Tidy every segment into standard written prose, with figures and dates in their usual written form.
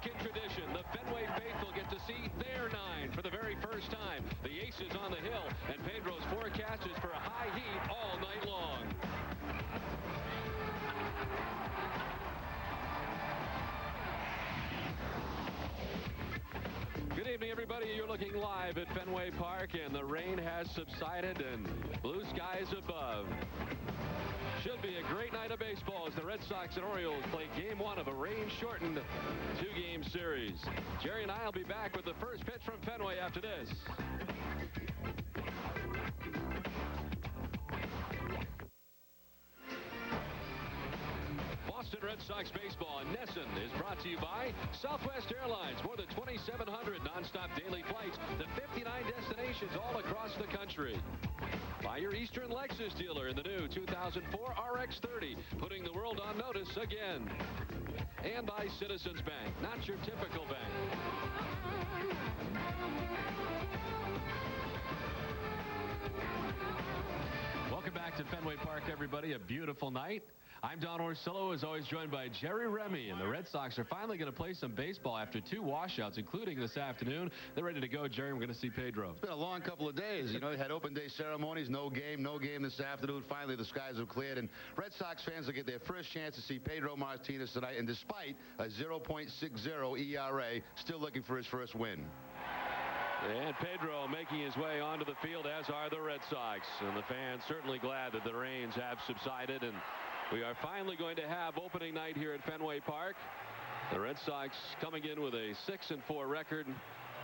American tradition. The Fenway faithful get to see their 9 for the very first time. The Aces on the hill, and Pedro's forecast is for a high heat all night long. Good evening, everybody. You're looking live at Fenway Park, and the rain has subsided and blue skies above. Should be a great night of baseball as the Red Sox and Orioles play game 1 of a rain-shortened 2-game series. Jerry and I will be back with the first pitch from Fenway after this. Boston Red Sox baseball in Nesson is brought to you by Southwest Airlines. More than 2,700 nonstop daily flights to 59 destinations all across the country. By your Eastern Lexus dealer in the new 2004 RX-30, putting the world on notice again. And by Citizens Bank, not your typical bank. Welcome back to Fenway Park, everybody. A beautiful night. I'm Don Orsillo, as always, joined by Jerry Remy, and the Red Sox are finally going to play some baseball after 2 washouts, including this afternoon. They're ready to go, Jerry. We're going to see Pedro. It's been a long couple of days. You know, you had open day ceremonies, no game this afternoon. Finally, the skies have cleared, and Red Sox fans will get their first chance to see Pedro Martinez tonight, and despite a 0.60 ERA, still looking for his first win. And Pedro making his way onto the field, as are the Red Sox. And the fans certainly glad that the rains have subsided, and we are finally going to have opening night here at Fenway Park. The Red Sox coming in with a 6-4 record.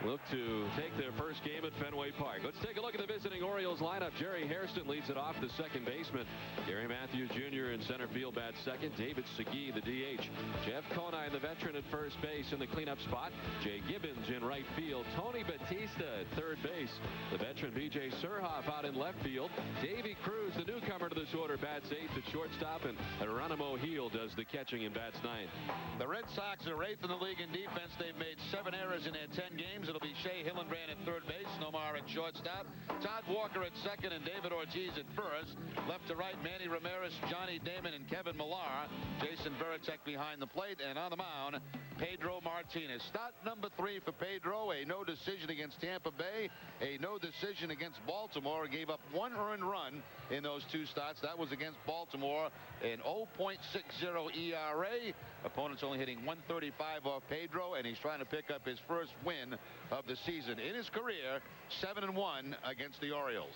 Look to take their first game at Fenway Park. Let's take a look at the visiting Orioles lineup. Jerry Hairston leads it off, the second baseman. Gary Matthews Jr. in center field bats second. David Segui, the DH. Jeff Conine, the veteran, at first base in the cleanup spot. Jay Gibbons in right field. Tony Batista at third base. The veteran B.J. Surhoff out in left field. Davey Cruz, the newcomer to this order, bats 8th at shortstop, and Geronimo Gil does the catching and bats 9th. The Red Sox are 8th in the league in defense. They've made 7 errors in their 10 games. It'll be Shea Hillenbrand at third base, Nomar at shortstop, Todd Walker at second, and David Ortiz at first. Left to right, Manny Ramirez, Johnny Damon, and Kevin Millar. Jason Varitek behind the plate, and on the mound, Pedro Martinez. Start number 3 for Pedro. A no decision against Tampa Bay, a no decision against Baltimore. He gave up 1 earned run in those 2 starts. That was against Baltimore. An 0.60 ERA. Opponent's only hitting 135 off Pedro, and he's trying to pick up his first win of the season in his career. 7-1 against the Orioles.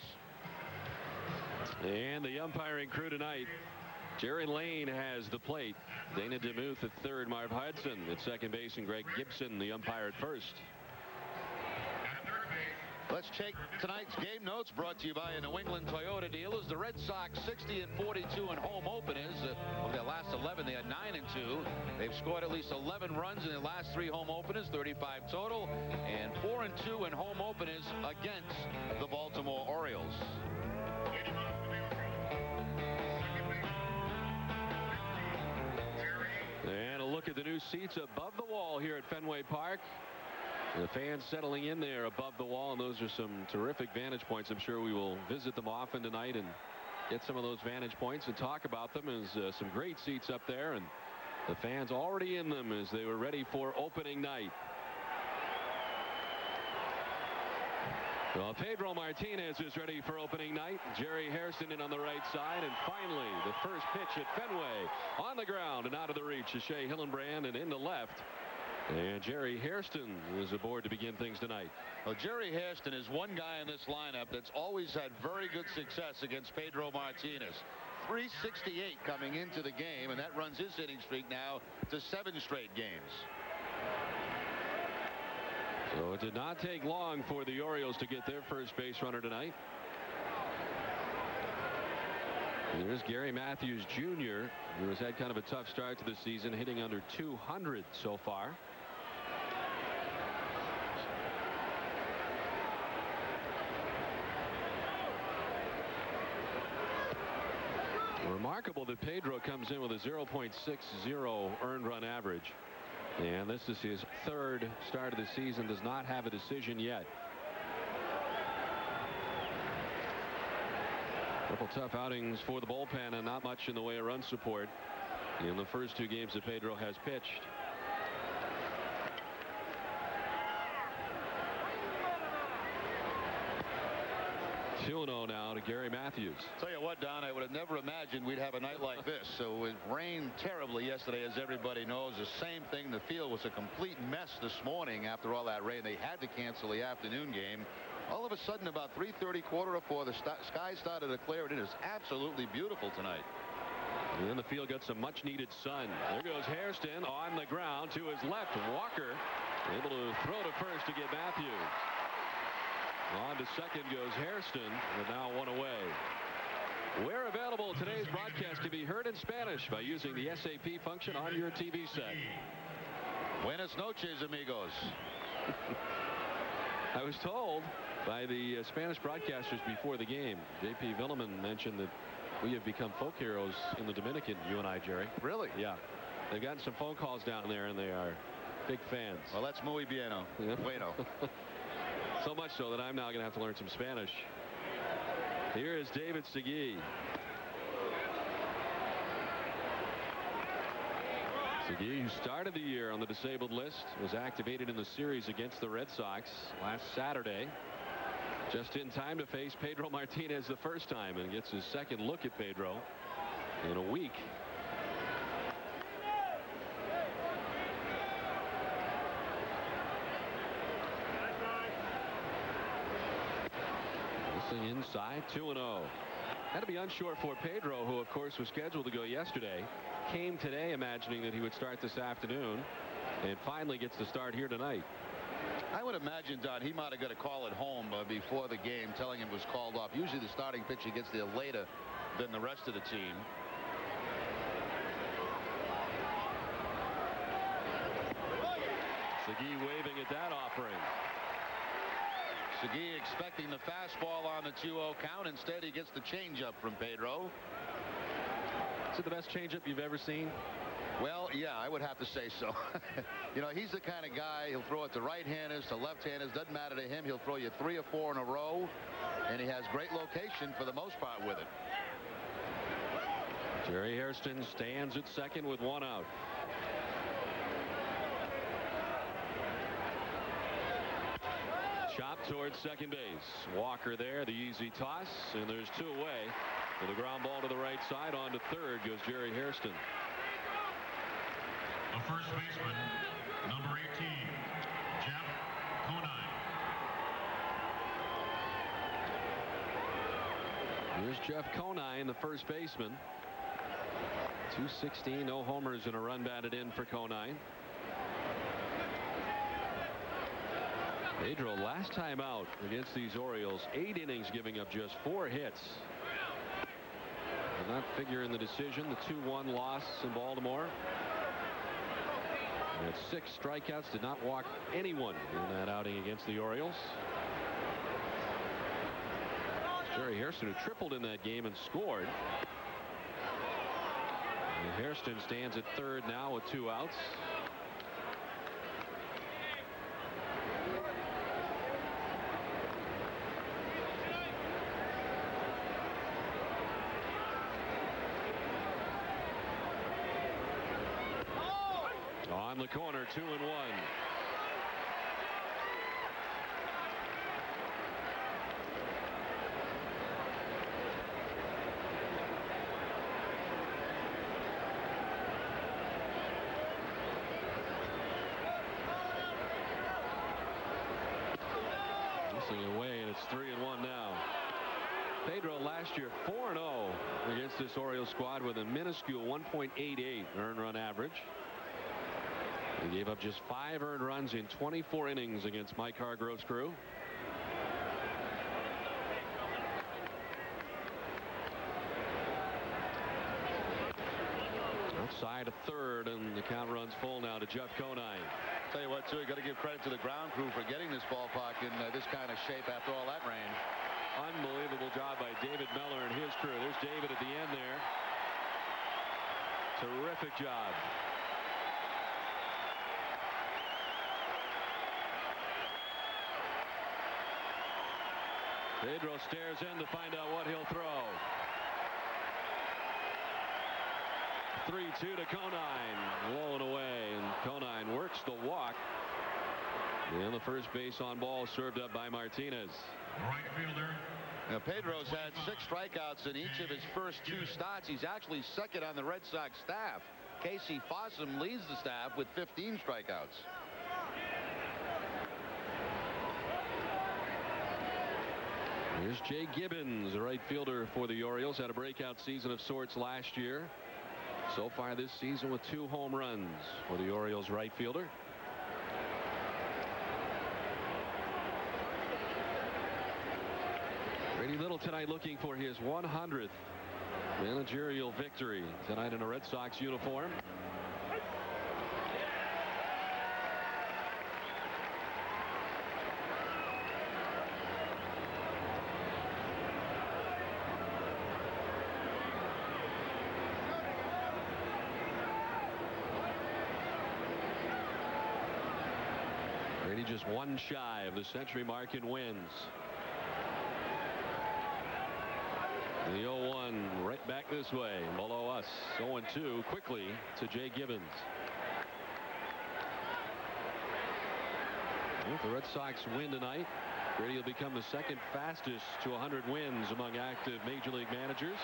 And the umpiring crew tonight: Jerry Lane has the plate, Dana DeMuth at third, Marv Hudson at second base, and Greg Gibson, the umpire, at first. Let's check tonight's game notes, brought to you by New England Toyota dealers. The Red Sox 60-42 in home openers. Of their last 11, they had 9-2. They've scored at least 11 runs in their last 3 home openers, 35 total, and 4-2 in home openers against the Baltimore Orioles. And a look at the new seats above the wall here at Fenway Park. The fans settling in there above the wall, and those are some terrific vantage points. I'm sure we will visit them often tonight and get some of those vantage points and talk about them. As some great seats up there, and the fans already in them as they were ready for opening night. Well, Pedro Martinez is ready for opening night. Jerry Hairston in on the right side, and finally the first pitch at Fenway. On the ground and out of the reach is Shea Hillenbrand, and in the left. And Jerry Hairston is aboard to begin things tonight. Well, Jerry Hairston is one guy in this lineup that's always had very good success against Pedro Martinez. 368 coming into the game, and that runs his hitting streak now to 7 straight games. So it did not take long for the Orioles to get their first base runner tonight. There's Gary Matthews Jr., who has had kind of a tough start to the season, hitting under 200 so far. Remarkable that Pedro comes in with a 0.60 earned run average. And this is his 3rd start of the season. Does not have a decision yet. Couple tough outings for the bullpen, and not much in the way of run support in the first 2 games that Pedro has pitched. 2-0 now to Gary Matthews. Tell you what, Don, I would have never imagined we'd have a night like this. So it rained terribly yesterday, as everybody knows. The same thing. The field was a complete mess this morning after all that rain. They had to cancel the afternoon game. All of a sudden, about 3:30, 3:45, the sky started to clear, and it is absolutely beautiful tonight. And then the field got some much-needed sun. There goes Hairston on the ground to his left. Walker able to throw to first to get Matthews. On to second goes Hairston, and now one away. Where available, today's broadcast can be heard in Spanish by using the SAP function on your TV set. Buenas noches, amigos. I was told by the Spanish broadcasters before the game, J.P. Villeman mentioned that we have become folk heroes in the Dominican, you and I, Jerry. Really? Yeah. They've gotten some phone calls down there, and they are big fans. Well, that's muy bieno. Bueno. So much so that I'm now going to have to learn some Spanish. Here is David Segui. Segui, who started the year on the disabled list, was activated in the series against the Red Sox last Saturday. Just in time to face Pedro Martinez the first time, and gets his second look at Pedro in a week. Inside 2-0. Had to be unsure for Pedro, who of course was scheduled to go yesterday. Came today imagining that he would start this afternoon, and finally gets to start here tonight. I would imagine, Don, he might have got a call at home before the game telling him it was called off. Usually the starting pitcher gets there later than the rest of the team. Segui waving at that offering. Segui expecting the fastball on the 2-0 count. Instead, he gets the changeup from Pedro. Is it the best changeup you've ever seen? Well, yeah, I would have to say so. You know, he's the kind of guy, he'll throw it to right-handers, to left-handers. Doesn't matter to him. He'll throw you 3 or 4 in a row, and he has great location for the most part with it. Jerry Hairston stands at second with 1 out. Chop towards second base. Walker there, the easy toss, and there's 2 away. For the ground ball to the right side, on to third goes Jerry Hairston. The first baseman, number 18, Jeff Conine. Here's Jeff Conine, the first baseman. 216, no homers and a run batted in for Conine. Pedro, last time out against these Orioles, 8 innings, giving up just 4 hits. Did not figure in the decision, the 2-1 loss in Baltimore. And 6 strikeouts, did not walk anyone in that outing against the Orioles. Jerry Hairston, who tripled in that game and scored. And Hairston stands at third now with 2 outs. On the corner, 2-1. Missing away, and it's 3-1 now. Pedro last year 4-0 against this Orioles squad with a minuscule 1.88 earned run average. He gave up just 5 earned runs in 24 innings against Mike Hargrove's crew. Outside of third, and the count runs full now to Jeff Conine. Tell you what, too, you got to give credit to the ground crew for getting this ballpark in this kind of shape after all that rain. Unbelievable job by David Meller and his crew. There's David at the end there. Terrific job. Pedro stares in to find out what he'll throw. 3-2 to Conine. Rolling away, and Conine works the walk. And the first base on ball served up by Martinez. Right fielder, Now, Pedro's had 6 strikeouts in each of his first 2 starts. He's actually second on the Red Sox staff. Casey Fossum leads the staff with 15 strikeouts. Here's Jay Gibbons, the right fielder for the Orioles. Had a breakout season of sorts last year. So far this season with 2 home runs for the Orioles right fielder. Brady Little tonight looking for his 100th managerial victory tonight in a Red Sox uniform. Brady just 1 shy of the century mark in wins. The 0-1 right back this way below us. 0-2 quickly to Jay Gibbons. If the Red Sox win tonight, Brady will become the 2nd fastest to 100 wins among active major league managers.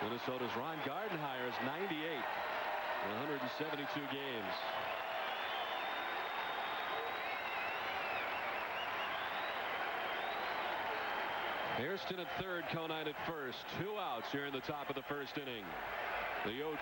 Minnesota's Ron Gardenhire is 98 in 172 games. Hairston at third, Conine at first. 2 outs here in the top of the first inning. The 0-2.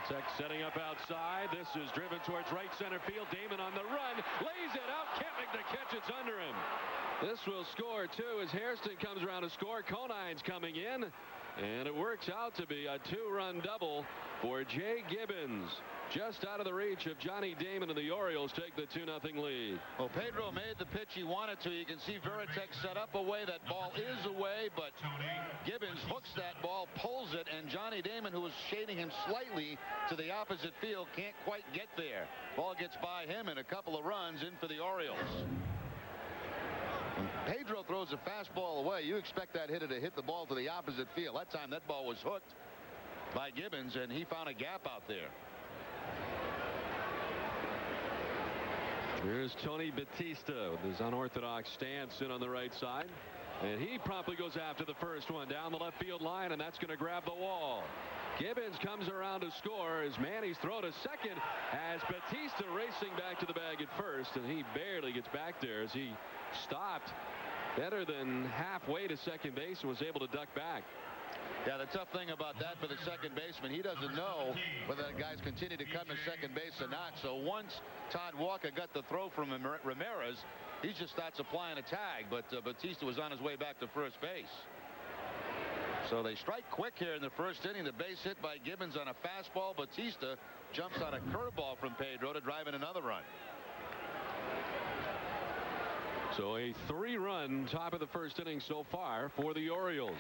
Tech setting up outside. This is driven towards right center field. Damon on the run. Lays it out. Can't make the catch. It's under him. This will score 2 as Hairston comes around to score. Conine's coming in. And it works out to be a 2-run double for Jay Gibbons. Just out of the reach of Johnny Damon, and the Orioles take the 2-0 lead. Well, Pedro made the pitch he wanted to. You can see Veritek set up away. That ball is away, but Gibbons hooks that ball, pulls it, and Johnny Damon, who was shading him slightly to the opposite field, can't quite get there. Ball gets by him and a couple of runs in for the Orioles. When Pedro throws a fastball away, you expect that hitter to hit the ball to the opposite field. That time that ball was hooked by Gibbons, and he found a gap out there. Here's Tony Batista with his unorthodox stance in on the right side. And he promptly goes after the first one down the left field line, and that's going to grab the wall. Gibbons comes around to score as Manny's throw to second as Batista racing back to the bag at first, and he barely gets back there as he stopped better than halfway to second base and was able to duck back. Yeah, the tough thing about that for the second baseman, he doesn't know whether the guys continue to come to second base or not. So once Todd Walker got the throw from Ramirez, he just starts applying a tag, but Batista was on his way back to first base. So they strike quick here in the first inning. The base hit by Gibbons on a fastball. Batista jumps on a curveball from Pedro to drive in another run. So a 3-run top of the first inning so far for the Orioles.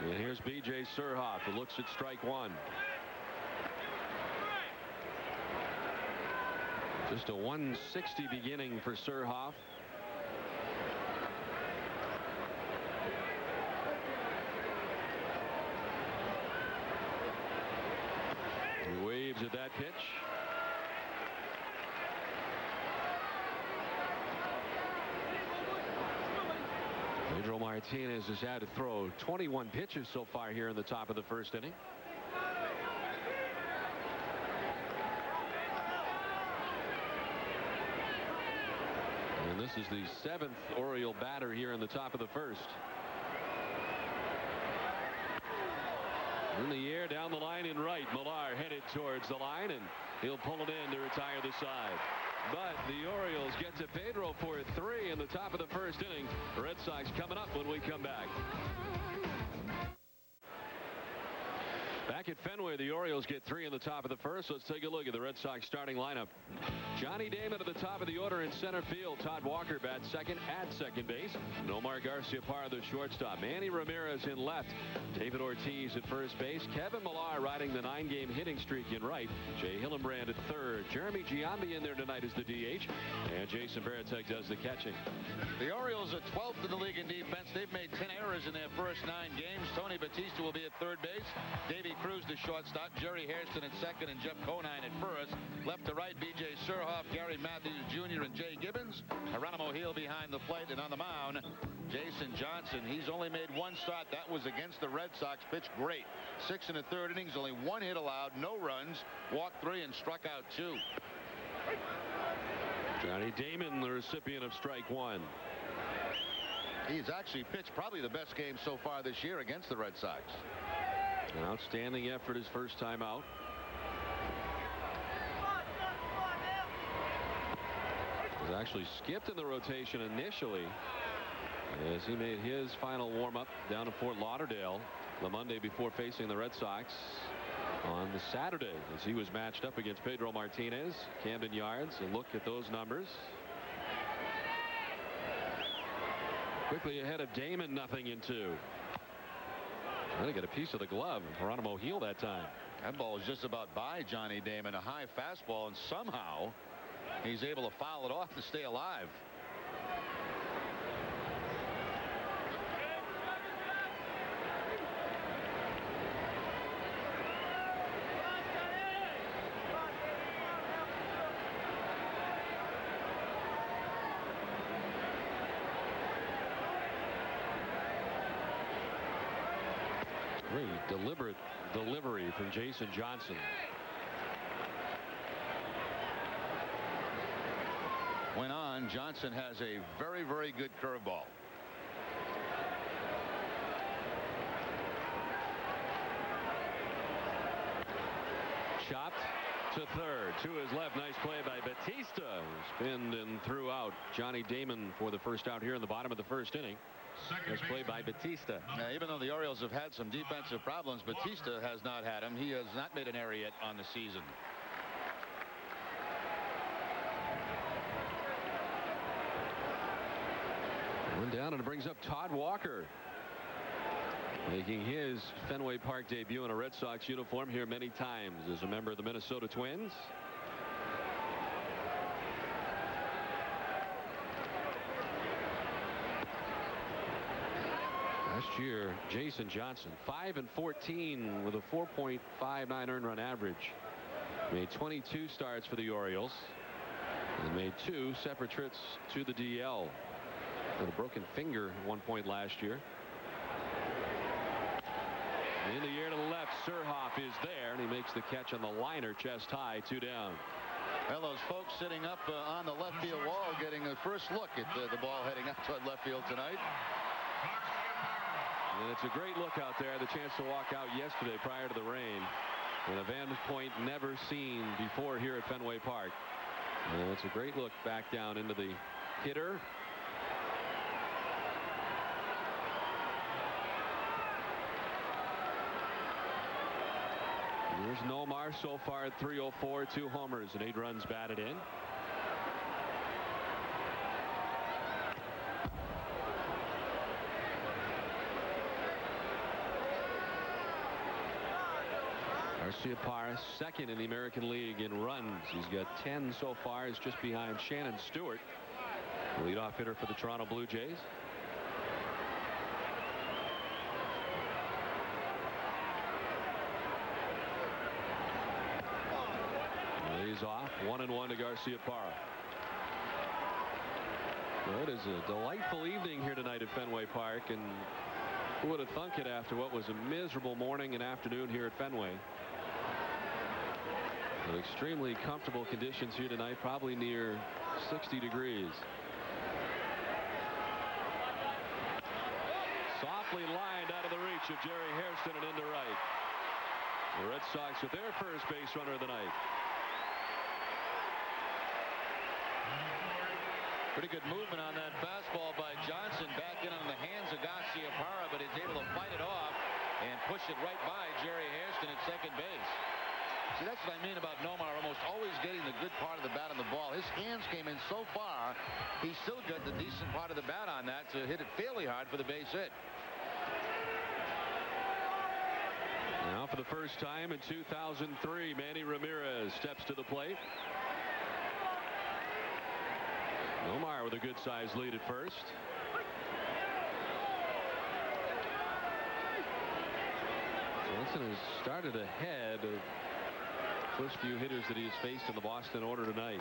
And here's B.J. Surhoff, who looks at strike 1. Just a 160 beginning for Surhoff. He waves at that pitch. Pedro Martinez has had to throw 21 pitches so far here in the top of the first inning. And this is the 7th Oriole batter here in the top of the first. In the air down the line in right. Millar headed towards the line, and he'll pull it in to retire the side. But the Orioles get to Pedro for 3 in the top of the first inning. The Red Sox coming up when we come back. Back at Fenway, the Orioles get 3 in the top of the first. Let's take a look at the Red Sox starting lineup. Johnny Damon at the top of the order in center field. Todd Walker bats second at second base. Nomar Garciaparra the shortstop. Manny Ramirez in left. David Ortiz at first base. Kevin Millar riding the 9-game hitting streak in right. Jay Hillenbrand at third. Jeremy Giambi in there tonight as the DH. And Jason Varitek does the catching. The Orioles are 12th in the league in defense. They've made 10 errors in their first 9 games. Tony Batista will be at third base. Davey Cruz the shortstop. Jerry Hairston at second and Jeff Conine at first. Left to right, B.J. Surhoff, Gary Matthews Jr. and Jay Gibbons. Geronimo Hill behind the plate, and on the mound, Jason Johnson. He's only made 1 start. That was against the Red Sox. Pitched great. 6 1/3 innings, only 1 hit allowed, no runs, walked 3 and struck out 2. Johnny Damon, the recipient of strike 1. He's actually pitched probably the best game so far this year against the Red Sox. An outstanding effort his first time out. Was actually skipped in the rotation initially as he made his final warm-up down in Fort Lauderdale the Monday before facing the Red Sox on the Saturday, as he was matched up against Pedro Martinez. Camden Yards, a look at those numbers. Quickly ahead of Damon, 0-2. Trying to get a piece of the glove. Geronimo Hill that time. That ball was just about by Johnny Damon. A high fastball, and somehow he's able to foul it off to stay alive. Great deliberate delivery from Jason Johnson. When on, Johnson has a very, very good curveball. Chopped to third. To his left. Nice play by Batista. Spinned and threw out Johnny Damon for the first out here in the bottom of the first inning. Nice play by Batista. Now, even though the Orioles have had some defensive problems, Batista has not had them. He has not made an error yet on the season. One down, and it brings up Todd Walker, making his Fenway Park debut in a Red Sox uniform here many times as a member of the Minnesota Twins. Last year, Jason Johnson, 5-14 with a 4.59 earned run average. Made 22 starts for the Orioles and made 2 separate trips to the DL. With a broken finger at one point last year. In the air to the left, Surhoff is there, and he makes the catch on the liner, chest high, 2 down. Well, those folks sitting up on the left field wall getting a first look at the ball heading up toward left field tonight. And it's a great look out there. The chance to walk out yesterday prior to the rain. And a vantage point never seen before here at Fenway Park. And it's a great look back down into the hitter. Here's Nomar so far at 304, 2 homers and 8 runs batted in. Garciaparra second in the American League in runs. He's got 10 so far. He's just behind Shannon Stewart, leadoff hitter for the Toronto Blue Jays. Lays off, 1-1 to Garciaparra. Well, it is a delightful evening here tonight at Fenway Park, and who would have thunk it after what was a miserable morning and afternoon here at Fenway. With extremely comfortable conditions here tonight, probably near 60 degrees. Softly lined out of the reach of Jerry Hairston and into right. The Red Sox with their first base runner of the night. Pretty good movement on that fastball by Johnson, back in on the hands of Garciaparra, but he's able to fight it off and push it right by Jerry Hairston at second base. See, that's what I mean about Nomar almost always getting the good part of the bat on the ball. His hands came in so far, he still got the decent part of the bat on that to hit it fairly hard for the base hit. Now for the first time in 2003, Manny Ramirez steps to the plate. Nomar with a good-sized lead at first. Johnson has started ahead of the first few hitters that he has faced in the Boston order tonight.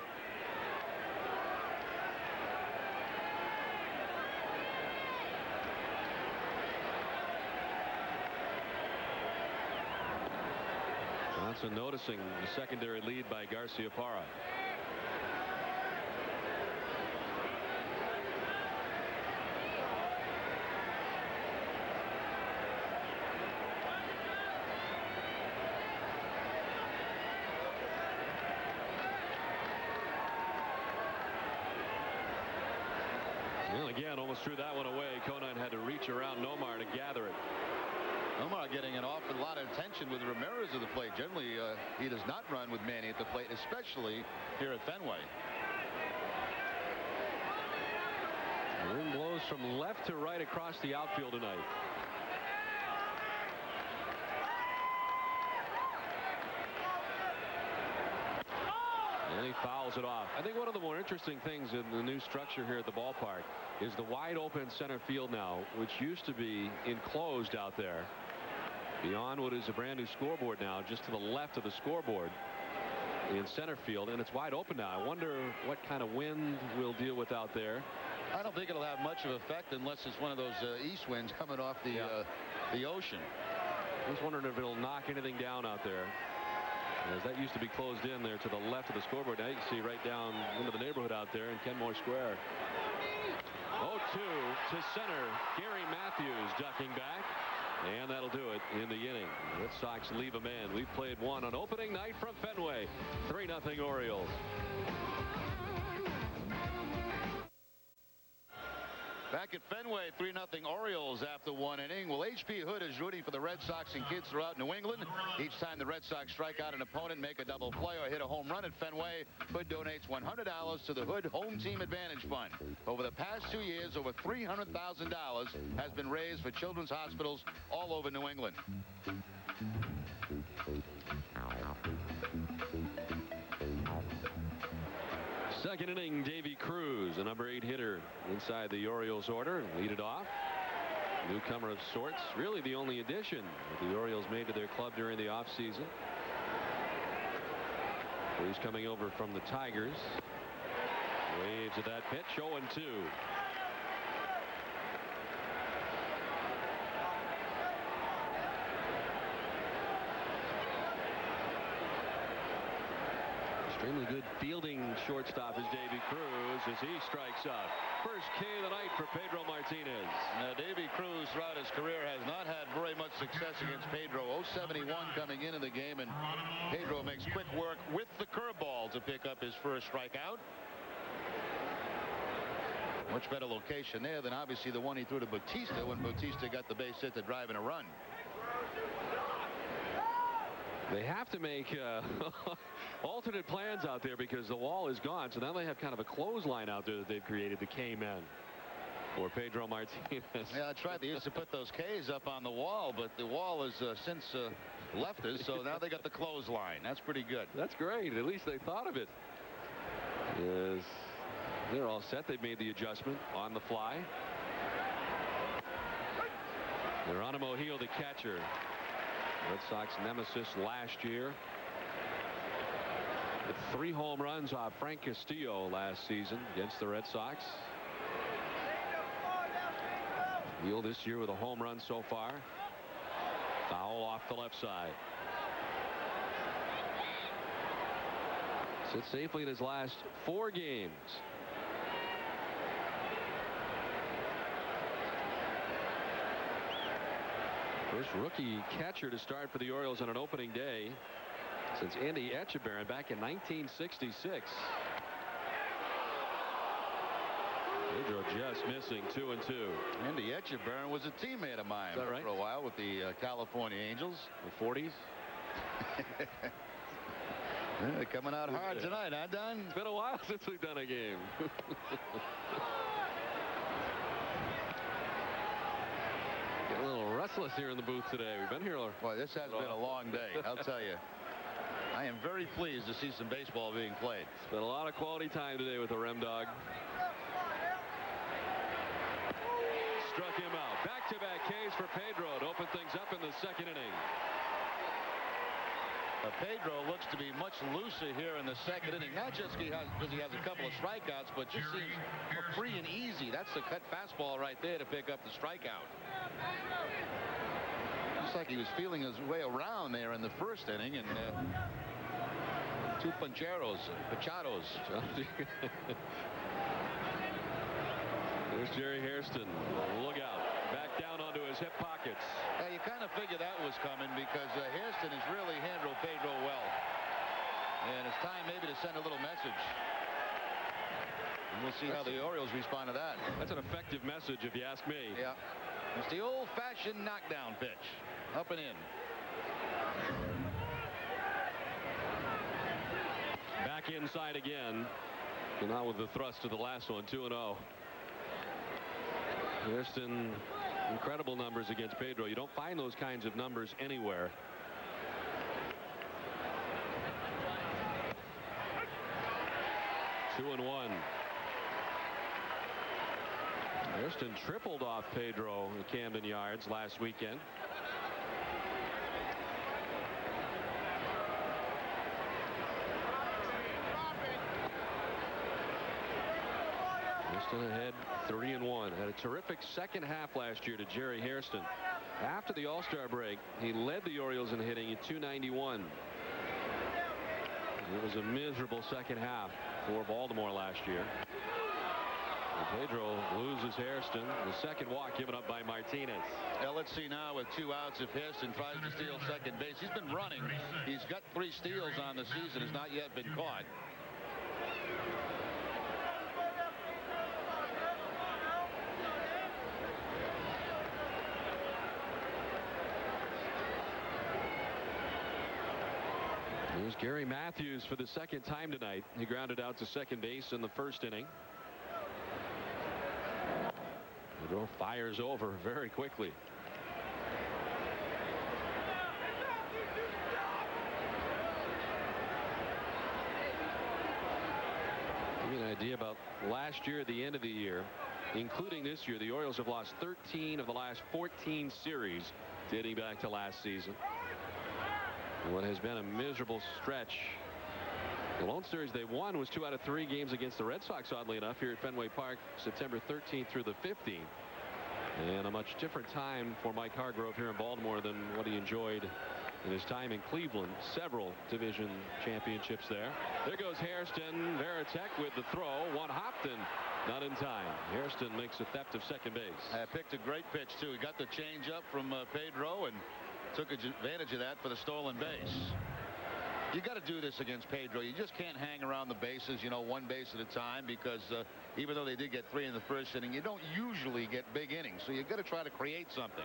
Johnson noticing the secondary lead by Garciaparra. Well, again, almost threw that one away. Conan had to reach around Nomar to gather it. Nomar getting an awful lot of attention with Ramirez at the plate. Generally, he does not run with Manny at the plate, especially here at Fenway. The wind blows from left to right across the outfield tonight. And he fouls it off. I think one of the more interesting things in the new structure here at the ballpark is the wide open center field now, which used to be enclosed out there beyond what is a brand new scoreboard now, just to the left of the scoreboard in center field, and it's wide open now. I wonder what kind of wind we'll deal with out there. I don't think it'll have much of effect unless it's one of those east winds coming off the ocean. I was wondering if it'll knock anything down out there, as that used to be closed in there to the left of the scoreboard. Now you can see right down into the neighborhood out there in Kenmore Square. 0-2 to center. Gary Matthews ducking back, and that'll do it in the inning. The Red Sox leave a man. We've played one on opening night from Fenway. 3-0 Orioles. Back at Fenway, 3-0 Orioles after one inning. Well, H.P. Hood is rooting for the Red Sox and kids throughout New England. Each time the Red Sox strike out an opponent, make a double play, or hit a home run at Fenway, Hood donates $100 to the Hood Home Team Advantage Fund. Over the past 2 years, over $300,000 has been raised for children's hospitals all over New England. Second inning, Davy Cruz, a number 8 hitter inside the Orioles order, lead it off. Newcomer of sorts, really the only addition that the Orioles made to their club during the offseason. Cruz coming over from the Tigers. Waves at that pitch, 0-2. Extremely good fielding shortstop is Davy Cruz as he strikes out. First K of the night for Pedro Martinez. Now, Davy Cruz throughout his career has not had very much success against Pedro. 0-71 coming into the game, and Pedro makes quick work with the curveball to pick up his first strikeout. Much better location there than obviously the one he threw to Bautista when Bautista got the base hit to drive in a run. They have to make alternate plans out there because the wall is gone. So now they have kind of a clothesline out there that they've created, the K-men for Pedro Martinez. Yeah, that's right. They used to put those K's up on the wall, but the wall has since left us. So now they got the clothesline. That's pretty good. That's great. At least they thought of it. Yes, they're all set. They've made the adjustment on the fly. Geronimo Gil, the catcher. Red Sox nemesis last year. With 3 home runs off Frank Castillo last season against the Red Sox. Gil this year with a home run so far. Foul off the left side. Sits safely in his last 4 games. First rookie catcher to start for the Orioles on an opening day since Andy Etchebarren back in 1966. Pedro just missing 2-2. Andy Etchebarren was a teammate of mine for a while with the California Angels. The 40s. They're coming out hard tonight, huh, Don? It's been a while since we've done a game. Get a little restless here in the booth today. We've been here. Boy, this has been a long day, I'll tell you. I am very pleased to see some baseball being played. It's been a lot of quality time today with the Rem Dog. Struck him out. Back-to-back Ks for Pedro to open things up in the second inning. Pedro looks to be much looser here in the second inning, not just because he has a couple of strikeouts, but just seems free and easy. That's the cut fastball right there to pick up the strikeout. Looks like he was feeling his way around there in the first inning, and two pachados. There's Jerry Hairston. Look out. Back down onto his hip pockets. You kind of figured that was coming because Hairston has really handled Pedro well. And it's time maybe to send a little message. And we'll see how the Orioles respond to that. That's an effective message if you ask me. Yeah. It's the old-fashioned knockdown pitch. Up and in. Back inside again. And now with the thrust to the last one, 2-0. Hairston, incredible numbers against Pedro. You don't find those kinds of numbers anywhere. Two and one. Hairston tripled off Pedro in Camden Yards last weekend. Hairston ahead 3-1. Had a terrific second half last year to Jerry Hairston. After the All-Star break, he led the Orioles in hitting at .291. It was a miserable second half for Baltimore last year. And Pedro loses Hairston. The second walk given up by Martinez. Now let's see now with 2 outs if Hairston tries to steal second base. He's been running. He's got 3 steals on the season. Has not yet been caught. Here's Gary Matthews for the second time tonight. He grounded out to second base in the first inning. Pedro fires over very quickly. Give you an idea about last year at the end of the year, including this year, the Orioles have lost 13 of the last 14 series dating back to last season. What has been a miserable stretch. The lone series they won was 2 out of 3 games against the Red Sox, oddly enough, here at Fenway Park, September 13th through the 15th. And a much different time for Mike Hargrove here in Baltimore than what he enjoyed in his time in Cleveland. Several division championships there. There goes Hairston. Veritek with the throw. One hopped and not in time. Hairston makes a theft of second base. Picked a great pitch, too. He got the change up from Pedro and took advantage of that for the stolen base. You got to do this against Pedro. You just can't hang around the bases, you know, 1 base at a time, because even though they did get 3 in the first inning, you don't usually get big innings. So you got to try to create something.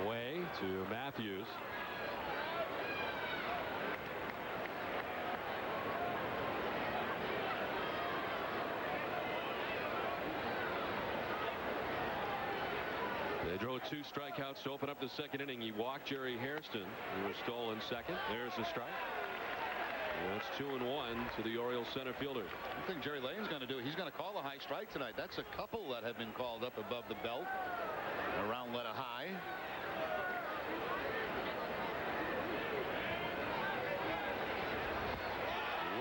Away to Matthews. Pedro 2 strikeouts to open up the second inning. He walked Jerry Hairston, who was stolen second. There's the strike. And that's 2-1 to the Orioles center fielder. I think Jerry Lane's going to do. He's going to call a high strike tonight. That's a couple that have been called up above the belt, around letter high.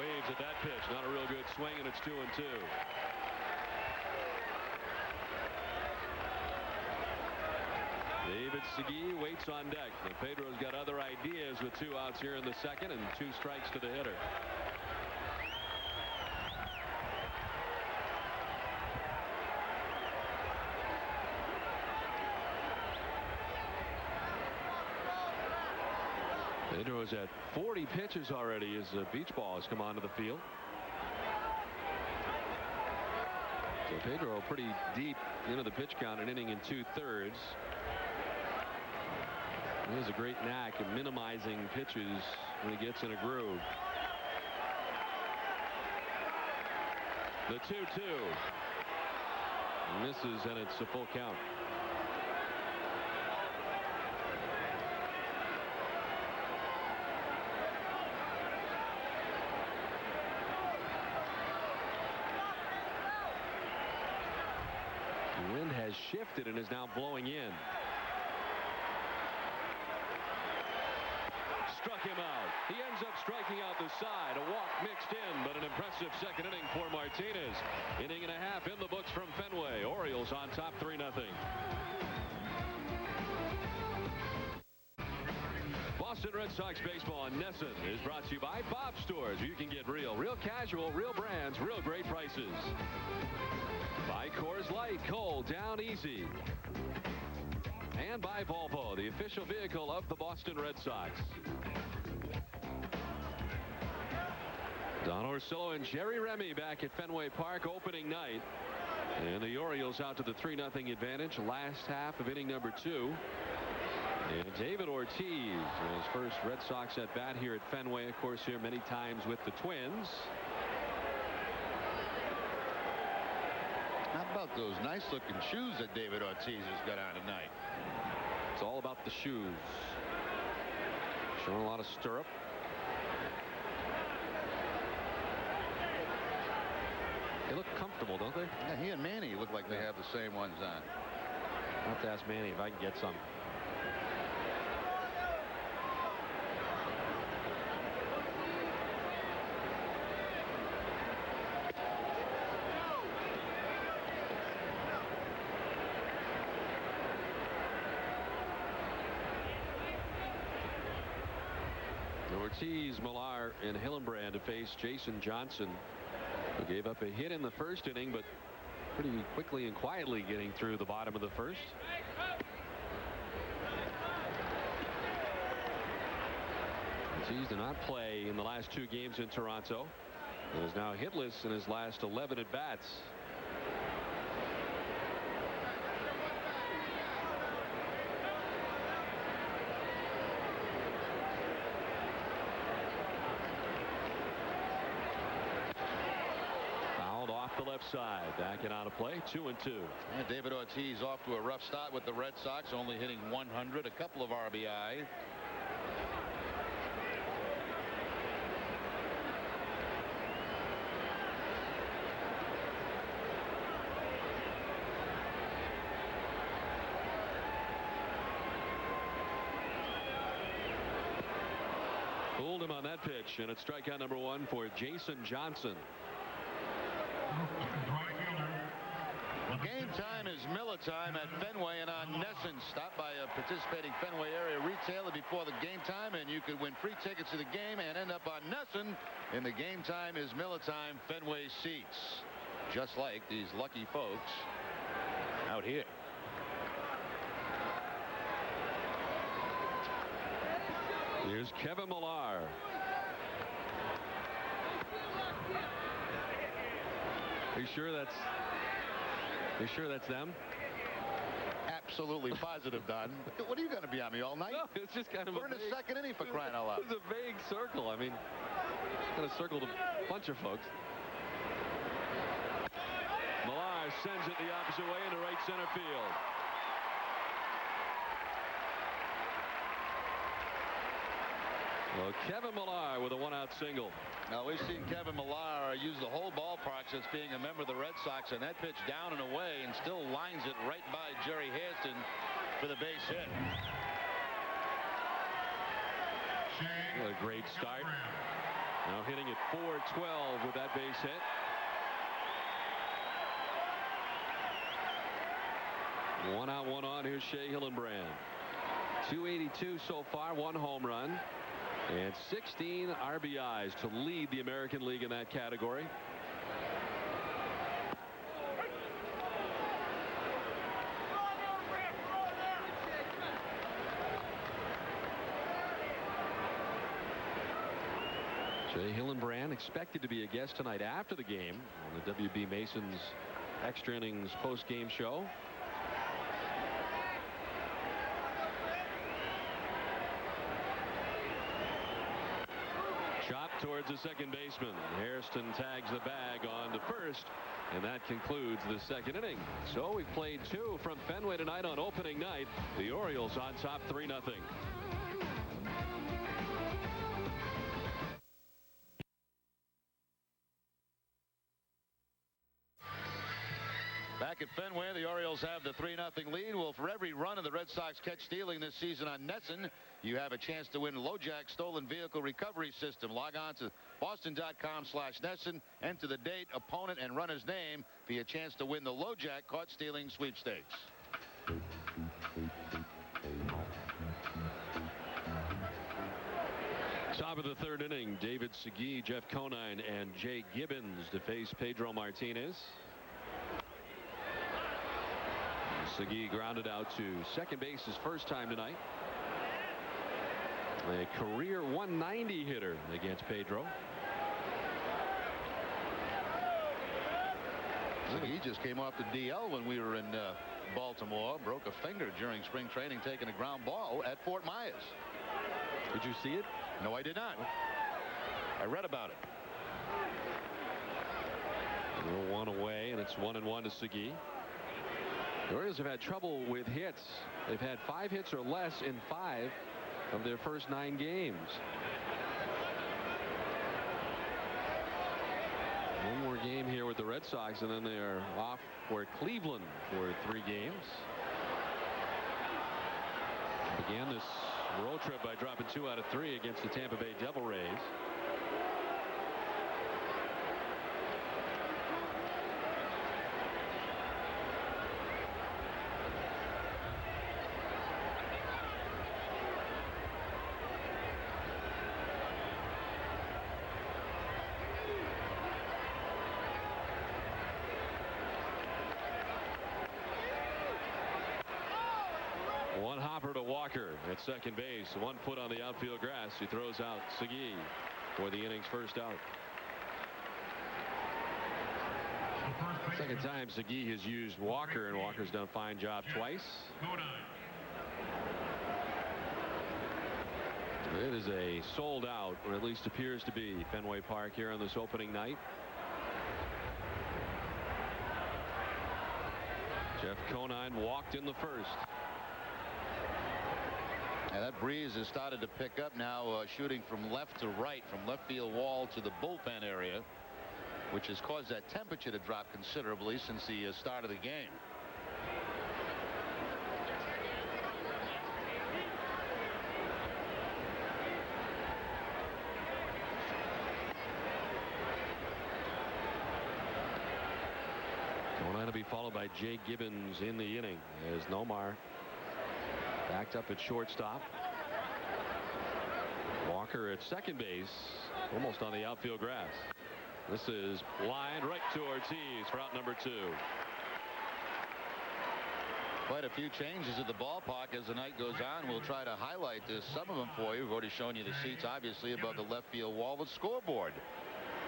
Waves at that pitch. Not a real good swing, and it's 2-2. David Segui waits on deck. And Pedro's got other ideas with 2 outs here in the second and 2 strikes to the hitter. Pedro is at 40 pitches already as the beach ball has come onto the field. So Pedro pretty deep into the pitch count, an inning and 2/3. He has a great knack of minimizing pitches when he gets in a groove. The 2-2 misses, and it's a full count. The wind has shifted and is now blowing in. Struck him out. He ends up striking out the side. A walk mixed in, but an impressive second inning for Martinez. Inning and a half in the books from Fenway. Orioles on top 3-0. Boston Red Sox baseball on Nesson is brought to you by Bob Stores. You can get real casual, real brands, real great prices. By Coors Light, cold down easy. And by Volvo, the official vehicle of the Boston Red Sox. Don Orsillo and Jerry Remy back at Fenway Park opening night. And the Orioles out to the 3-0 advantage. Last half of inning number 2. And David Ortiz, his first Red Sox at bat here at Fenway. Of course, here many times with the Twins. How about those nice looking shoes that David Ortiz has got on tonight? It's all about the shoes. Showing a lot of stirrup. They look comfortable, don't they? Yeah, he and Manny look like they have the same ones on. I'll have to ask Manny if I can get some. Ortiz, Millar, and Hillenbrand to face Jason Johnson, who gave up a hit in the first inning, but pretty quickly and quietly getting through the bottom of the first. Ortiz did not play in the last 2 games in Toronto. He is now hitless in his last 11 at bats. The left side, back and out of play, 2-2. And David Ortiz off to a rough start with the Red Sox, only hitting 100, a couple of RBI. Fooled him on that pitch, and it's strikeout number 1 for Jason Johnson. Game time is Miller time at Fenway and on Nesson. Stop by a participating Fenway area retailer before the game time, and you could win free tickets to the game and end up on Nesson in the Game Time is Miller Time Fenway seats, just like these lucky folks out here. Here's Kevin Millar. Are you sure that's them? Absolutely positive, Don. What are you going to be on me all night? No, it's just kind of we're in the second inning for crying out loud. It's a vague circle. I mean, kind of circled a bunch of folks. Millar sends it the opposite way into right center field. Well, Kevin Millar with a 1-out single. Now we've seen Kevin Millar use the whole ballpark since being a member of the Red Sox, and that pitch down and away, and still lines it right by Jerry Hairston for the base hit. What a great start. Now hitting at .412 with that base hit. One out, one on. Here's Shea Hillenbrand. 282 so far, 1 home run. And 16 RBIs to lead the American League in that category. Shea Hillenbrand expected to be a guest tonight after the game on the W.B. Mason's extra innings post-game show. Chop towards the second baseman. Hairston tags the bag on to first, and that concludes the second inning. So we've played 2 from Fenway tonight on opening night. The Orioles on top 3-0. Back at Fenway, the Orioles have the 3-0 lead. Well, for every run of the Red Sox catch stealing this season on NESN, you have a chance to win LoJack Stolen Vehicle Recovery System. Log on to boston.com/NESN, enter the date, opponent, and runner's name for your chance to win the LoJack Caught Stealing Sweepstakes. Top of the third inning, David Segui, Jeff Conine, and Jay Gibbons to face Pedro Martinez. Segui grounded out to second base his first time tonight. A career 190 hitter against Pedro. Segui just came off the DL when we were in Baltimore. Broke a finger during spring training taking a ground ball at Fort Myers. Did you see it? No, I did not. I read about it. 1 away, and it's 1-1 to Segui. The Orioles have had trouble with hits. They've had 5 hits or less in 5 of their first 9 games. One more game here with the Red Sox, and then they are off for Cleveland for 3 games. Began this road trip by dropping 2 out of 3 against the Tampa Bay Devil Rays. One hopper to Walker at second base. 1 foot on the outfield grass. He throws out Segui for the inning's first out. Second time Segui has used Walker, and Walker's done a fine job twice. It is a sold out, or at least appears to be, Fenway Park here on this opening night. Jeff Conine walked in the first. And that breeze has started to pick up now, shooting from left to right, from left field wall to the bullpen area, which has caused that temperature to drop considerably since the start of the game. Conine to be followed by Jay Gibbons in the inning as Nomar backed up at shortstop. Walker at second base, almost on the outfield grass. This is lined right to Ortiz for out number 2. Quite a few changes at the ballpark as the night goes on. We'll try to highlight some of them for you. We've already shown you the seats, obviously, above the left field wall. The scoreboard.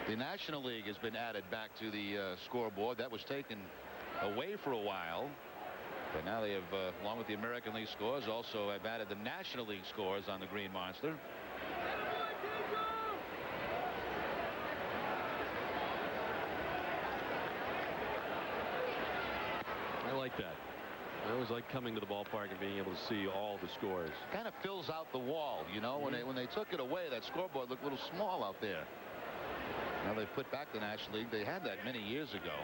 The National League has been added back to the scoreboard. That was taken away for a while. But now they have, along with the American League scores, also have added the National League scores on the Green Monster. I like that. I always like coming to the ballpark and being able to see all the scores. Kind of fills out the wall, you know. When they took it away, that scoreboard looked a little small out there. Now they've put back the National League. They had that many years ago.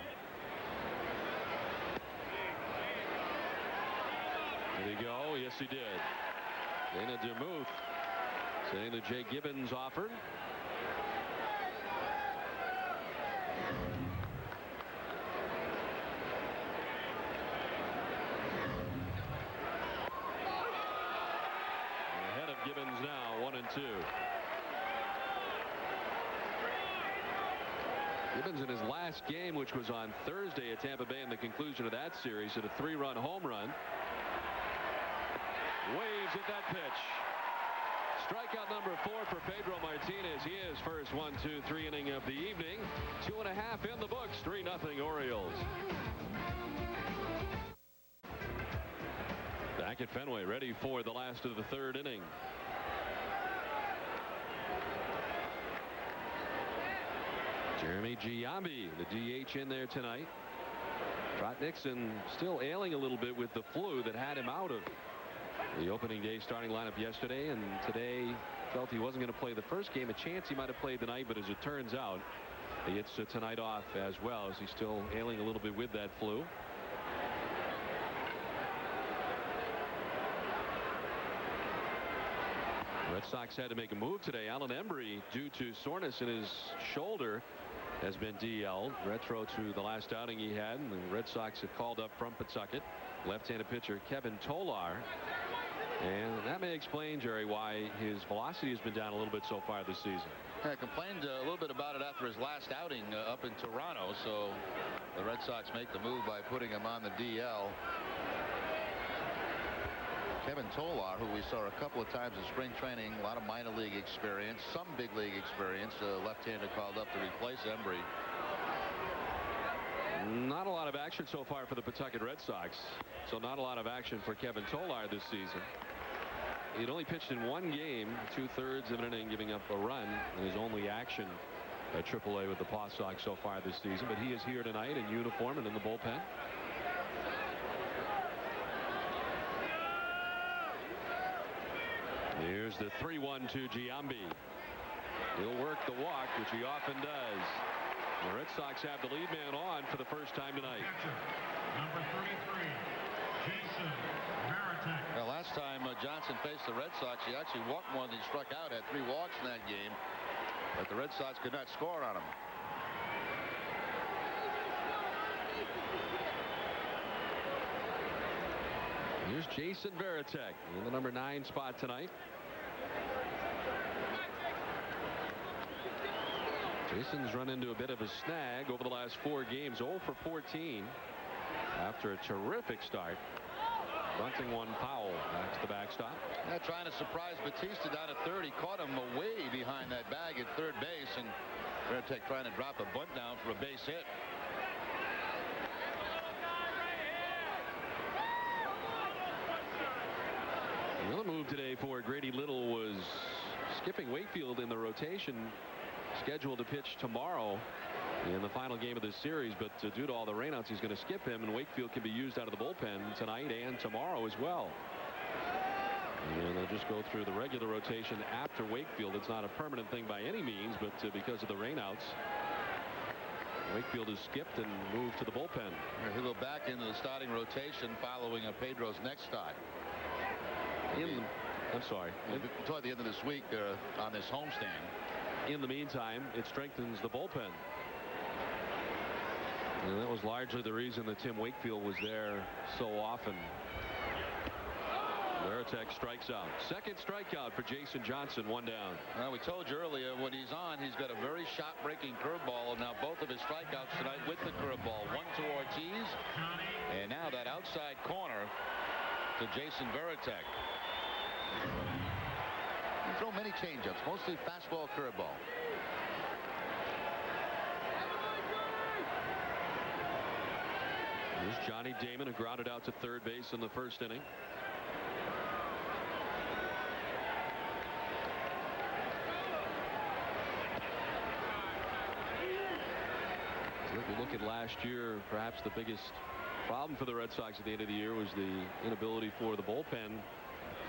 There you go. Yes, he did. Dana DeMuth saying that Jay Gibbons offered. Ahead of Gibbons now, 1-2. Gibbons in his last game, which was on Thursday at Tampa Bay in the conclusion of that series, hit a 3-run home run. Waves at that pitch. Strikeout number 4 for Pedro Martinez. He is first 1-2-3 inning of the evening. 2.5 in the books. 3-0 Orioles. Back at Fenway, ready for the last of the third inning. Jeremy Giambi, the DH, in there tonight. Trot Nixon still ailing a little bit with the flu that had him out of the opening day starting lineup yesterday, and today felt he wasn't going to play the first game. A chance he might have played tonight, but as it turns out, he gets tonight off as well, as he's still ailing a little bit with that flu. Red Sox had to make a move today. Alan Embry, due to soreness in his shoulder, has been DL'd. Retro to the last outing he had, and the Red Sox have called up from Pawtucket left-handed pitcher Kevin Tolar. And that may explain, Jerry, why his velocity has been down a little bit so far this season. Yeah, complained a little bit about it after his last outing up in Toronto, so the Red Sox make the move by putting him on the DL. Kevin Tolar, who we saw a couple of times in spring training, a lot of minor league experience, some big league experience, left-hander called up to replace Embry. Not a lot of action so far for the Pawtucket Red Sox, so not a lot of action for Kevin Tolar this season. He'd only pitched in one game, 2/3 of an inning, giving up a run in his only action at AAA with the Paw Sox so far this season, but he is here tonight in uniform and in the bullpen. Here's the 3-1 to Giambi. He'll work the walk, which he often does. The Red Sox have the lead man on for the first time tonight. Catcher, number 33, Jason Varitek. Well, last time Johnson faced the Red Sox, he actually walked more than he struck out, had 3 walks in that game, but the Red Sox could not score on him. Here's Jason Varitek in the number 9 spot tonight. Jason's run into a bit of a snag over the last 4 games, 0 for 14 after a terrific start. Bunting one foul. That's the backstop. Yeah, trying to surprise Batista down at third. He caught him way behind that bag at third base, and Varitek trying to drop a bunt down for a base hit. Another move today for Grady Little was skipping Wakefield in the rotation, scheduled to pitch tomorrow in the final game of this series, but due to all the rainouts, he's going to skip him, and Wakefield can be used out of the bullpen tonight and tomorrow as well. And they'll just go through the regular rotation after Wakefield. It's not a permanent thing by any means, but because of the rainouts, Wakefield is skipped and moved to the bullpen. He'll go back into the starting rotation following Pedro's next start. I'm sorry. Toward the end of this week, they're on this homestand. In the meantime, it strengthens the bullpen. And that was largely the reason that Tim Wakefield was there so often. Varitek strikes out. Second strikeout for Jason Johnson, 1 down. Well, we told you earlier, when he's on, he's got a very shot-breaking curveball, and now both of his strikeouts tonight with the curveball. One to Ortiz, and now that outside corner to Jason Varitek. He throw many changeups, mostly fastball, curveball. Here's Johnny Damon, who grounded out to third base in the first inning. If you look at last year, perhaps the biggest problem for the Red Sox at the end of the year was the inability for the bullpen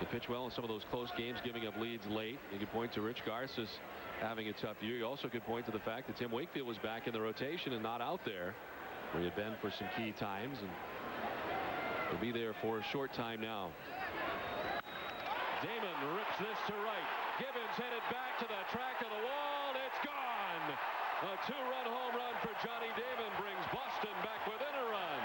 to pitch well in some of those close games, giving up leads late. You could point to Rich Garces having a tough year. You also could point to the fact that Tim Wakefield was back in the rotation and not out there, where he had been for some key times, and will be there for a short time now. Damon rips this to right. Gibbons headed back to the track of the wall. It's gone. A 2-run home run for Johnny Damon brings Boston back within a run.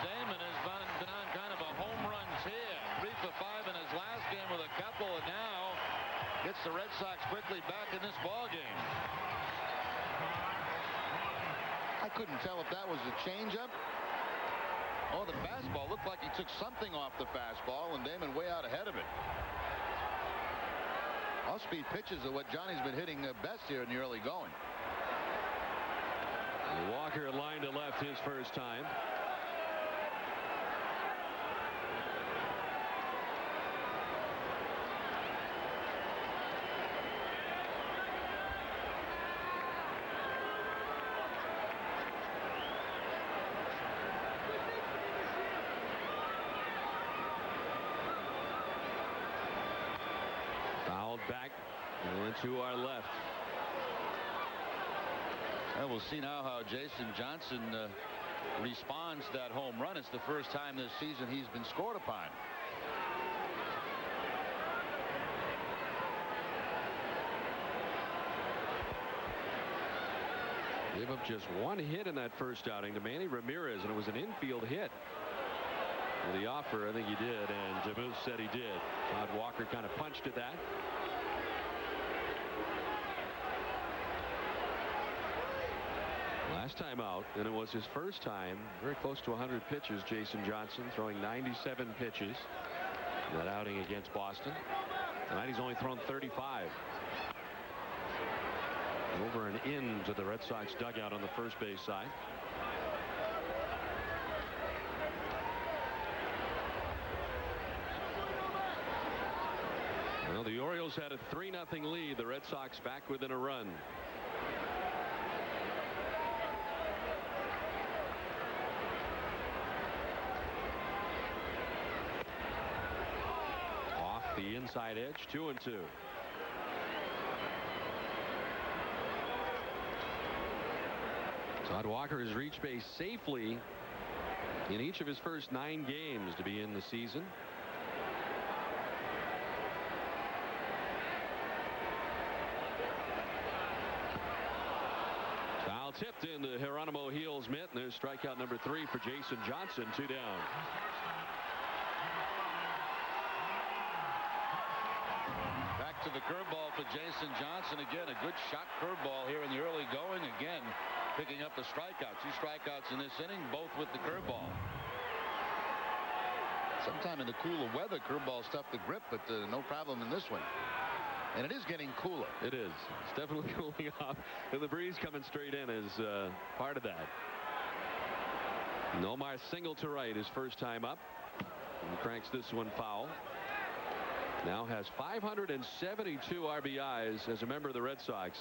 Damon has been on kind of a home run tear. 3 for 5 in his last game with a couple, and now gets the Red Sox quickly back in this ball game. I couldn't tell if that was a changeup or the fastball. Looked like he took something off the fastball, and Damon way out ahead of it. Off-speed pitches are what Johnny's been hitting best here in the early going. Walker line to left his first time. Back to our left. And we'll see now how Jason Johnson responds to that home run. It's the first time this season he's been scored upon. Gave up just one hit in that first outing to Manny Ramirez, and it was an infield hit. With the offer, I think he did, and DeBoos said he did. Todd Walker kind of punched at that. Last time out, and it was his first time, very close to 100 pitches. Jason Johnson throwing 97 pitches in that outing against Boston. Tonight he's only thrown 35. Over and into the Red Sox dugout on the first base side. Well, the Orioles had a 3-0 lead. The Red Sox back within a run. Off the inside edge, 2-2. Todd Walker has reached base safely in each of his first 9 games to be in the season. Foul tipped into Geronimo Gil's mitt, and there's strikeout number 3 for Jason Johnson. 2 down. Back to the curveball for Jason Johnson. Again, a good shot curveball here in the early going. Again, picking up the strikeouts. 2 strikeouts in this inning, both with the curveball. Sometime in the cooler weather, curveball's tough to grip, but no problem in this one. And it is getting cooler. It is. It's definitely cooling off. And the breeze coming straight in is part of that. Nomar single to right his first time up. And cranks this one foul. Now has 572 RBIs as a member of the Red Sox.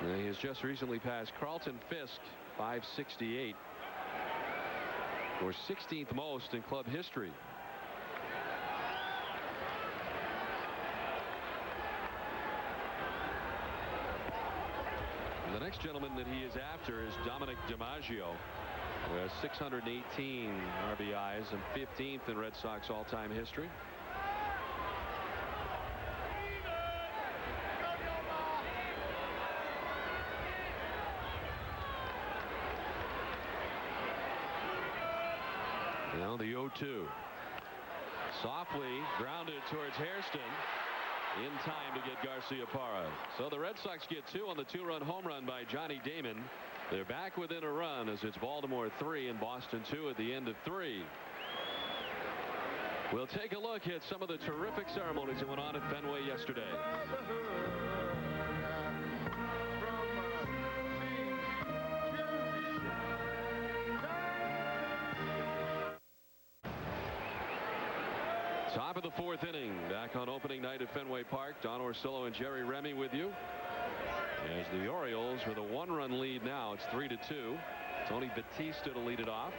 He has just recently passed Carlton Fisk, 568, or 16th most in club history. The next gentleman that he is after is Dominic DiMaggio, who has 618 RBIs and 15th in Red Sox all-time history. Now the 0-2. Softly grounded towards Hairston. In time to get Garciaparra. So the Red Sox get 2 on the 2-run home run by Johnny Damon. They're back within a run as it's Baltimore 3 and Boston 2 at the end of 3. We'll take a look at some of the terrific ceremonies that went on at Fenway yesterday. Top of the 4th inning, back on opening night at Fenway Park. Don Orsillo and Jerry Remy with you. As the Orioles with a 1-run lead now, it's 3-2. Tony Batista to lead it off.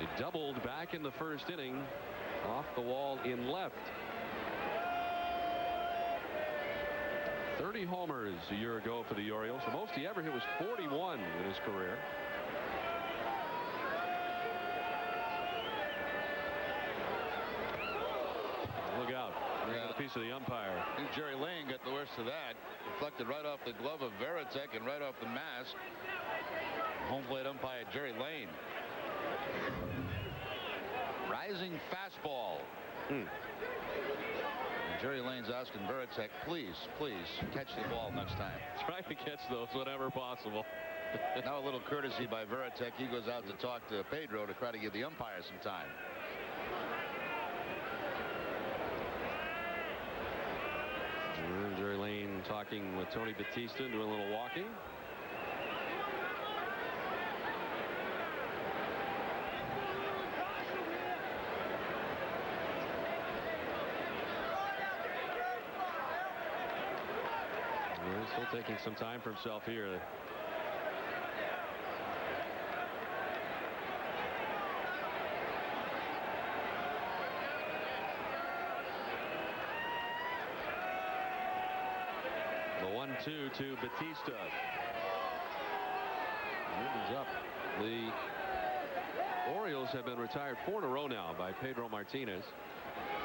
He doubled back in the first inning off the wall in left. 30 homers a year ago for the Orioles. The most he ever hit was 41 in his career. Look out. Got a piece of the umpire. I think Jerry Lane got the worst of that. Reflected right off the glove of Veritek and right off the mask. Home plate umpire Jerry Lane. Rising fastball. Jerry Lane's asking Veritek, please catch the ball next time. Try to catch those whenever possible. Now a little courtesy by Veritek. He goes out to talk to Pedro to try to give the umpire some time. talking with Tony Batista and doing a little walking. He's still taking some time for himself here. The 1-2 to Batista. Moves up. The Orioles have been retired 4 in a row now by Pedro Martinez.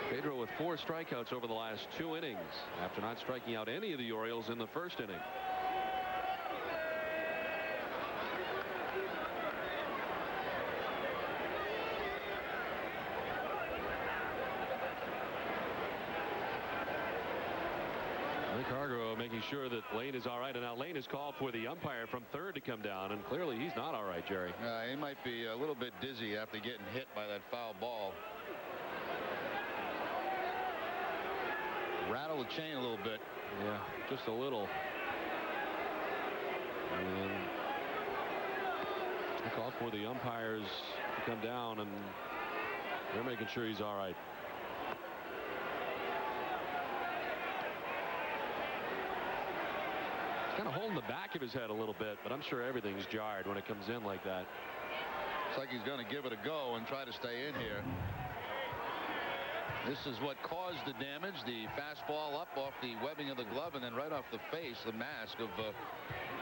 Pedro with 4 strikeouts over the last 2 innings after not striking out any of the Orioles in the first inning. Hargrove making sure that Lane is all right, and now Lane has called for the umpire from third to come down, and clearly he's not all right, Jerry. He might be a little bit dizzy after getting hit by that foul ball. Rattle the chain a little bit. Yeah, just a little. And he called for the umpires to come down, and they're making sure he's all right. Kind of holding the back of his head a little bit, but I'm sure everything's jarred when it comes in like that. It's like he's going to give it a go and try to stay in here. This is what caused the damage. The fastball up off the webbing of the glove and then right off the face, the mask of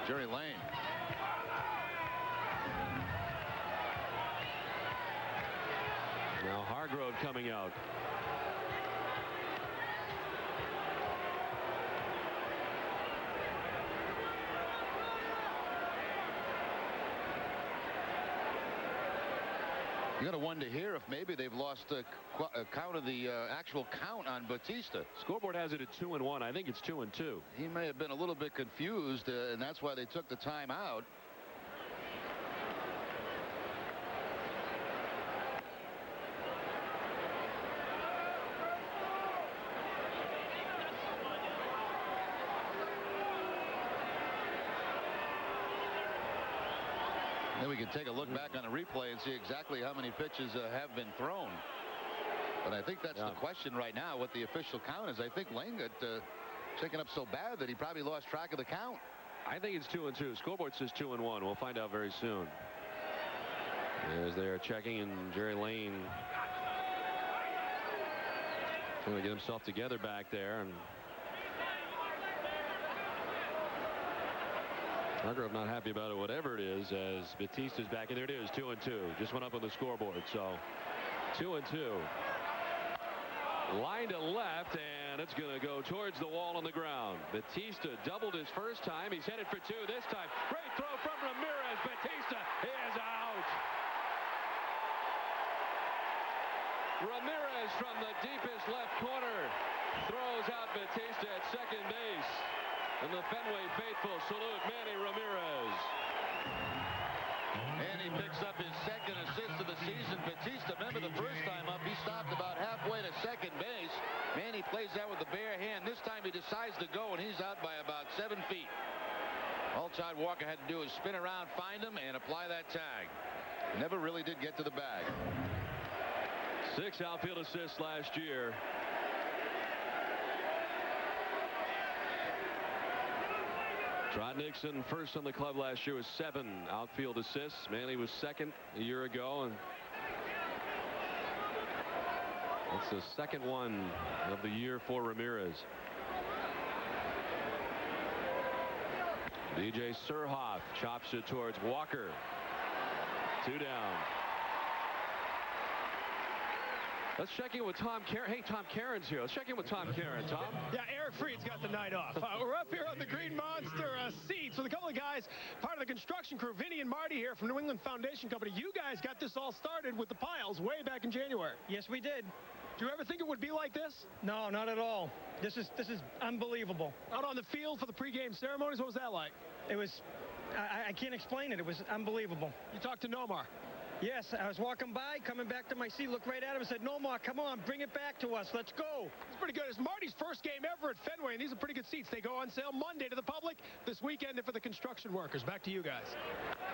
Jerry Lane. Now Hargrove coming out. You got to wonder here if maybe they've lost count of the actual count on Batista. Scoreboard has it at 2-1. I think it's 2-2. He may have been a little bit confused, and that's why they took the time out. Then we can take a look back on the replay and see exactly how many pitches have been thrown. But I think that's the question right now, what the official count is. I think Lane got shaken up so bad that he probably lost track of the count. I think it's 2-2. Scoreboard says 2-1. We'll find out very soon. As they are checking, and Jerry Lane trying to get himself together back there. And Hargrove not happy about it, whatever it is, as Batista's back, and there it is, 2-2. Just went up on the scoreboard, so 2-2. Line to left, and it's going to go towards the wall on the ground. Batista doubled his first time. He's headed for 2 this time. Great throw from Ramirez. Batista is out. Ramirez from the deepest left corner throws out Batista at second base. And the Fenway faithful salute Manny Ramirez. And he picks up his second assist of the season. Batista, remember the first time up, he stopped about halfway to second base. Manny plays that with the bare hand. This time he decides to go, and he's out by about 7 feet. All Todd Walker had to do is spin around, find him, and apply that tag. Never really did get to the bag. 6 outfield assists last year. Trot Nixon first on the club last year with 7 outfield assists. Manny was second a year ago, and it's the second one of the year for Ramirez. DJ Surhoff chops it towards Walker. 2 down. Let's check in with Tom Karen. Hey, Tom Karen's here. Let's check in with Tom Karen. Tom? Yeah, Eric Fried's got the night off. We're up here on the Green Monster seats with a couple of guys, part of the construction crew. Vinny and Marty here from New England Foundation Company. You guys got this all started with the piles way back in January. Yes, we did. Do you ever think it would be like this? No, not at all. This is unbelievable. Out on the field for the pregame ceremonies, what was that like? It was, I can't explain it. It was unbelievable. You talked to Nomar. Yes, I was walking by, coming back to my seat, looked right at him and said, "No more, come on, bring it back to us. Let's go." It's pretty good. It's Marty's first game ever at Fenway, and these are pretty good seats. They go on sale Monday to the public, this weekend for the construction workers. Back to you guys.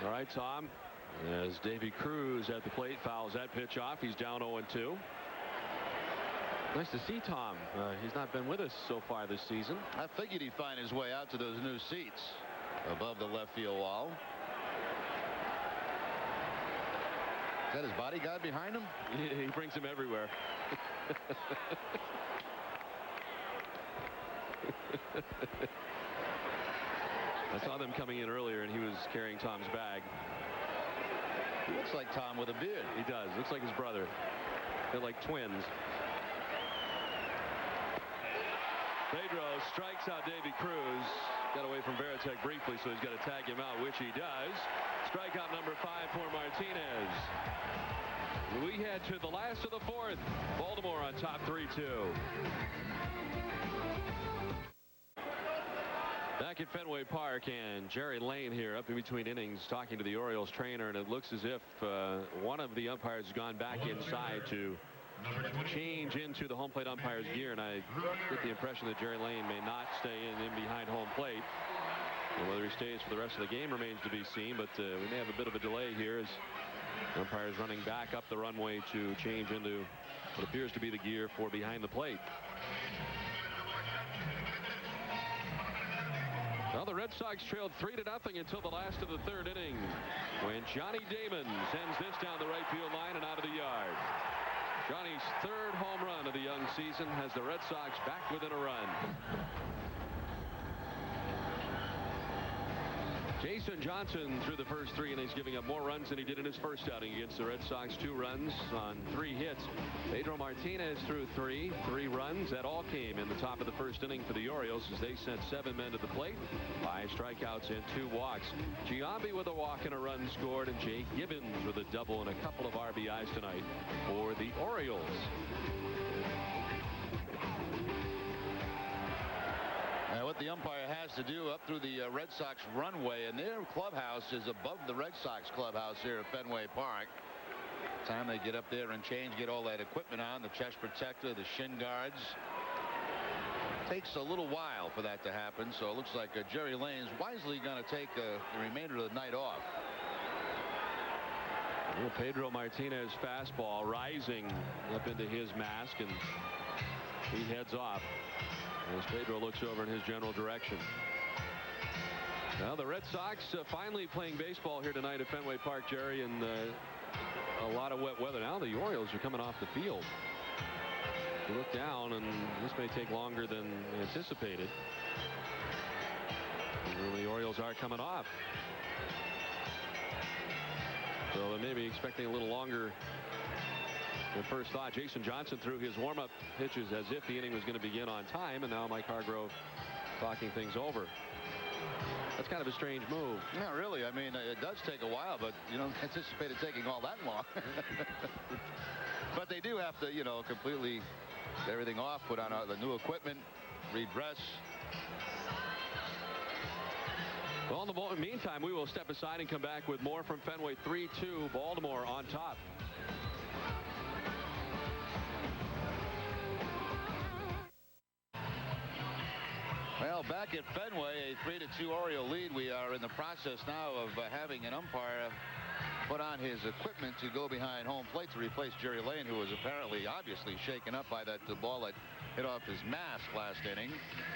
All right, Tom. As Davy Cruz at the plate fouls that pitch off, he's down 0-2. Nice to see Tom. He's not been with us so far this season. I figured he'd find his way out to those new seats above the left field wall. Is that his bodyguard behind him? He brings him everywhere. I saw them coming in earlier, and he was carrying Tom's bag. He looks like Tom with a beard. He does. Looks like his brother. They're like twins. Pedro strikes out Davy Cruz. Got away from Veritek briefly, so he's got to tag him out, which he does. Strikeout number 5 for Martinez. We head to the last of the 4th. Baltimore on top 3-2. Back at Fenway Park, and Jerry Lane here up in between innings talking to the Orioles trainer, and it looks as if one of the umpires has gone back inside to change into the home plate umpire's gear, and I get the impression that Jerry Lane may not stay in behind home plate. And whether he stays for the rest of the game remains to be seen, but we may have a bit of a delay here as the umpire is running back up the runway to change into what appears to be the gear for behind the plate. Well, the Red Sox trailed 3-0 until the last of the 3rd inning, when Johnny Damon sends this down the right field line and out of the yard. Johnny's 3rd home run of the young season has the Red Sox back within a run. Jason Johnson through the first 3 innings, giving up more runs than he did in his first outing against the Red Sox. 2 runs on 3 hits. Pedro Martinez threw 3 runs. That all came in the top of the 1st inning for the Orioles as they sent 7 men to the plate. 5 strikeouts and 2 walks. Giambi with a walk and a run scored, and Jake Gibbons with a double and a couple of RBIs tonight for the Orioles. What the umpire has to do up through the Red Sox runway, and their clubhouse is above the Red Sox clubhouse here at Fenway Park. Time they get up there and change, get all that equipment on, the chest protector, the shin guards. Takes a little while for that to happen, so it looks like Jerry Lane's wisely going to take the remainder of the night off. Well, Pedro Martinez fastball rising up into his mask, and he heads off as Pedro looks over in his general direction. Now the Red Sox finally playing baseball here tonight at Fenway Park, Jerry, and a lot of wet weather. Now the Orioles are coming off the field. You look down, and this may take longer than anticipated. And the Orioles are coming off. So they may be expecting a little longer than first thought. Jason Johnson threw his warm-up pitches as if the inning was going to begin on time, and now Mike Hargrove talking things over. That's kind of a strange move. Not really. I mean, it does take a while, but you don't anticipate it taking all that long. But they do have to, you know, completely get everything off, put on the new equipment, redress. Well, in the meantime, we will step aside and come back with more from Fenway. 3-2, Baltimore on top. Well, back at Fenway, a 3-2 Oriole lead. We are in the process now of having an umpire put on his equipment to go behind home plate to replace Jerry Lane, who was apparently obviously shaken up by that ball that hit off his mask last inning.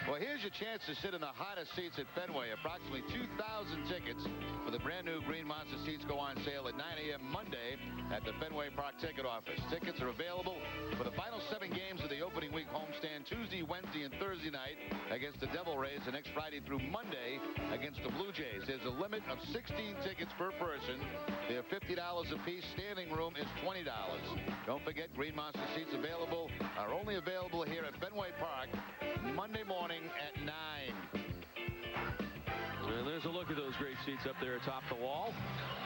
Well, here's your chance to sit in the hottest seats at Fenway. Approximately 2,000 tickets for the brand new Green Monster seats go on sale at 9 a.m. Monday at the Fenway Park ticket office. Tickets are available for the final 7 games of the opening week homestand, Tuesday, Wednesday, and Thursday night against the Devil Rays, the next Friday through Monday against the Blue Jays. There's a limit of 16 tickets per person. They're $50 a piece. Standing room is $20. Don't forget, Green Monster seats are only available here at Fenway Park Monday morning at 9. And there's a look at those great seats up there atop the wall.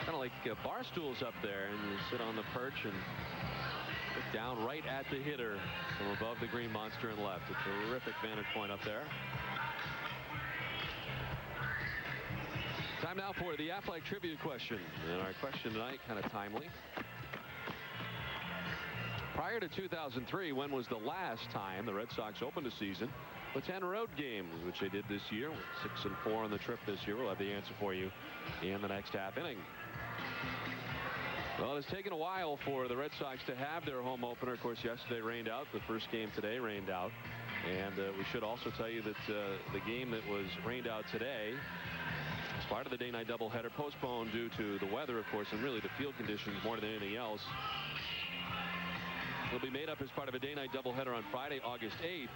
Kind of like bar stools up there, and you sit on the perch and look down right at the hitter from above the Green Monster and left. A terrific vantage point up there. Time now for the Aflac trivia question. And our question tonight, kind of timely. Prior to 2003, when was the last time the Red Sox opened a season with 10 road games, which they did this year, 6-4 on the trip this year? We'll have the answer for you in the next half inning. Well, it's taken a while for the Red Sox to have their home opener. Of course, yesterday rained out. The first game today rained out. And we should also tell you that the game that was rained out today, as part of the day-night doubleheader, postponed due to the weather, of course, and really the field conditions more than anything else. Will be made up as part of a day-night doubleheader on Friday, August 8th.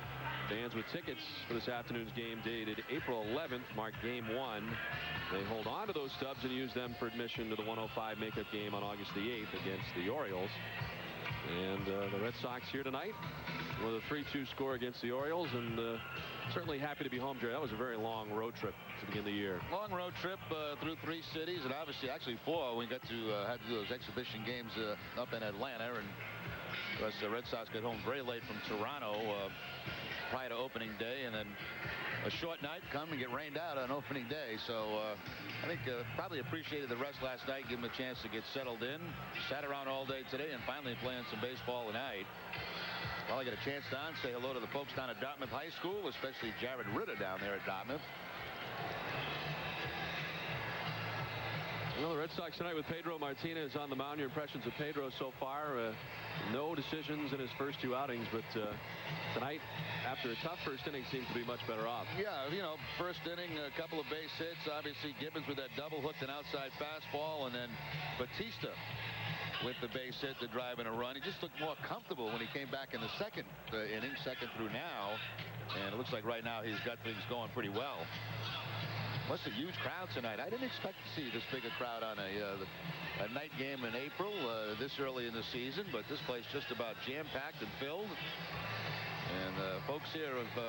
Fans with tickets for this afternoon's game dated April 11th mark game 1. They hold on to those stubs and use them for admission to the 105 makeup game on August the 8th against the Orioles. And the Red Sox here tonight with a 3-2 score against the Orioles, and certainly happy to be home, Jerry. That was a very long road trip to begin the year. Long road trip through 3 cities, and obviously actually 4. We got to had to do those exhibition games up in Atlanta, and the Red Sox got home very late from Toronto prior to opening day, and then a short night, come and get rained out on opening day. So I think probably appreciated the rest last night, give them a chance to get settled in, sat around all day today, and finally playing some baseball tonight. Well, I got a chance to say hello to the folks down at Dartmouth High School, especially Jared Ritter down there at Dartmouth. Well, the Red Sox tonight with Pedro Martinez on the mound. Your impressions of Pedro so far? No decisions in his first 2 outings, but tonight, after a tough first inning, seems to be much better off. Yeah, you know, first inning, a couple of base hits. Obviously, Gibbons with that double hooked and outside fastball, and then Batista with the base hit to drive in a run. He just looked more comfortable when he came back in the second inning, second through now, and it looks like right now he's got things going pretty well. What's a huge crowd tonight? I didn't expect to see this big a crowd on a night game in April this early in the season, but this place just about jam-packed and filled. And folks here have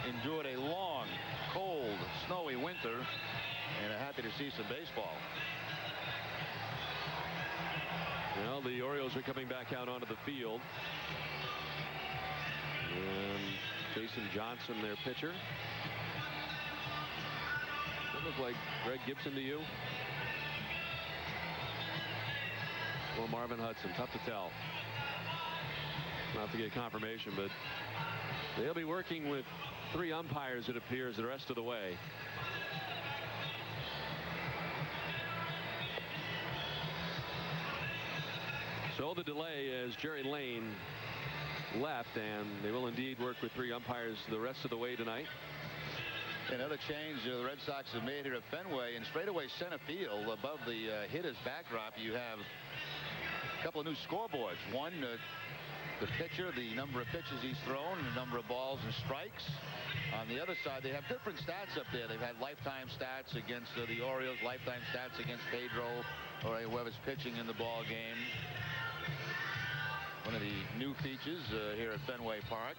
endured a long, cold, snowy winter and are happy to see some baseball. Well, the Orioles are coming back out onto the field. And Jason Johnson, their pitcher. Does it look like Greg Gibson to you? Or Marvin Hudson? Tough to tell. Not to get confirmation, but they'll be working with 3 umpires, it appears, the rest of the way. So the delay as Jerry Lane left, and they will indeed work with 3 umpires the rest of the way tonight. Another change the Red Sox have made here at Fenway, and straightaway center field above the hitter's backdrop you have a couple of new scoreboards. One, the pitcher, the number of pitches he's thrown, the number of balls and strikes. On the other side, they have different stats up there. They've had lifetime stats against the Orioles, lifetime stats against Pedro or whoever's pitching in the ball game. One of the new features here at Fenway Park.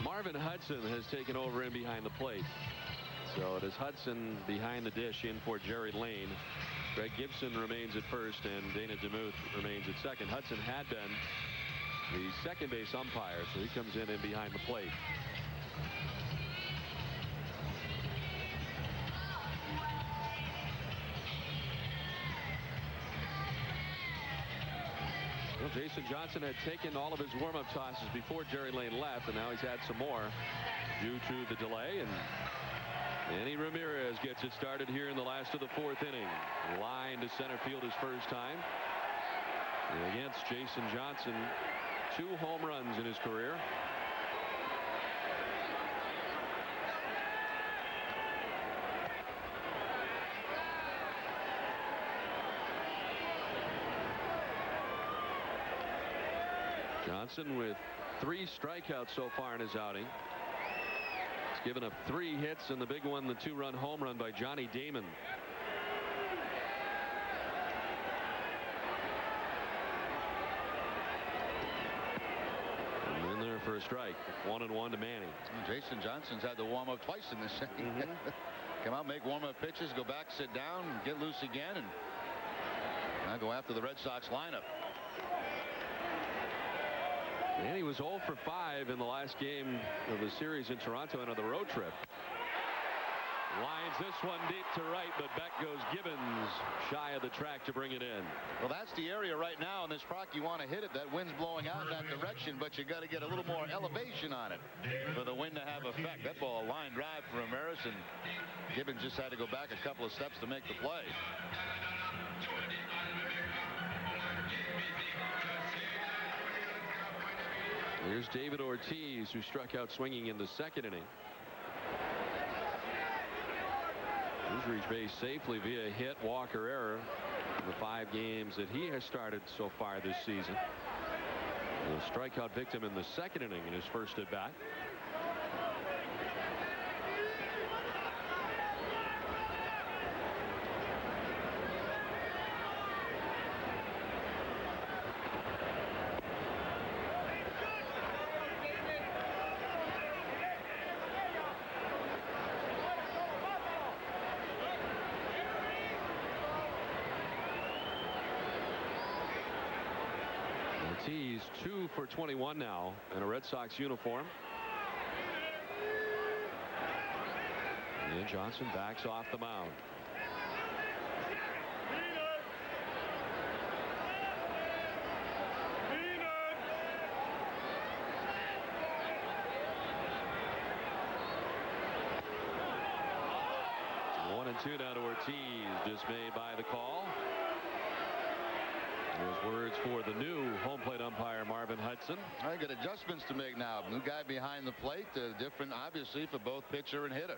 Marvin Hudson has taken over in behind the plate. So it is Hudson behind the dish in for Jerry Lane. Greg Gibson remains at first, and Dana DeMuth remains at second. Hudson had been the second base umpire, so he comes in behind the plate. Well, Jason Johnson had taken all of his warm-up tosses before Jerry Lane left, and now he's had some more due to the delay. And Manny Ramirez gets it started here in the last of the 4th inning. Line to center field his first time. And against Jason Johnson, 2 home runs in his career. Johnson with 3 strikeouts so far in his outing. He's given up 3 hits, and the big one, the 2-run home run by Johnny Damon. And in there for a strike. 1-1 to Manny. Jason Johnson's had to warm up twice in this inning. Come out, make warm-up pitches, go back, sit down, get loose again, and now go after the Red Sox lineup. And he was 0 for 5 in the last game of the series in Toronto and on the road trip. Lines this one deep to right, but back goes Gibbons, shy of the track to bring it in. Well, that's the area right now in this park you want to hit it. That wind's blowing out in that direction, but you got to get a little more elevation on it for the wind to have effect. That ball, a line drive for Ramirez, and Gibbons just had to go back a couple of steps to make the play. Here's David Ortiz, who struck out swinging in the second inning. He's reached base safely via hit, walk, or error in the 5 games that he has started so far this season. A strikeout victim in the second inning in his first at bat. Ortiz 2 for 21 now in a Red Sox uniform. And Johnson backs off the mound. One and two now to Ortiz, dismayed by the call. There's words for the new home plate umpire, Marvin Hudson. I got adjustments to make now. New guy behind the plate, different obviously for both pitcher and hitter.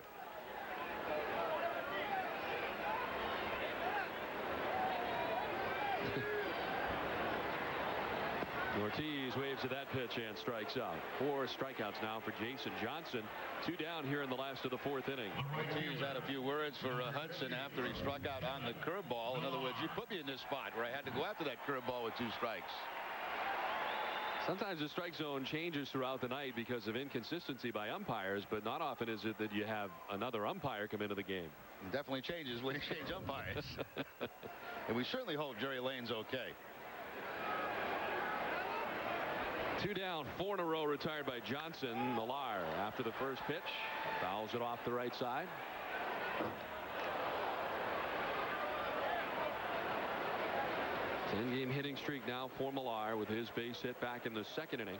Ortiz waves to that pitch and strikes out. 4 strikeouts now for Jason Johnson. 2 down here in the last of the 4th inning. Ortiz had a few words for Hudson after he struck out on the curveball. In other words, you put me in this spot where I had to go after that curveball with 2 strikes. Sometimes the strike zone changes throughout the night because of inconsistency by umpires, but not often is it that you have another umpire come into the game. It definitely changes when you change umpires. And we certainly hope Jerry Lane's okay. 2 down, 4 in a row retired by Johnson. Millar after the first pitch fouls it off the right side. Ten-game hitting streak now for Millar with his base hit back in the second inning.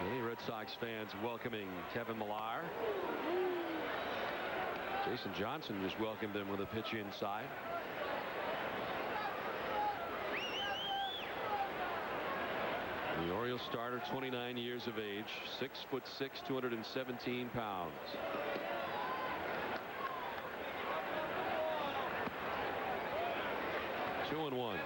Many Red Sox fans welcoming Kevin Millar. Jason Johnson just welcomed him with a pitch inside. The Orioles starter, 29 years of age, 6'6", 217 pounds. Two and one.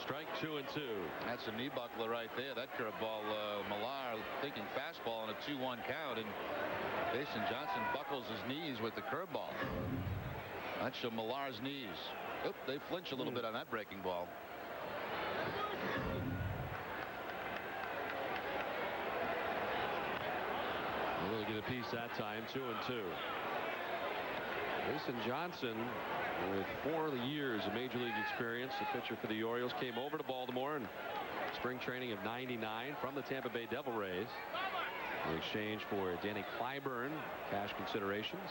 Strike 2 and 2. That's a knee buckler right there. That curveball, Millar thinking fastball on a 2-1 count, and Jason Johnson buckles his knees with the curveball. That shows Millar's knees. Oop, they flinch a little bit on that breaking ball. We'll get a piece that time. 2 and 2. Jason Johnson, with 4 years of major league experience, the pitcher for the Orioles, came over to Baltimore in spring training of '99 from the Tampa Bay Devil Rays in exchange for Danny Clyburn cash considerations.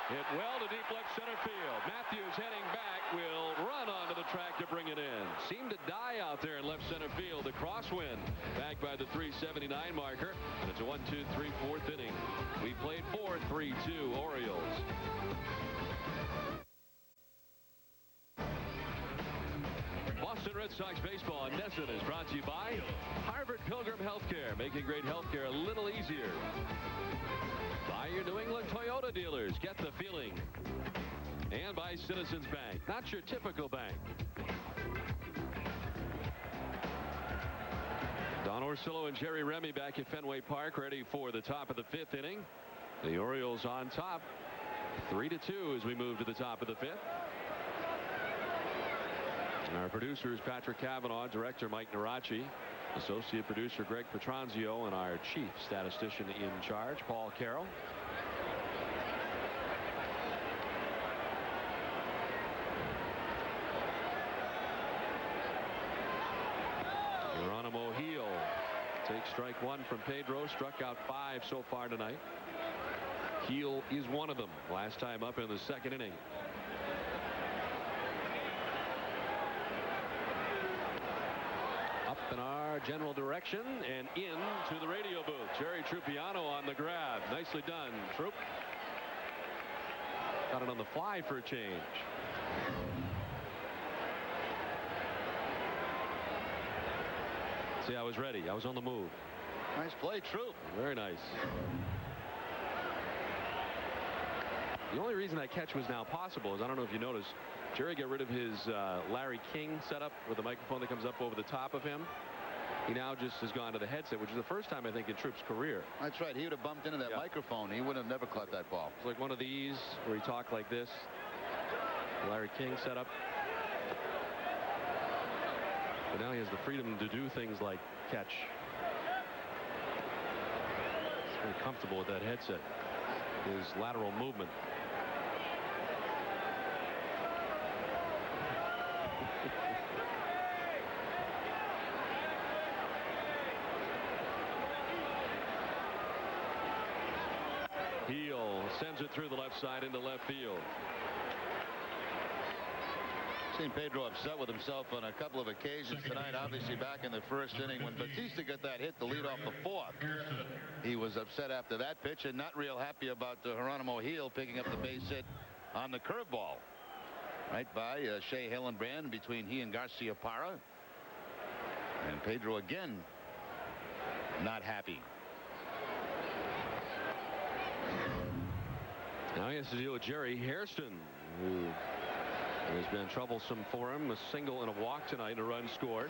Hit well to deep left center field. Matthews heading back will run onto the track to bring it in. Seemed to die out there in left center field. The crosswind back by the 379 marker. And it's a 1-2-3 4th inning. We played 4-3-2 Orioles. Boston Red Sox baseball on NESN is brought to you by Harvard Pilgrim Healthcare, making great healthcare a little easier. By your New England Toyota dealers, get the feeling. And by Citizens Bank, not your typical bank. Don Orsillo and Jerry Remy back at Fenway Park, ready for the top of the 5th inning. The Orioles on top, 3-2 as we move to the top of the 5th. And our producer is Patrick Cavanaugh, director Mike Narachi, associate producer Greg Petranzio, and our chief statistician in charge, Paul Carroll. Geronimo Gil takes strike 1 from Pedro, struck out 5 so far tonight. Gil is one of them. Last time up in the 2nd inning. Up in our general direction and into the radio booth. Jerry Trupiano on the grab. Nicely done, Troop. Got it on the fly for a change. See, I was ready. I was on the move. Nice play, Troop. Very nice. The only reason that catch was now possible is, I don't know if you noticed, Jerry got rid of his Larry King setup with the microphone that comes up over the top of him. He now just has gone to the headset, which is the first time I think in Troop's career. That's right. He would have bumped into that microphone. He would have never caught that ball. It's like one of these where he talked like this. Larry King setup. But now he has the freedom to do things like catch. He's very comfortable with that headset. His lateral movement. Gil sends it through the left side into left field. Seen Pedro upset with himself on a couple of occasions tonight. Obviously back in the 1st inning when Batista got that hit to lead off the 4th. He was upset after that pitch and not real happy about Geronimo Gil picking up the base hit on the curveball. Right by Shea Hillenbrand, between he and Garcia Parra. And Pedro again not happy. Now he has to deal with Jerry Hairston, who has been troublesome for him. A single and a walk tonight, and a run scored.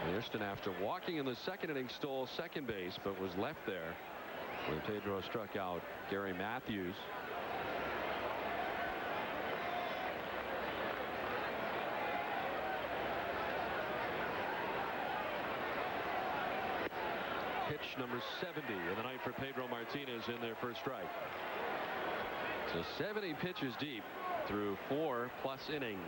Hairston, after walking in the 2nd inning, stole second base, but was left there when Pedro struck out Gary Matthews. Pitch number 70 of the night for Pedro Martinez in their first strike. So 70 pitches deep through 4+ innings.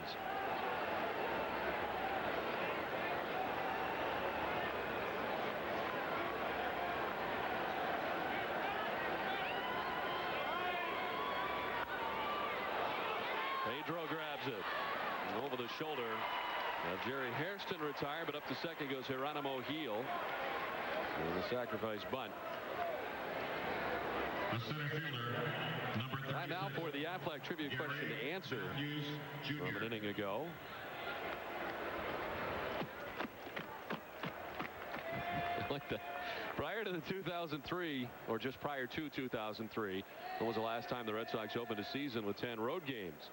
Pedro grabs it over the shoulder of Jerry Hairston, retired, but up to second goes Geronimo Gil. And the sacrifice bunt. The center fielder, number 30. Time now for the Aflac trivia question to answer from an inning ago. Like that. Prior to the 2003, or just prior to 2003, when was the last time the Red Sox opened a season with 10 road games?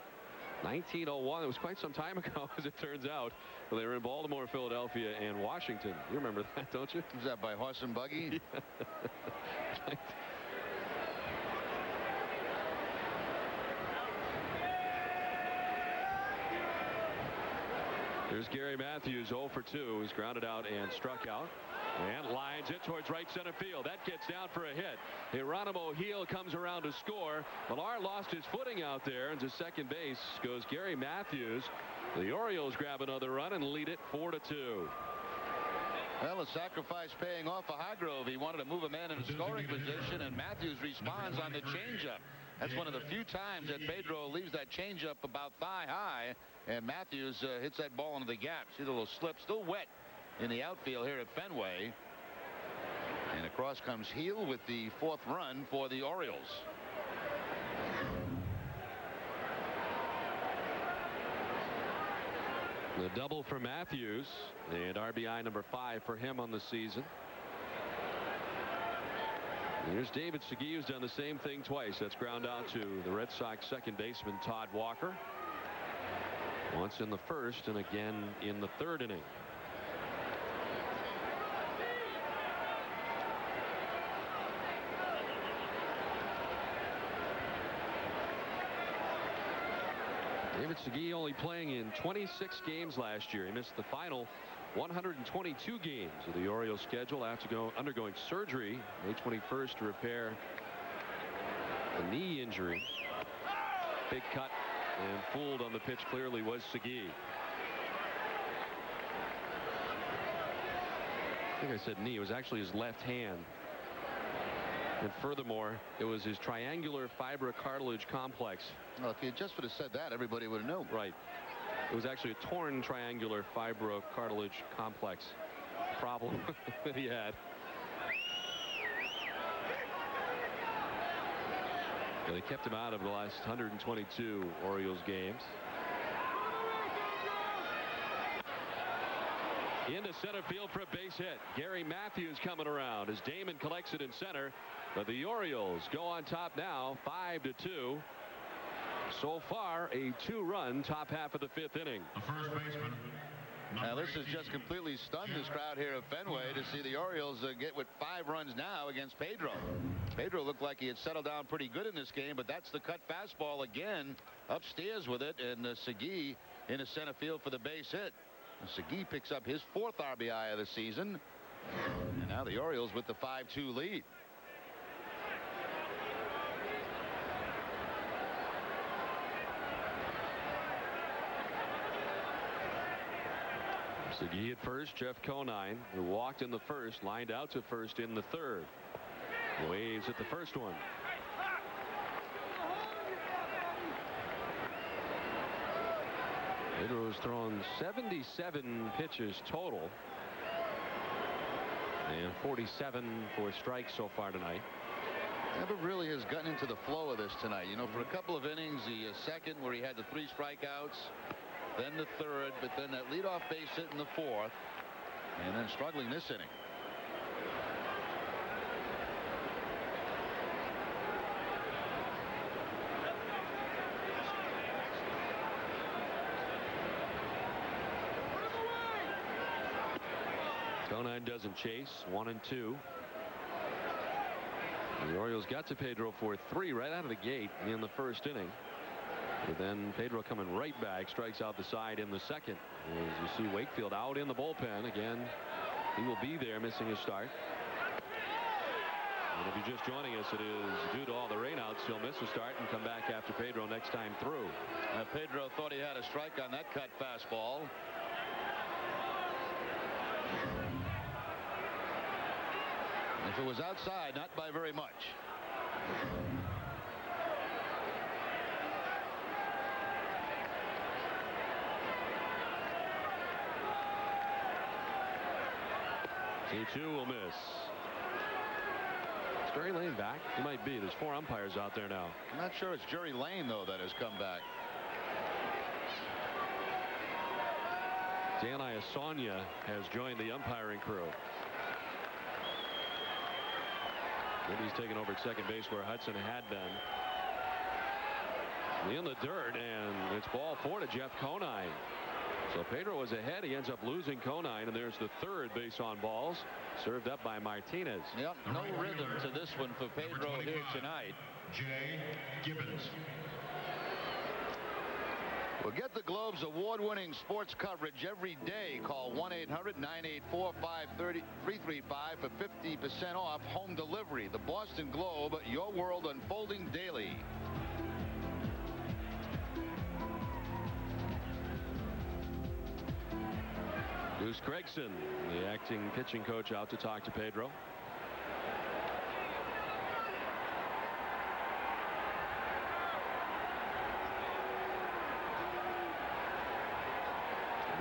1901. It was quite some time ago, as it turns out. Well, they were in Baltimore, Philadelphia, and Washington. You remember that, don't you? Was that by horse and buggy? Yeah. There's Gary Matthews, 0 for 2. He's grounded out and struck out. And lines it towards right center field. That gets down for a hit. Geronimo Gil comes around to score. Millar lost his footing out there. And to second base goes Gary Matthews. The Orioles grab another run and lead it 4-2. Well, a sacrifice paying off for Hargrove. He wanted to move a man into scoring position, and Matthews responds on the changeup. That's one of the few times that Pedro leaves that changeup about thigh high, and Matthews hits that ball into the gap. See the little slip, still wet in the outfield here at Fenway. And across comes Gil with the 4th run for the Orioles. The double for Matthews, and RBI number 5 for him on the season. Here's David Segui, who's done the same thing twice. That's ground out to the Red Sox second baseman Todd Walker. Once in the 1st and again in the 3rd inning. David Segui only playing in 26 games last year. He missed the final 122 games of the Orioles schedule after undergoing surgery May 21st to repair a knee injury. Big cut and fooled on the pitch clearly was Segui. I think I said knee. It was actually his left hand. And furthermore, it was his triangular fibrocartilage complex. Well, if you just would have said that, everybody would have known. Right. It was actually a torn triangular fibrocartilage complex problem that he had. And they kept him out of the last 122 Orioles games. Into center field for a base hit. Gary Matthews coming around as Damon collects it in center. But the Orioles go on top now, 5-2. So far, a 2-run top half of the 5th inning. The first baseman. Now this has just completely stunned this crowd here at Fenway to see the Orioles get with 5 runs now against Pedro. Pedro looked like he had settled down pretty good in this game, but that's the cut fastball again upstairs with it, and Segui into center field for the base hit. Segui picks up his 4th RBI of the season, and now the Orioles with the 5-2 lead. Segui at first. Jeff Conine, who walked in the first, lined out to first in the 3rd. Waves at the first one. Pedro has thrown 77 pitches total and 47 for strikes so far tonight. Never really has gotten into the flow of this tonight. You know, for a couple of innings, the 2nd where he had the 3 strikeouts, then the 3rd, but then that leadoff base hit in the 4th, and then struggling this inning. Conine doesn't chase. 1-2. The Orioles got to Pedro for 3 right out of the gate in the 1st inning. But then Pedro coming right back, strikes out the side in the 2nd. As you see Wakefield out in the bullpen again. He will be there, missing his start. And if you're just joining us, it is due to all the rainouts. He'll miss a start and come back after Pedro next time through. Now Pedro thought he had a strike on that cut fastball. If it was outside, not by very much. He too will miss. Is Jerry Lane back? He might be. There's 4 umpires out there now. I'm not sure it's Jerry Lane, though, that has come back. Dan Iasonia has joined the umpiring crew. He's taken over at second base where Hudson had been. In the dirt, and it's ball 4 to Jeff Conine. So Pedro was ahead. He ends up losing Conine, and there's the 3rd base on balls, served up by Martinez. Yep, no rhythm to this one for Pedro here tonight. Jay Gibbons. Well, get the Globe's award-winning sports coverage every day. Call 1-800-984-5335 for 50% off home delivery. The Boston Globe, your world unfolding daily. Bruce Gregson, the acting pitching coach, out to talk to Pedro.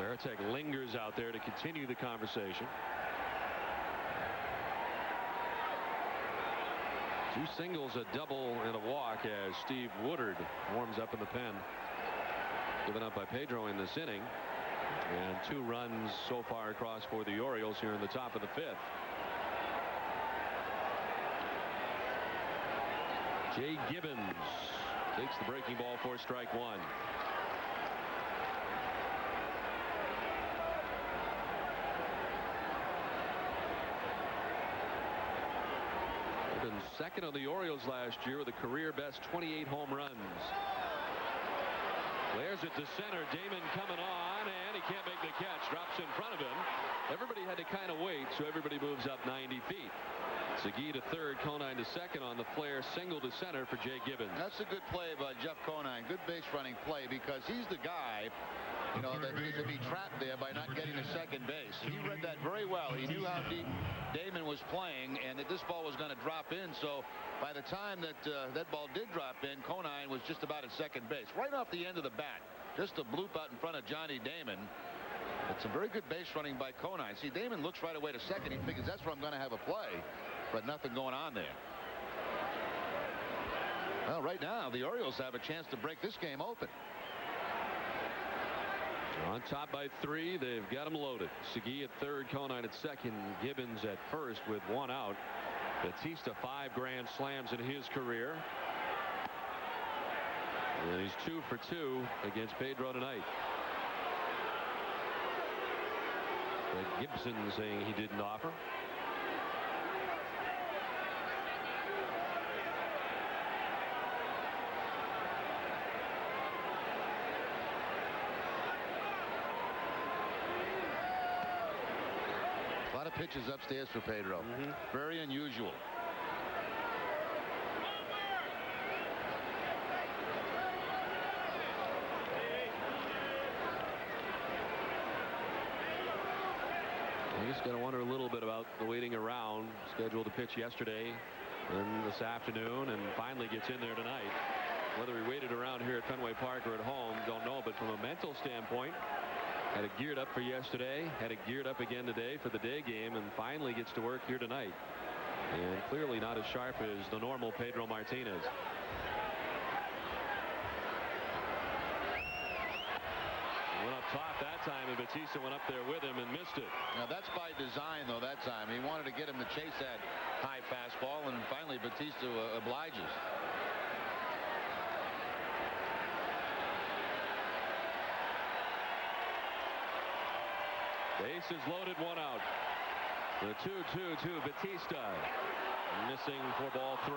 Veritek lingers out there to continue the conversation. 2 singles, a double, and a walk as Steve Woodard warms up in the pen. Given up by Pedro in this inning. And 2 runs so far across for the Orioles here in the top of the 5th. Jay Gibbons takes the breaking ball for strike 1. Gibbons second on the Orioles last year with a career best 28 home runs. Flares it to center. Damon coming on, and he can't make the catch. Drops in front of him. Everybody had to kind of wait, so everybody moves up 90 feet. Segui to third, Conine to second on the flare, single to center for Jay Gibbons. That's a good play by Jeff Conine. Good base running play, because he's the guy, you know, that is to be trapped there by not getting to second base. He read that very well. He knew how deep Damon was playing and that this ball was going to drop in. So by the time that that ball did drop in, Conine was just about at second base, right off the end of the bat. Just a bloop out in front of Johnny Damon. It's a very good base running by Conine. See, Damon looks right away to second. He figures that's where I'm going to have a play, but nothing going on there. Well, right now the Orioles have a chance to break this game open. On top by 3. They've got him loaded. Segui at third, Conine at second, Gibbons at first with 1 out. Batista 5 grand slams in his career. And he's 2 for 2 against Pedro tonight. But Gibson saying he didn't offer. A lot of pitches upstairs for Pedro. Very unusual. You just got to wonder a little bit about the waiting around. Scheduled to pitch yesterday and this afternoon, and finally gets in there tonight. Whether he waited around here at Fenway Park or at home, don't know. But from a mental standpoint, had it geared up for yesterday, had it geared up again today for the day game, and finally gets to work here tonight. And clearly not as sharp as the normal Pedro Martinez. Went up top that time, and Batista went up there with him and missed it. Now that's by design, though. That time he wanted to get him to chase that high fastball, and finally Batista obliges. Bases loaded, 1 out. The 2-2 to Batista, missing for ball 3.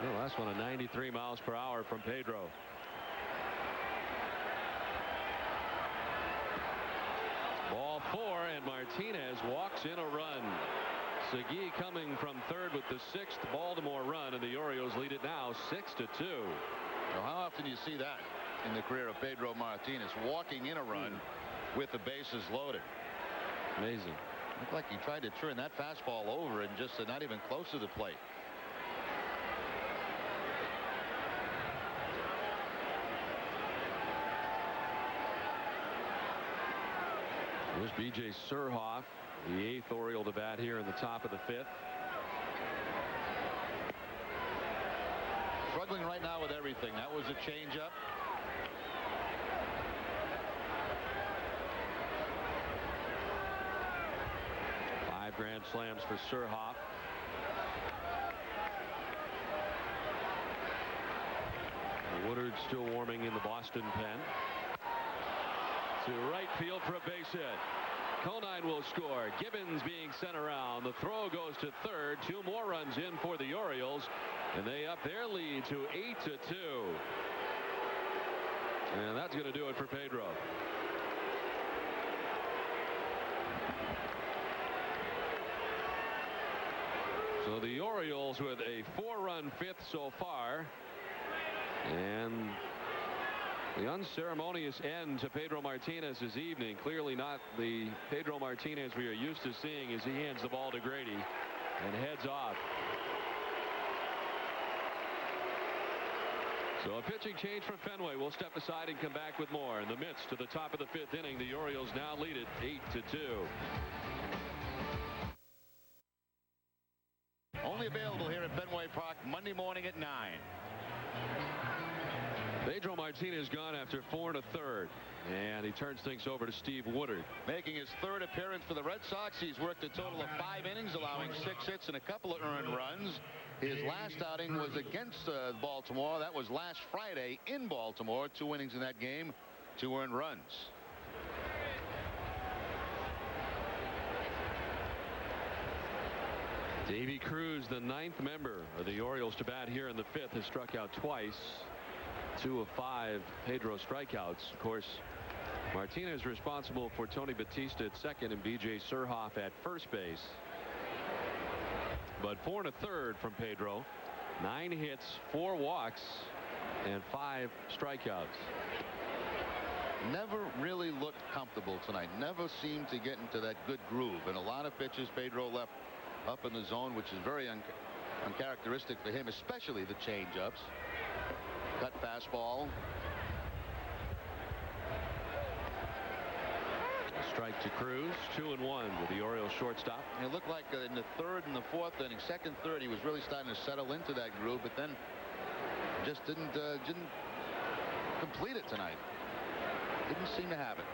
The last one, a 93 miles per hour from Pedro. Ball 4, and Martinez walks in a run. Segui coming from third with the 6th Baltimore run, and the Orioles lead it now 6-2. Well, how often do you see that in the career of Pedro Martinez, walking in a run with the bases loaded? Amazing. Looked like he tried to turn that fastball over and just not even close to the plate. Here's B.J. Surhoff, the 8th Oriole to bat here in the top of the 5th. Struggling right now with everything. That was a changeup. Five grand slams for Surhoff. Woodard still warming in the Boston pen. To right field for a base hit. Conine will score. Gibbons being sent around. The throw goes to third. 2 more runs in for the Orioles, and they up their lead to 8-2. And that's going to do it for Pedro. So the Orioles with a 4-run 5th so far, and the unceremonious end to Pedro Martinez's evening. Clearly not the Pedro Martinez we are used to seeing as he hands the ball to Grady and heads off. So a pitching change from Fenway. We'll step aside and come back with more. In the midst of the top of the 5th inning, the Orioles now lead it 8-2. Only available here at Fenway Park Monday morning at 9. Pedro Martinez gone after 4 1/3, and he turns things over to Steve Woodard. Making his 3rd appearance for the Red Sox. He's worked a total of 5 innings, allowing 6 hits and a couple of earned runs. His last outing was against Baltimore. That was last Friday in Baltimore. 2 innings in that game, 2 earned runs. Davy Cruz, the 9th member of the Orioles to bat here in the 5th, has struck out twice. 2 of 5 Pedro strikeouts. Of course, Martinez responsible for Tony Batista at second and B.J. Surhoff at first base. But 4 1/3 from Pedro. 9 hits, 4 walks, and 5 strikeouts. Never really looked comfortable tonight. Never seemed to get into that good groove. And a lot of pitches Pedro left up in the zone, which is very uncharacteristic for him, especially the changeups. Cut fastball. Strike to Cruz. 2-1 with the Orioles shortstop. It looked like in the 3rd and the 4th inning, 2nd, 3rd, he was really starting to settle into that groove, but then just didn't complete it tonight. Didn't seem to have it.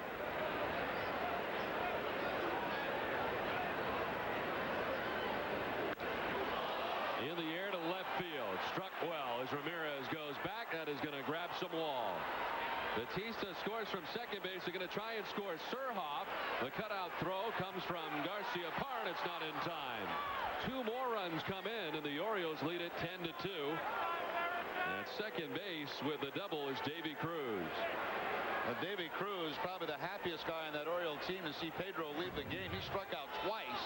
In the air to left field. Struck well as Ramirez goes back. That is going to grab some wall. Batista scores from second base. They're going to try and score Surhoff. The cutout throw comes from Garcia Parr, and it's not in time. 2 more runs come in, and the Orioles lead it 10-2. At second base with the double is Davy Cruz. Davy Cruz, probably the happiest guy on that Oriole team to see Pedro leave the game. He struck out twice.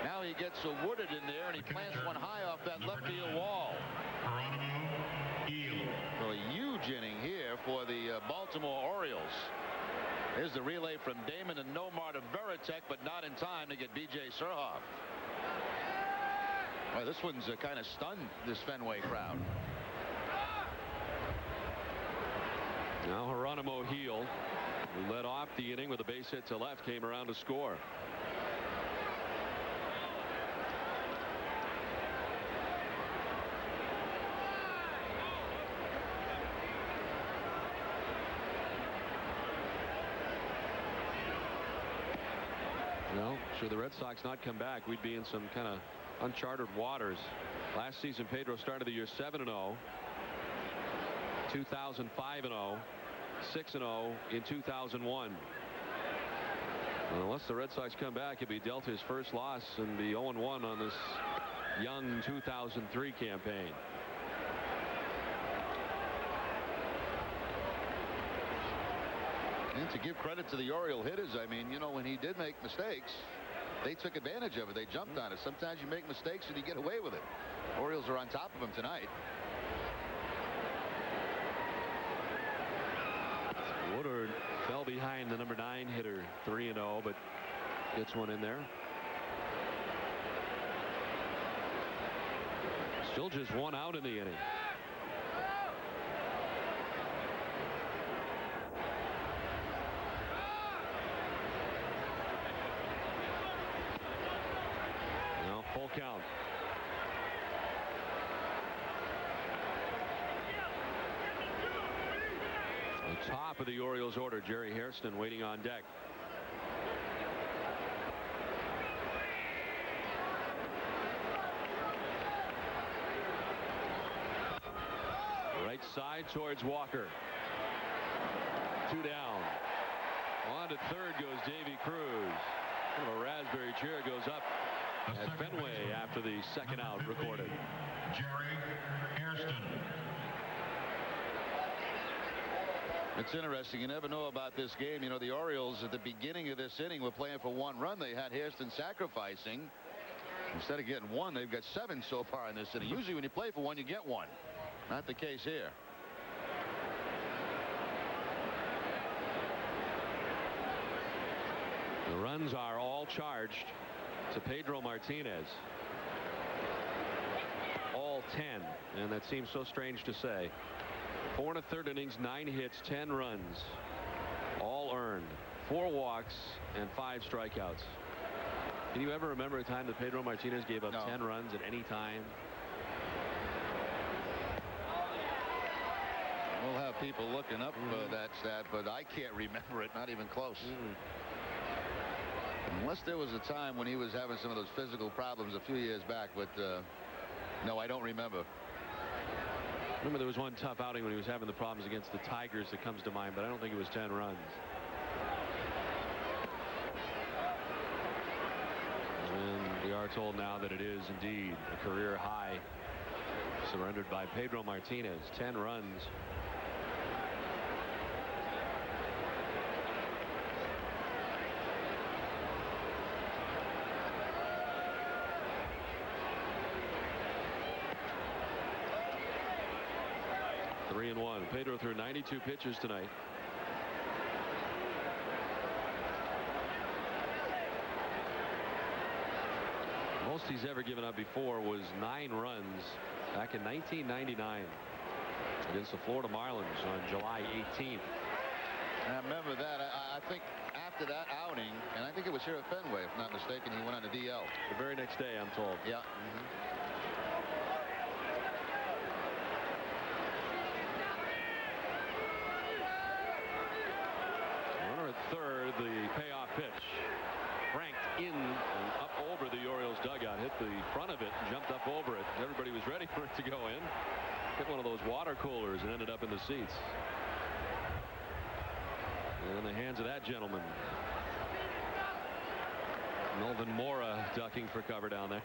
Now he gets a Woodard in there, and he plants one high off that left field wall. Well, a huge inning here for the Baltimore Orioles. Here's the relay from Damon and Nomar to Veritek, but not in time to get B.J. Surhoff. Well, this one's kind of stunned this Fenway crowd. Now Geronimo Heel, who led off the inning with a base hit to left, came around to score. Well, should the Red Sox not come back, we'd be in some kind of uncharted waters. Last season, Pedro started the year 7-0. 2005 5-0, 6-0 in 2001. Well, unless the Red Sox come back, he'll be dealt his first loss and be 0-1 on this young 2003 campaign. And to give credit to the Oriole hitters, I mean, you know, when he did make mistakes, they took advantage of it. They jumped on it. Sometimes you make mistakes and you get away with it. Orioles are on top of him tonight. Woodard fell behind the number 9 hitter, 3-0, but gets one in there. Still just 1 out in the inning. Now full count. Top of the Orioles order, Jerry Hairston waiting on deck. Right side towards Walker. 2 down. On to third goes Davy Cruz. Kind of a raspberry cheer goes up at Fenway after the second out recorded. Jerry Hairston. It's interesting. You never know about this game. You know, the Orioles at the beginning of this inning were playing for 1 run. They had Hairston sacrificing. Instead of getting 1, they've got 7 so far in this inning. Usually when you play for 1, you get 1. Not the case here. The runs are all charged to Pedro Martinez. All 10, and that seems so strange to say. 4 1/3 innings, 9 hits, 10 runs, all earned, 4 walks and 5 strikeouts. Can you ever remember a time that Pedro Martinez gave up 10 runs at any time? We'll have people looking up that stat, but I can't remember it, not even close. Unless there was a time when he was having some of those physical problems a few years back, but no, I don't remember. Remember there was one tough outing when he was having the problems against the Tigers that comes to mind, but I don't think it was 10 runs. And we are told now that it is indeed a career high surrendered by Pedro Martinez. 10 runs. Three and one. Pedro threw 92 pitches tonight. Most he's ever given up before was 9 runs back in 1999 against the Florida Marlins on July 18th. I remember that. I think after that outing, and I think it was here at Fenway, if not mistaken, he went on the DL. The very next day, I'm told. Yeah. Runner at third, the payoff pitch. Franked in and up over the Orioles dugout, hit the front of it, and jumped up over it. Everybody was ready for it to go in. Hit one of those water coolers and ended up in the seats. And in the hands of that gentleman. Melvin Mora ducking for cover down there.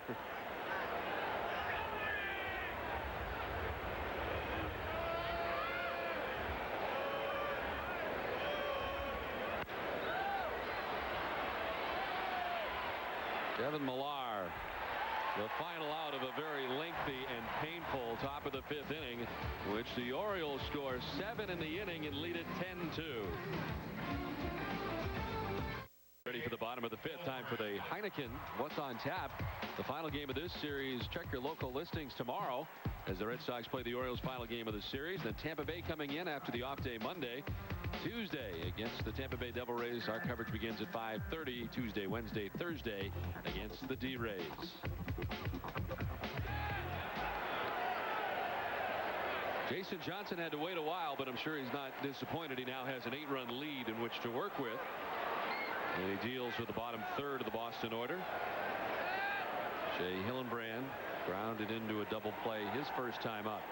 Kevin Millar, the final out of a very lengthy and painful top of the 5th inning, which the Orioles score 7 in the inning and lead it 10-2. Ready for the bottom of the 5th. Time for the Heineken What's on Tap. The final game of this series. Check your local listings tomorrow as the Red Sox play the Orioles' final game of the series. Then Tampa Bay coming in after the off day Monday. Tuesday against the Tampa Bay Devil Rays. Our coverage begins at 5:30. Tuesday, Wednesday, Thursday against the D-Rays. Jason Johnson had to wait a while, but I'm sure he's not disappointed. He now has an 8-run lead in which to work with. And he deals with the bottom third of the Boston order. Shea Hillenbrand grounded into a double play his first time up.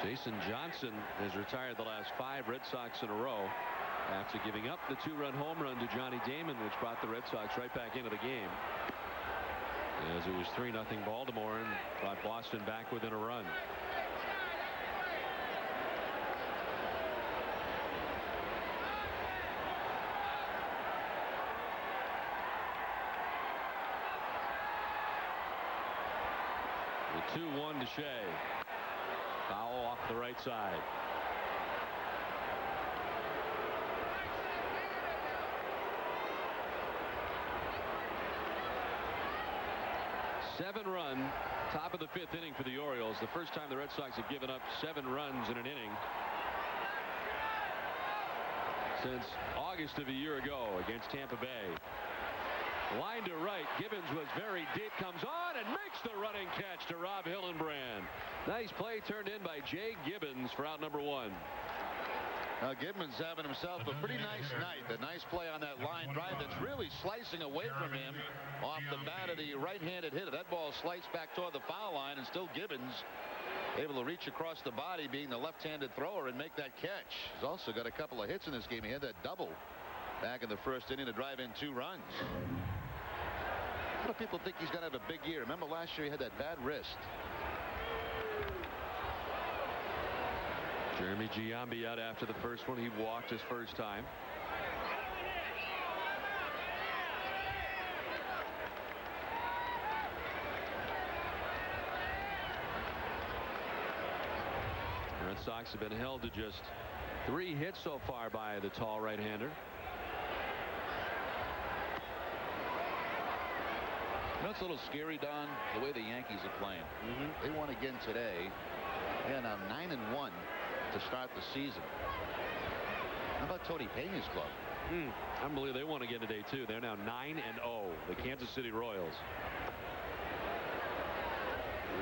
Jason Johnson has retired the last 5 Red Sox in a row after giving up the 2-run home run to Johnny Damon, which brought the Red Sox right back into the game, as it was 3-0 Baltimore and brought Boston back within a run. The 2-1 to Shea. Foul off the right side. Seven-run top of the 5th inning for the Orioles. The first time the Red Sox have given up 7 runs in an inning since August of a year ago against Tampa Bay. Line to right. Gibbons was very deep. Comes on and makes the running catch to Rob Hillenbrand. Nice play turned in by Jay Gibbons for out number 1. Gibbons having himself a pretty nice night. The nice play on that line drive that's really slicing away from him off the bat of the right-handed hitter. That ball sliced back toward the foul line, and still Gibbons able to reach across the body, being the left-handed thrower, and make that catch. He's also got a couple of hits in this game. He had that double back in the first inning to drive in 2 runs. A lot of people think he's going to have a big year. Remember last year he had that bad wrist. Jeremy Giambi out after the first one. He walked his first time. The Red Sox have been held to just 3 hits so far by the tall right-hander. You know, it's a little scary, Don, the way the Yankees are playing. They won again today. They are now 9-1 to start the season. How about Tony Peña's club? Unbelievable. They won again today, too. They're now 9-0, the Kansas City Royals.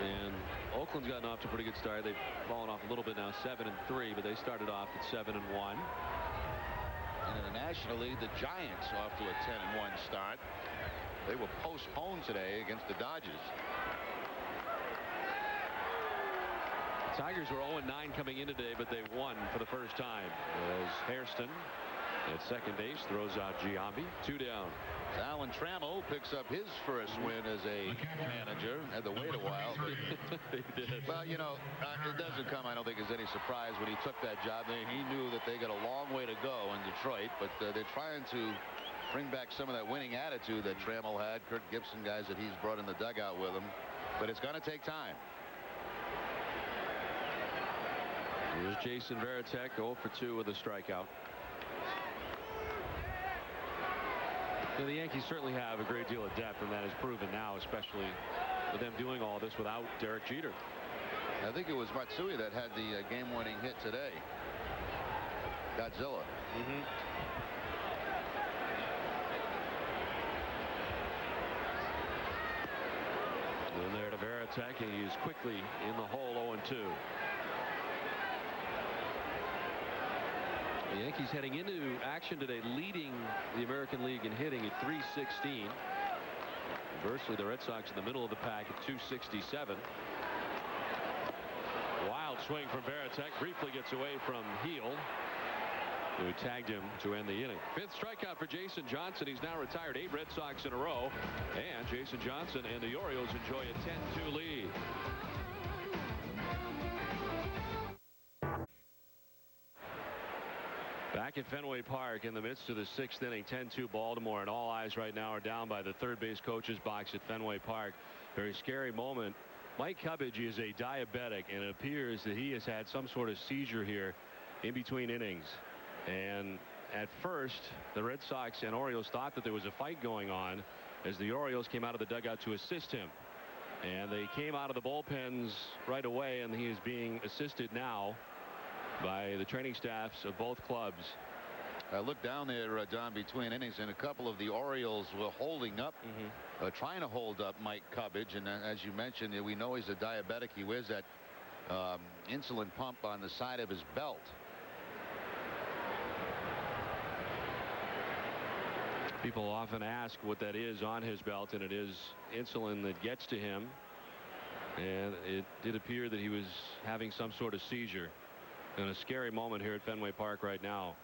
And Oakland's gotten off to a pretty good start. They've fallen off a little bit now, 7-3, but they started off at 7-1. And in the National League, the Giants off to a 10-1 start. They were postponed today against the Dodgers. Tigers were 0-9 coming in today, but they won for the first time as Hairston at second base throws out Giambi. 2 down. Alan Trammell picks up his first win as a manager. Had to wait a while. Well, you know, it doesn't come, I don't think, as any surprise when he took that job. He knew that they got a long way to go in Detroit, but they're trying to bring back some of that winning attitude that Trammell had. Kurt Gibson, guys that he's brought in the dugout with him. But it's going to take time. Here's Jason Varitek, 0 for 2 with a strikeout. The Yankees certainly have a great deal of depth, and that is proven now, especially with them doing all this without Derek Jeter. I think it was Matsui that had the game-winning hit today. Godzilla. And there to Varitek, and he is quickly in the hole. 0-2. The Yankees heading into action today leading the American League in hitting at 316. Conversely, the Red Sox in the middle of the pack at 267. Wild swing from Varitek. Briefly gets away from Heel, who tagged him to end the inning. 5th strikeout for Jason Johnson. He's now retired 8 Red Sox in a row. And Jason Johnson and the Orioles enjoy a 10-2 lead. Back at Fenway Park in the midst of the 6th inning, 10-2 Baltimore, and all eyes right now are down by the third base coach's box at Fenway Park. Very scary moment. Mike Cubbage is a diabetic, and it appears that he has had some sort of seizure here in between innings. And at first, the Red Sox and Orioles thought that there was a fight going on as the Orioles came out of the dugout to assist him. And they came out of the bullpens right away, and he is being assisted now by the training staffs of both clubs. I looked down there, Don, between innings, and a couple of the Orioles were holding up, trying to hold up Mike Cubbage. And as you mentioned, we know he's a diabetic. He wears that insulin pump on the side of his belt. People often ask what that is on his belt, and it is insulin that gets to him. And it did appear that he was having some sort of seizure. And a scary moment here at Fenway Park right now.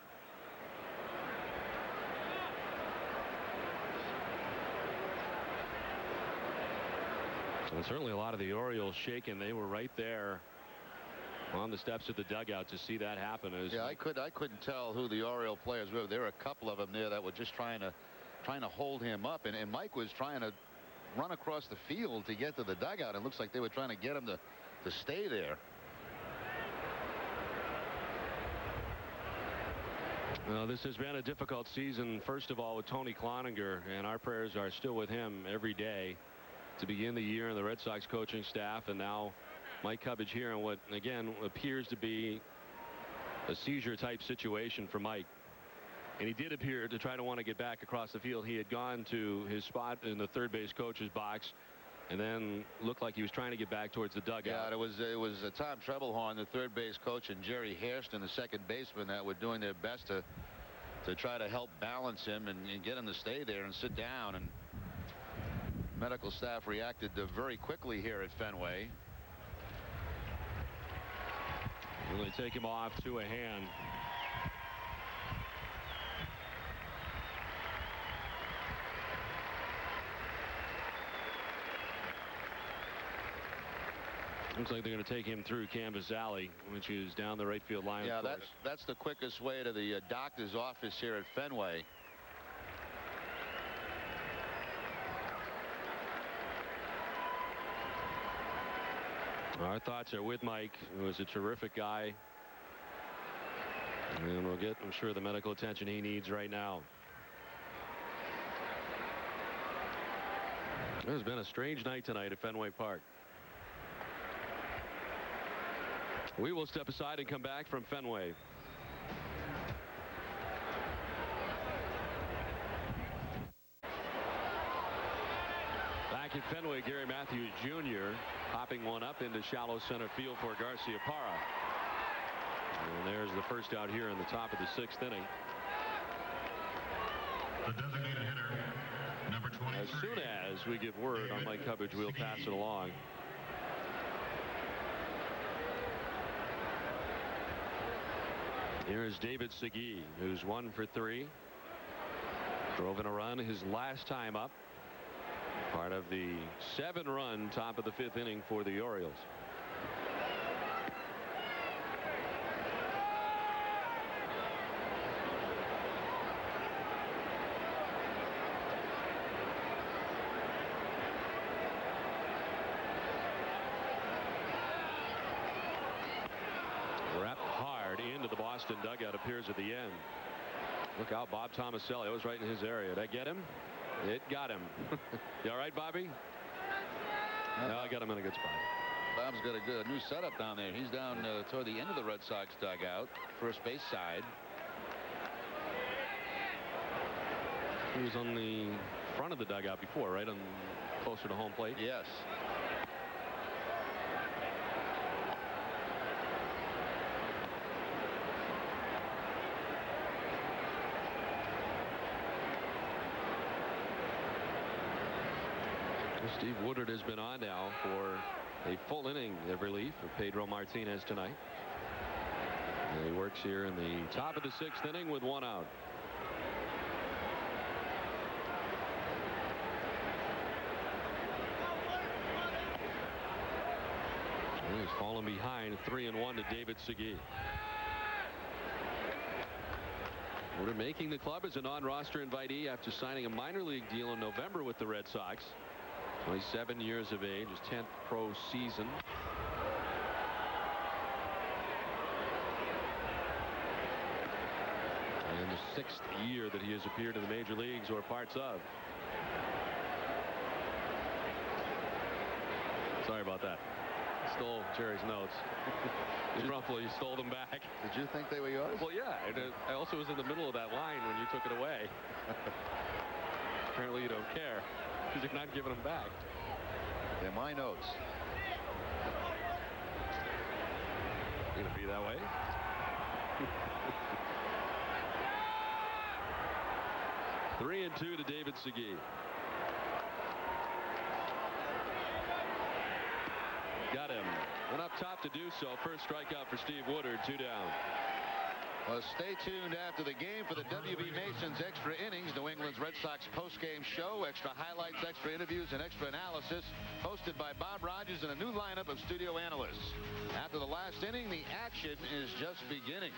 And certainly a lot of the Orioles shaken. They were right there on the steps of the dugout to see that happen. Yeah, I couldn't tell who the Oriole players were. There were a couple of them there that were just trying to hold him up, and Mike was trying to run across the field to get to the dugout. It looks like they were trying to get him to stay there. Well, this has been a difficult season, first of all, with Tony Cloninger, and our prayers are still with him every day to begin the year, and the Red Sox coaching staff, and now Mike Cubbage here in what, again, appears to be a seizure-type situation for Mike. And he did appear to try to want to get back across the field. He had gone to his spot in the third base coach's box, and then looked like he was trying to get back towards the dugout. Yeah, it was Tom Trebelhorn, the third base coach, and Jerry Hairston, the second baseman, that were doing their best to try to help balance him and get him to stay there and sit down. And medical staff reacted very quickly here at Fenway. Really take him off to a hand. Looks like they're going to take him through Canvas Alley, which is down the right field line. Yeah, that's the quickest way to the doctor's office here at Fenway. Our thoughts are with Mike, who is a terrific guy. And we'll get, I'm sure, the medical attention he needs right now. It has been a strange night tonight at Fenway Park. We will step aside and come back from Fenway. Back at Fenway, Gary Matthews Jr. popping one up into shallow center field for Garcia Parra. And there's the first out here in the top of the 6th inning. The designated hitter, number 20. 23. As soon as we give word on Mike Cubbage, we'll pass it along. Here's David Segui, who's 1 for 3. Drove in a run his last time up. Part of the 7-run top of the 5th inning for the Orioles. Wrapped hard into the Boston dugout, appears at the end. Look out, Bob Tomaselli. It was right in his area. Did I get him? It got him. You all right, Bobby? No, I got him in a good spot. Bob's got a good new setup down there. He's down toward the end of the Red Sox dugout, first base side. He was on the front of the dugout before, right? On closer to home plate. Yes. Steve Woodard has been on now for a full inning of relief of Pedro Martinez tonight. And he works here in the top of the 6th inning with 1 out. And he's fallen behind 3-1 to David Segui. Woodard making the club as a non-roster invitee after signing a minor league deal in November with the Red Sox. 27 years of age, his 10th pro season. And the 6th year that he has appeared in the major leagues or parts of. Sorry about that. Stole Jerry's notes. Roughly stole them back. Did you think they were yours? Well, yeah. I also was in the middle of that line when you took it away. Apparently you don't care. Because you're not giving them back. They're my notes. Gonna be that way. Three and 2 to David Segui. Got him. Went up top to do so. First strikeout for Steve Woodard. 2 down. Well, stay tuned after the game for the WB Mason's Extra Innings, New England's Red Sox postgame show. Extra highlights, extra interviews, and extra analysis. Hosted by Bob Rogers and a new lineup of studio analysts. After the last inning, the action is just beginning.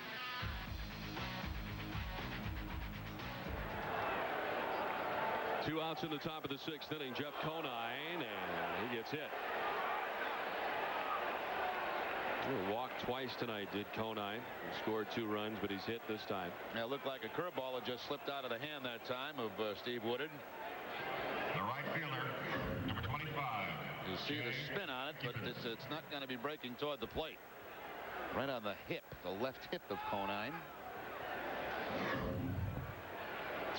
Two outs in the top of the 6th inning. Jeff Conine, and he gets hit. He walked twice tonight, did Conine. He scored 2 runs, but he's hit this time. Now, it looked like a curveball had just slipped out of the hand that time of Steve Woodard. The right fielder, number 25. You see the spin on it, but it's not going to be breaking toward the plate. Right on the hip, the left hip of Conine.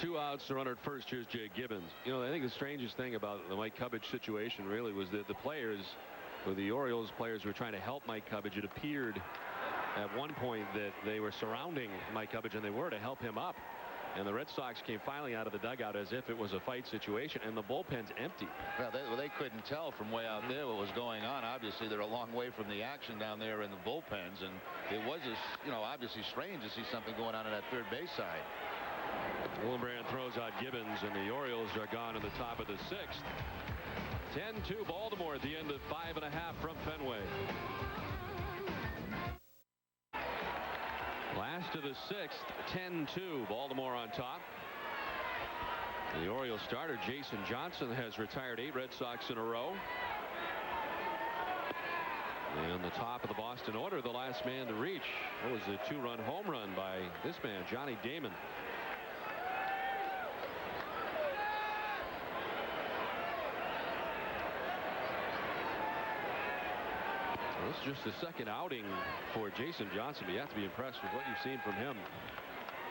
2 outs, the runner at first. Here's Jay Gibbons. You know, I think the strangest thing about the Mike Cubbage situation really was that the players, or the Orioles players, were trying to help Mike Cubbage. It appeared at one point that they were surrounding Mike Cubbage, and they were, to help him up. And the Red Sox came finally out of the dugout as if it was a fight situation, and the bullpen's empty. Well, they couldn't tell from way out there what was going on. Obviously, they're a long way from the action down there in the bullpens, and it was, obviously strange to see something going on that third base side. Hillenbrand throws out Gibbons, and the Orioles are gone in the top of the 6th. 10-2 Baltimore at the end of 5.5 from Fenway. Last of the 6th, 10-2 Baltimore on top. The Orioles starter Jason Johnson has retired 8 Red Sox in a row. And the top of the Boston order, the last man to reach. That was a 2-run home run by this man, Johnny Damon. This is just the second outing for Jason Johnson, but you have to be impressed with what you've seen from him.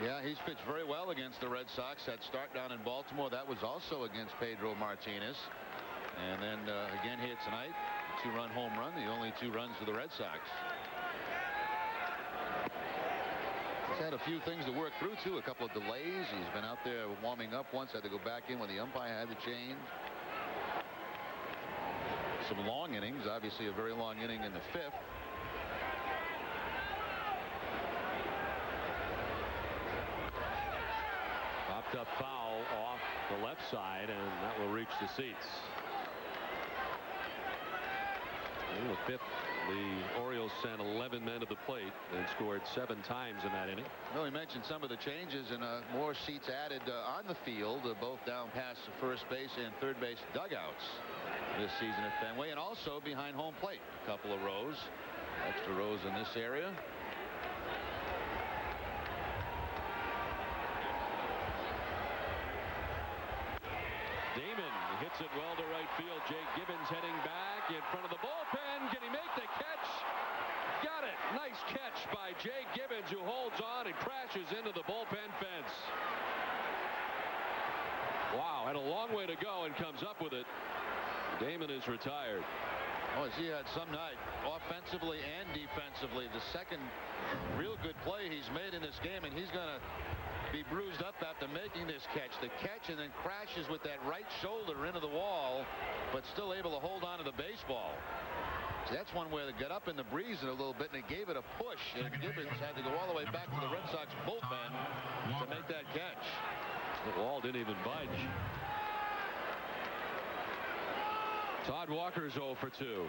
Yeah, he's pitched very well against the Red Sox. That start down in Baltimore, that was also against Pedro Martinez. And then again here tonight, a 2-run home run, the only 2 runs for the Red Sox. Had a few things to work through, too. A couple of delays. He's been out there warming up once, had to go back in when the umpire had to change. Some long innings, obviously a very long inning in the 5th. Popped up foul off the left side, and that will reach the seats. In the 5th, the Orioles sent 11 men to the plate and scored 7 times in that inning. Well, we mentioned some of the changes and more seats added on the field, both down past the first base and third base dugouts this season at Fenway, and also behind home plate. A couple of rows, extra rows in this area. Damon hits it well to right field. Jake Gibbons heading back in front of the bullpen. Can he make the catch? Got it. Nice catch by Jake Gibbons, who holds on and crashes into the bullpen fence. Wow, had a long way to go and comes up with it. Damon is retired. Oh, he had some night offensively and defensively. The second real good play he's made in this game, and he's going to be bruised up after making this catch. The catch and then crashes with that right shoulder into the wall, but still able to hold on to the baseball. So that's one where they got up in the breeze a little bit, and they gave it a push, and Gibbons had to go all the way back to the Red Sox bullpen to make that catch. The wall didn't even budge. Todd Walker's 0 for 2.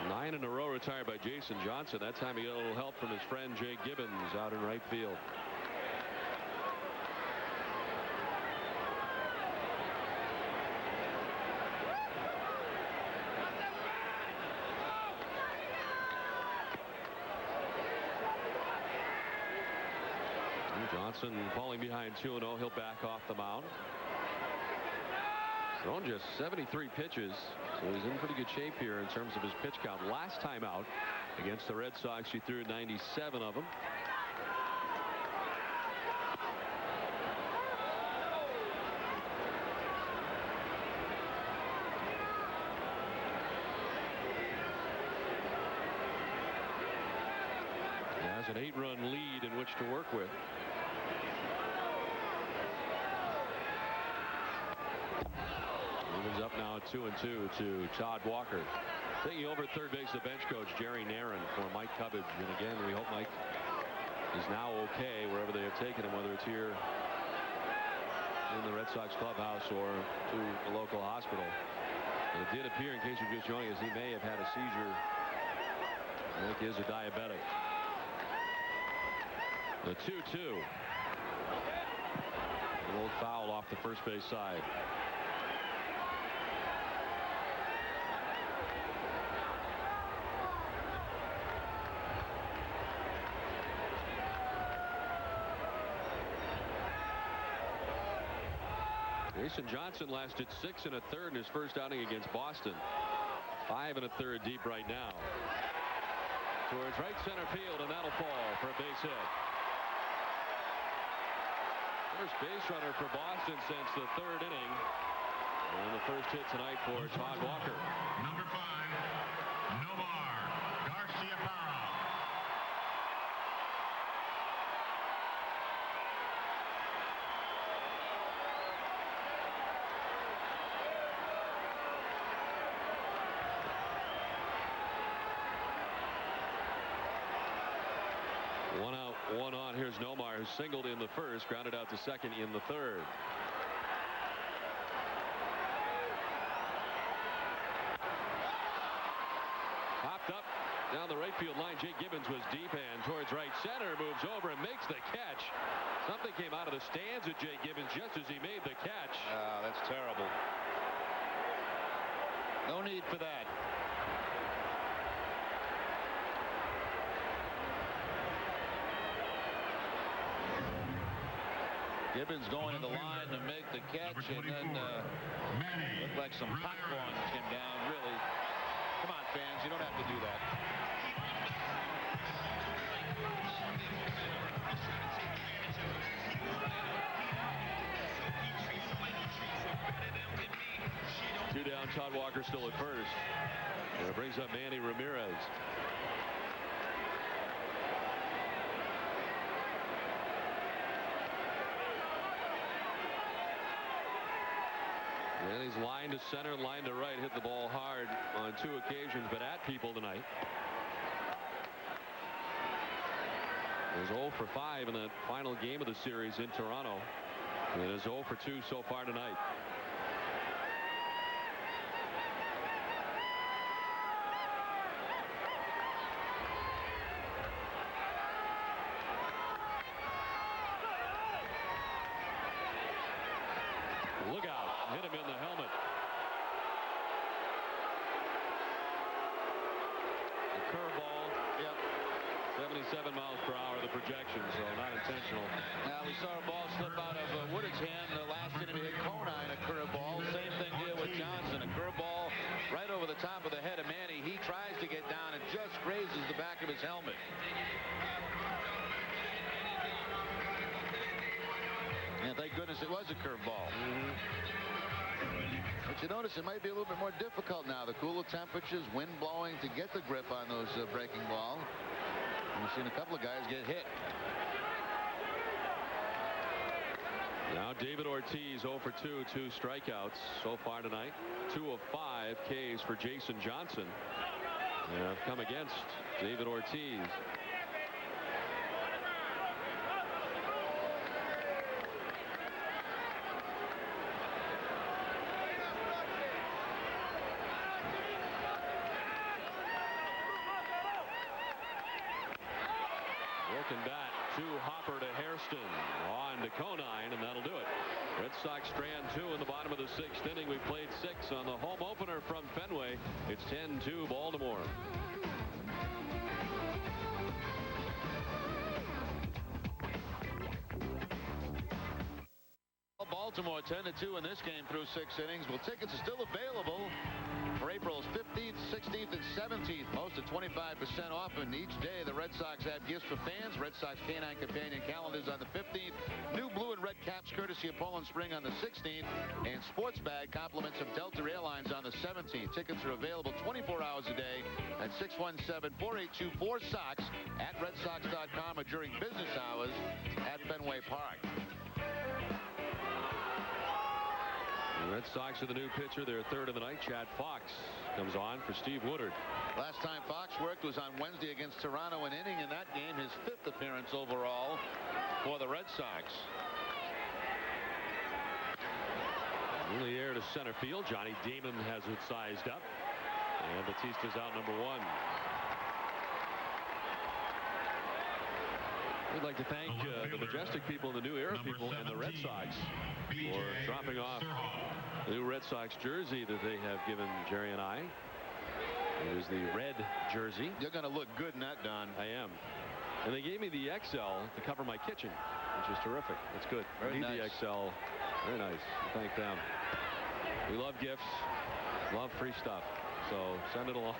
Nine in a row retired by Jason Johnson. That time he got a little help from his friend Jake Gibbons out in right field. Johnson falling behind 2-0. He'll back off the mound. Thrown just 73 pitches, so he's in pretty good shape here in terms of his pitch count. Last time out against the Red Sox, he threw 97 of them. He has an 8-run lead in which to work with. Evens up now at 2-2 to Todd Walker. Taking over at third base, the bench coach Jerry Naron for Mike Cubbage. And again, we hope Mike is now okay wherever they have taken him, whether it's here in the Red Sox clubhouse or to the local hospital. And it did appear, in case you're just joining us, he may have had a seizure. I think he is a diabetic. The 2-2. An old foul off the first base side. Jason Johnson lasted 6 1/3 in his first outing against Boston. 5 1/3 deep right now. Towards right center field, and that'll fall for a base hit. First base runner for Boston since the 3rd inning. And the first hit tonight for Todd Walker. Number 5, Nomar Garciaparra. One out, one on. Here's Nomar, who singled in the first, grounded out to second in the 3rd. Popped up down the right field line. Jake Gibbons was deep and towards right center, moves over and makes the catch. Something came out of the stands with Jake Gibbons just as he made the catch. That's terrible. No need for that. Gibbons going to the line to make the catch, and then looked like some popcorn came down. Really, come on, fans, you don't have to do that. Two down, Todd Walker still at first. It brings up Manny Ramirez. And he's line to center, line to right, hit the ball hard on 2 occasions, but at people tonight. He was 0 for 5 in the final game of the series in Toronto. And is 0 for 2 so far tonight. Look out. Hit him in the helmet. The curveball. Yep. 77 miles per hour, the projection, so not intentional. Now we saw a ball slip out of Woodard's hand the last inning. He hit Conine, a curveball. Same thing here with Johnson, a curveball right over the top of the head of Manny. He tries to get down and just grazes the back of his helmet. And thank goodness it was a curveball. But you notice it might be a little bit more difficult now. The cooler temperatures, wind blowing to get the grip on those breaking ball. We've seen a couple of guys get hit. Now David Ortiz 0 for 2, 2 strikeouts so far tonight. 2 of 5 Ks for Jason Johnson. And have come against David Ortiz. Broken bat to Hopper to Hairston on to Conine, and that'll do it. Red Sox strand 2 in the bottom of the 6th inning. We've played 6 on the home opener from Fenway. It's 10-2 Baltimore. Baltimore 10-2 in this game through 6 innings. Well, tickets are still available for April's 15th, 16th, and 17th. Most at 25% off, and each day the Red Sox have gifts for fans. Red Sox Canine Companion calendars on the 15th. New blue and red caps courtesy of Poland Spring on the 16th. And sports bag compliments of Delta Airlines on the 17th. Tickets are available 24 hours a day at 617-482-4SOX at redsox.com or during business hours at Fenway Park. The Red Sox are the new pitcher. Their third of the night. Chad Fox comes on for Steve Woodard. Last time Fox worked was on Wednesday against Toronto, an inning in that game, his 5th appearance overall for the Red Sox. In the air to center field. Johnny Damon has it sized up. And Batista's out number 1. We'd like to thank the Majestic people and the New Era people and the Red Sox for dropping off the new Red Sox jersey that they have given Jerry and I. It is the red jersey. You're going to look good in that, Don. I am. And they gave me the XL to cover my kitchen, which is terrific. That's good. Very nice. The XL. Very nice. Thank them. We love gifts. Love free stuff. So send it along.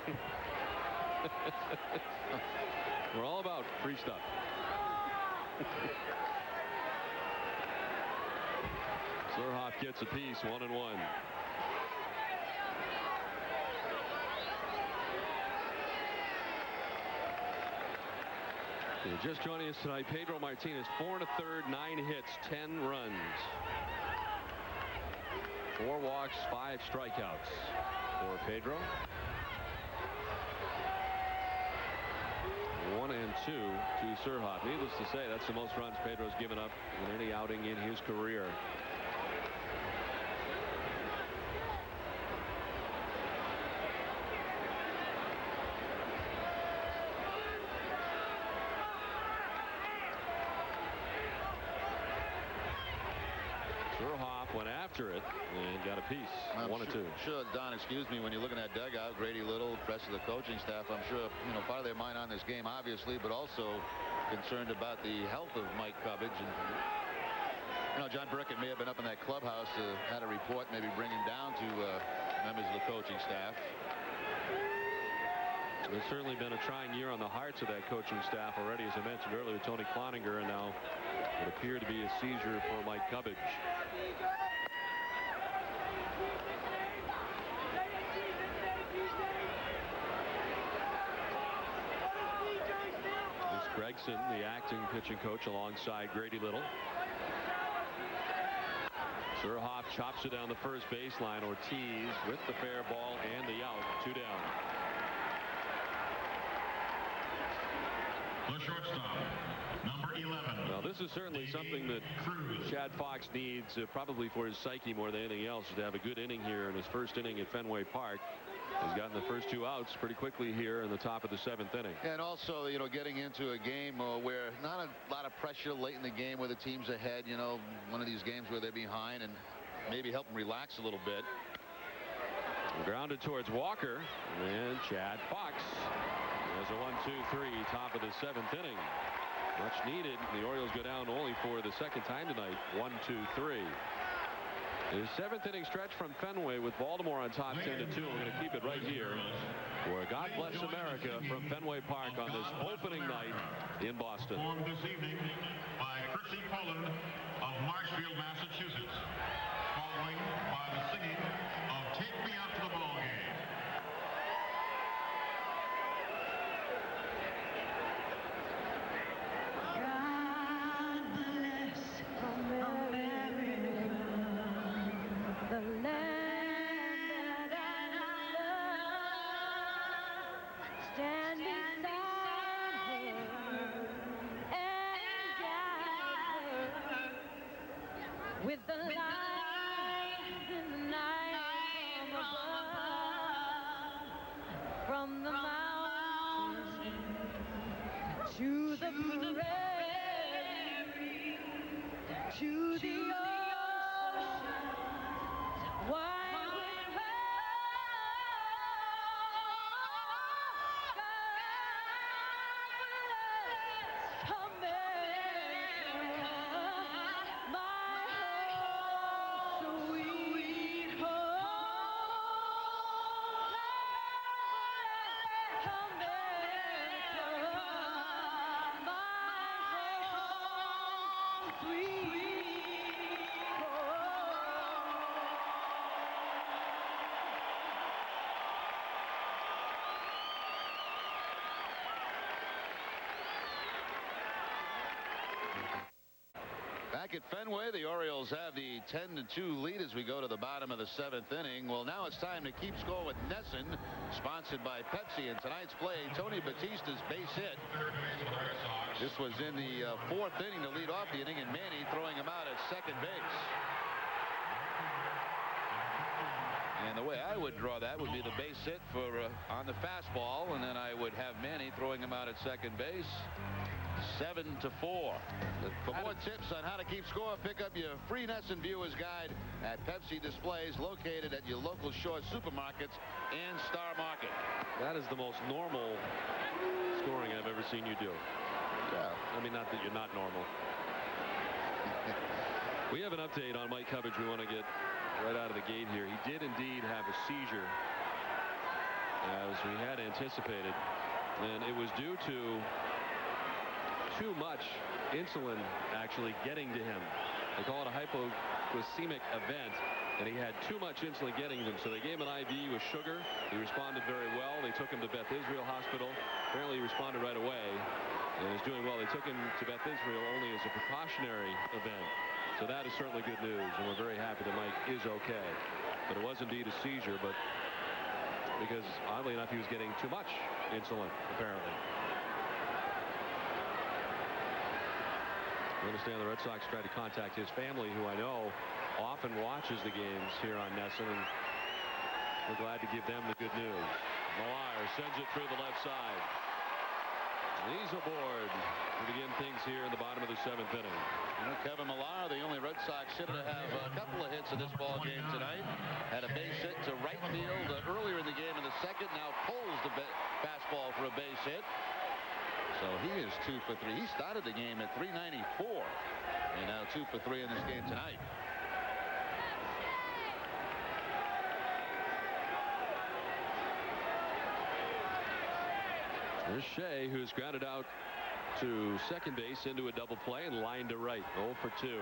We're all about free stuff. Surhoff gets a piece, 1-1. Just joining us tonight, Pedro Martinez, 4 1/3, 9 hits, 10 runs, 4 walks, 5 strikeouts for Pedro. 1 and 2 to Surhoff. Needless to say, that's the most runs Pedro's given up in any outing in his career. Surhoff went after it and got a piece. 1-2. Sure, Don, excuse me, when you look in that dugout, Grady Little, the rest of the coaching staff, I'm sure, part of their mind on this game, obviously, but also concerned about the health of Mike Cubbage. And, John Burkett may have been up in that clubhouse, had a report, maybe bring him down to members of the coaching staff. There's certainly been a trying year on the hearts of that coaching staff already, as I mentioned earlier, Tony Cloninger, and now it appeared to be a seizure for Mike Cubbage. Gregson, the acting pitching coach, alongside Grady Little. Surhoff chops it down the first baseline. Ortiz with the fair ball and the out. 2 down. The shortstop, number 11. Well, this is certainly something that Chad Fox needs, probably for his psyche more than anything else, is to have a good inning here in his first inning at Fenway Park. He's gotten the first 2 outs pretty quickly here in the top of the 7th inning. And also, you know, getting into a game where not a lot of pressure late in the game where the team's ahead, you know, one of these games where they're behind, and maybe help them relax a little bit. Grounded towards Walker, and Chad Fox has a 1-2-3 top of the 7th inning. Much needed. The Orioles go down only for the second time tonight. 1-2-3. His 7th inning stretch from Fenway with Baltimore on top 10-2. We're going to keep it right here for God Bless America from Fenway Park on this opening night in Boston. Performed this evening by Chrissy Poland of Marshfield, Massachusetts, following by the singing of Take Me Out to the Ball Game. With the lights in the night from the mountain to the prairie to the ocean. Why would Back at Fenway, the Orioles have the 10-2 lead as we go to the bottom of the 7th inning. Well, now it's time to keep score with Nesson, sponsored by Pepsi. In tonight's play, Tony Batista's base hit. This was in the 4th inning to lead off the inning, and Manny throwing him out at second base. And the way I would draw that would be the base hit for on the fastball, and then I would have Manny throwing him out at second base. 7-4. For more tips on how to keep score, pick up your free Nesson Viewers Guide at Pepsi Displays, located at your local Shore supermarkets and Star Market. That is the most normal scoring I've ever seen you do. Yeah. I mean, not that you're not normal. We have an update on Mike Cubbage we want to get right out of the gate here. He did indeed have a seizure, as we had anticipated, and it was due to too much insulin actually getting to him. They call it a hypoglycemic event, and he had too much insulin getting to him, so they gave him an IV with sugar. He responded very well. They took him to Beth Israel Hospital. Apparently he responded right away and is doing well. They took him to Beth Israel only as a precautionary event, so that is certainly good news, and we're very happy that Mike is okay. But it was indeed a seizure, but because oddly enough he was getting too much insulin apparently. I understand the Red Sox tried to contact his family, who I know often watches the games here on Nesson, and we're glad to give them the good news. Millar sends it through the left side. And he's aboard to begin things here in the bottom of the 7th inning. You know, Kevin Millar, the only Red Sox hitter to have a couple of hits in this ball game tonight, had a base hit to right field earlier in the game in the 2nd. Now pulls the fastball for a base hit. So he is 2 for 3. He started the game at .394, and now 2 for 3 in this game tonight. There's Shea, who's grounded out to second base into a double play and lined to right. 0 for 2.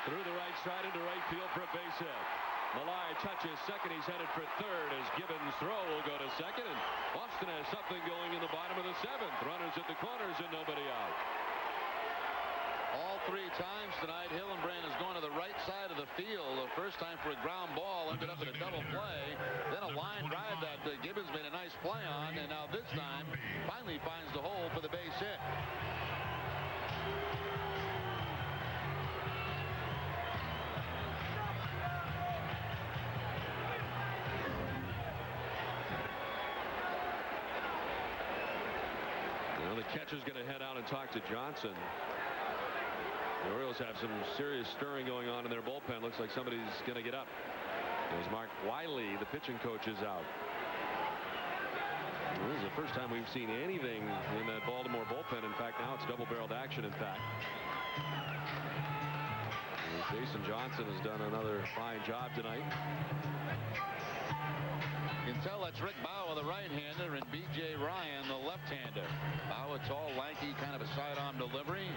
Through the right side into right field for a base hit. Malai touches second. He's headed for third as Gibbons' throw will go to second. And Boston has something going in the bottom of the seventh. Runners at the corners and nobody out. All 3 times tonight, Hillenbrand has gone to the right side of the field. The first time for a ground ball, ended up in a double play. Then a line drive that Gibbons made a nice play on. And now this time, finally finds the hole for the base hit. Well, the catcher's going to head out and talk to Johnson. The Orioles have some serious stirring going on in their bullpen. Looks like somebody's going to get up. There's Mark Wiley, the pitching coach, is out. This is the first time we've seen anything in that Baltimore bullpen. In fact, now it's double-barreled action, in fact. And Jason Johnson has done another fine job tonight. You can tell that's Rick Bauer, the right-hander, and B.J. Ryan, the left-hander. Bauer, tall, lanky, kind of a sidearm delivery.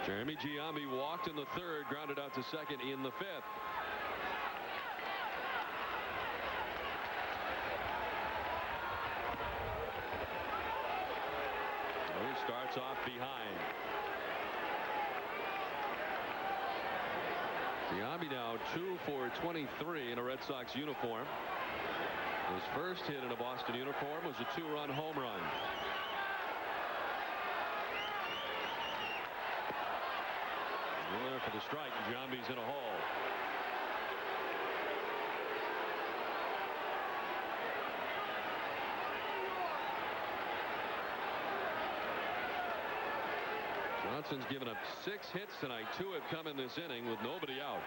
Jeremy Giambi walked in the third, grounded out to second in the fifth. He starts off behind. Giambi now 2 for 23 in a Red Sox uniform. His first hit in a Boston uniform was a 2-run home run. Miller for the strike, and Giambi's in a hole. Johnson's given up 6 hits tonight. 2 have come in this inning with nobody out.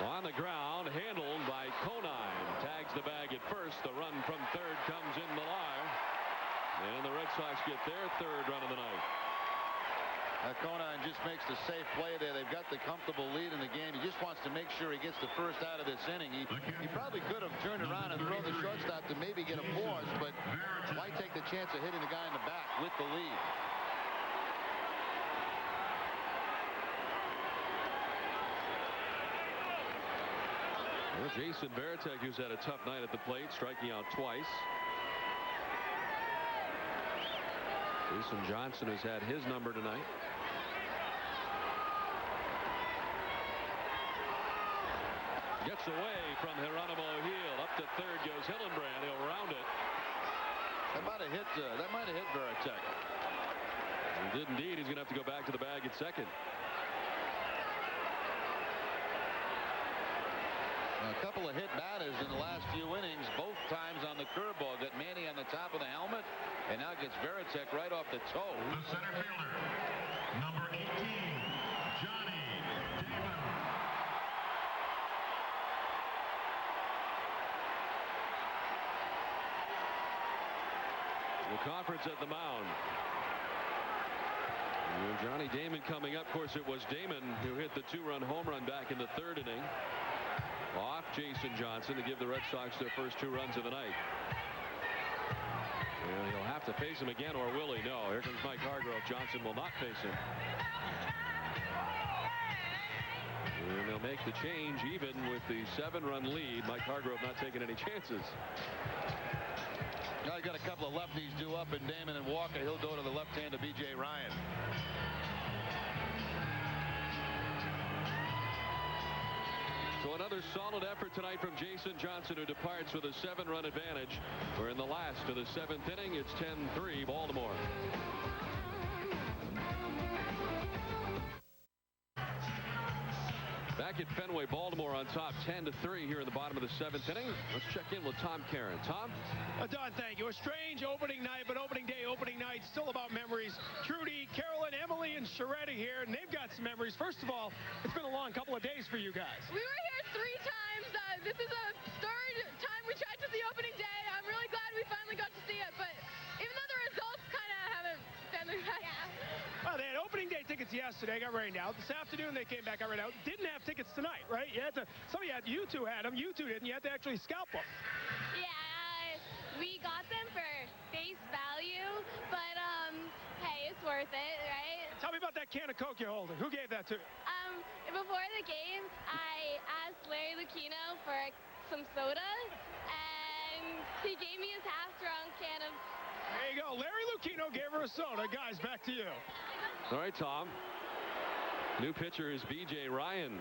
On the ground, handled by Conine. Tags the bag at first. The run from third comes in Millar. And the Red Sox get their third run of the night. Conine just makes the safe play there. They've got the comfortable lead in the game. He just wants to make sure he gets the first out of this inning. He probably could have turned around and thrown the shortstop to maybe get a pause, but why take the chance of hitting the guy in the back with the lead? Well, Jason Varitek, who's had a tough night at the plate, striking out twice. Jason Johnson has had his number tonight. Gets away from Geronimo Gil. Up to third goes Hillenbrand. He'll round it. That might have hit Varitek. He did indeed. He's going to have to go back to the bag at second. A couple of hit batters in the last few innings, both times on the curveball. Got Manny on the top of the helmet, and now gets Varitek right off the toe. The center fielder, number 18, Johnny Damon. The conference at the mound. And Johnny Damon coming up. Of course, it was Damon who hit the 2-run home run back in the third inning. Off Jason Johnson to give the Red Sox their first 2 runs of the night. And he'll have to face him again, or will he? No. Here comes Mike Hargrove. Johnson will not face him. And they'll make the change even with the 7-run lead. Mike Hargrove not taking any chances. Now he's got a couple of lefties due up in Damon and Walker. He'll go to the left-hander B.J. Ryan. So another solid effort tonight from Jason Johnson, who departs with a 7-run advantage. We're in the last of the 7th inning. It's 10-3 Baltimore. Back at Fenway, Baltimore on top 10-3 here in the bottom of the 7th inning. Let's check in with Tom Caron. Tom? Don, thank you. A strange opening night, but opening night, still about memories. Trudy, Carolyn, Emily, and Sharetta here, and they've got some memories. First of all, it's been a long couple of days for you guys. We were here 3 times. This is a third time we tried to see opening day. I'm really glad we finally got to see it, but even though the results kind of haven't been other guy. Well, they had opening day tickets yesterday, got rained out. This afternoon they came back, got rained out. Didn't have tickets tonight, right? You had to. You two had them. You two didn't. You had to actually scalp them. Yeah, we got them for face value, but hey, it's worth it, right? Tell me about that can of Coke you're holding. Who gave that to you? Before the game, I asked Larry Lucchino for some soda, and he gave me his half-drunk can of... There you go. Larry Lucchino gave her a soda. Guys, back to you. All right, Tom. New pitcher is B.J. Ryan.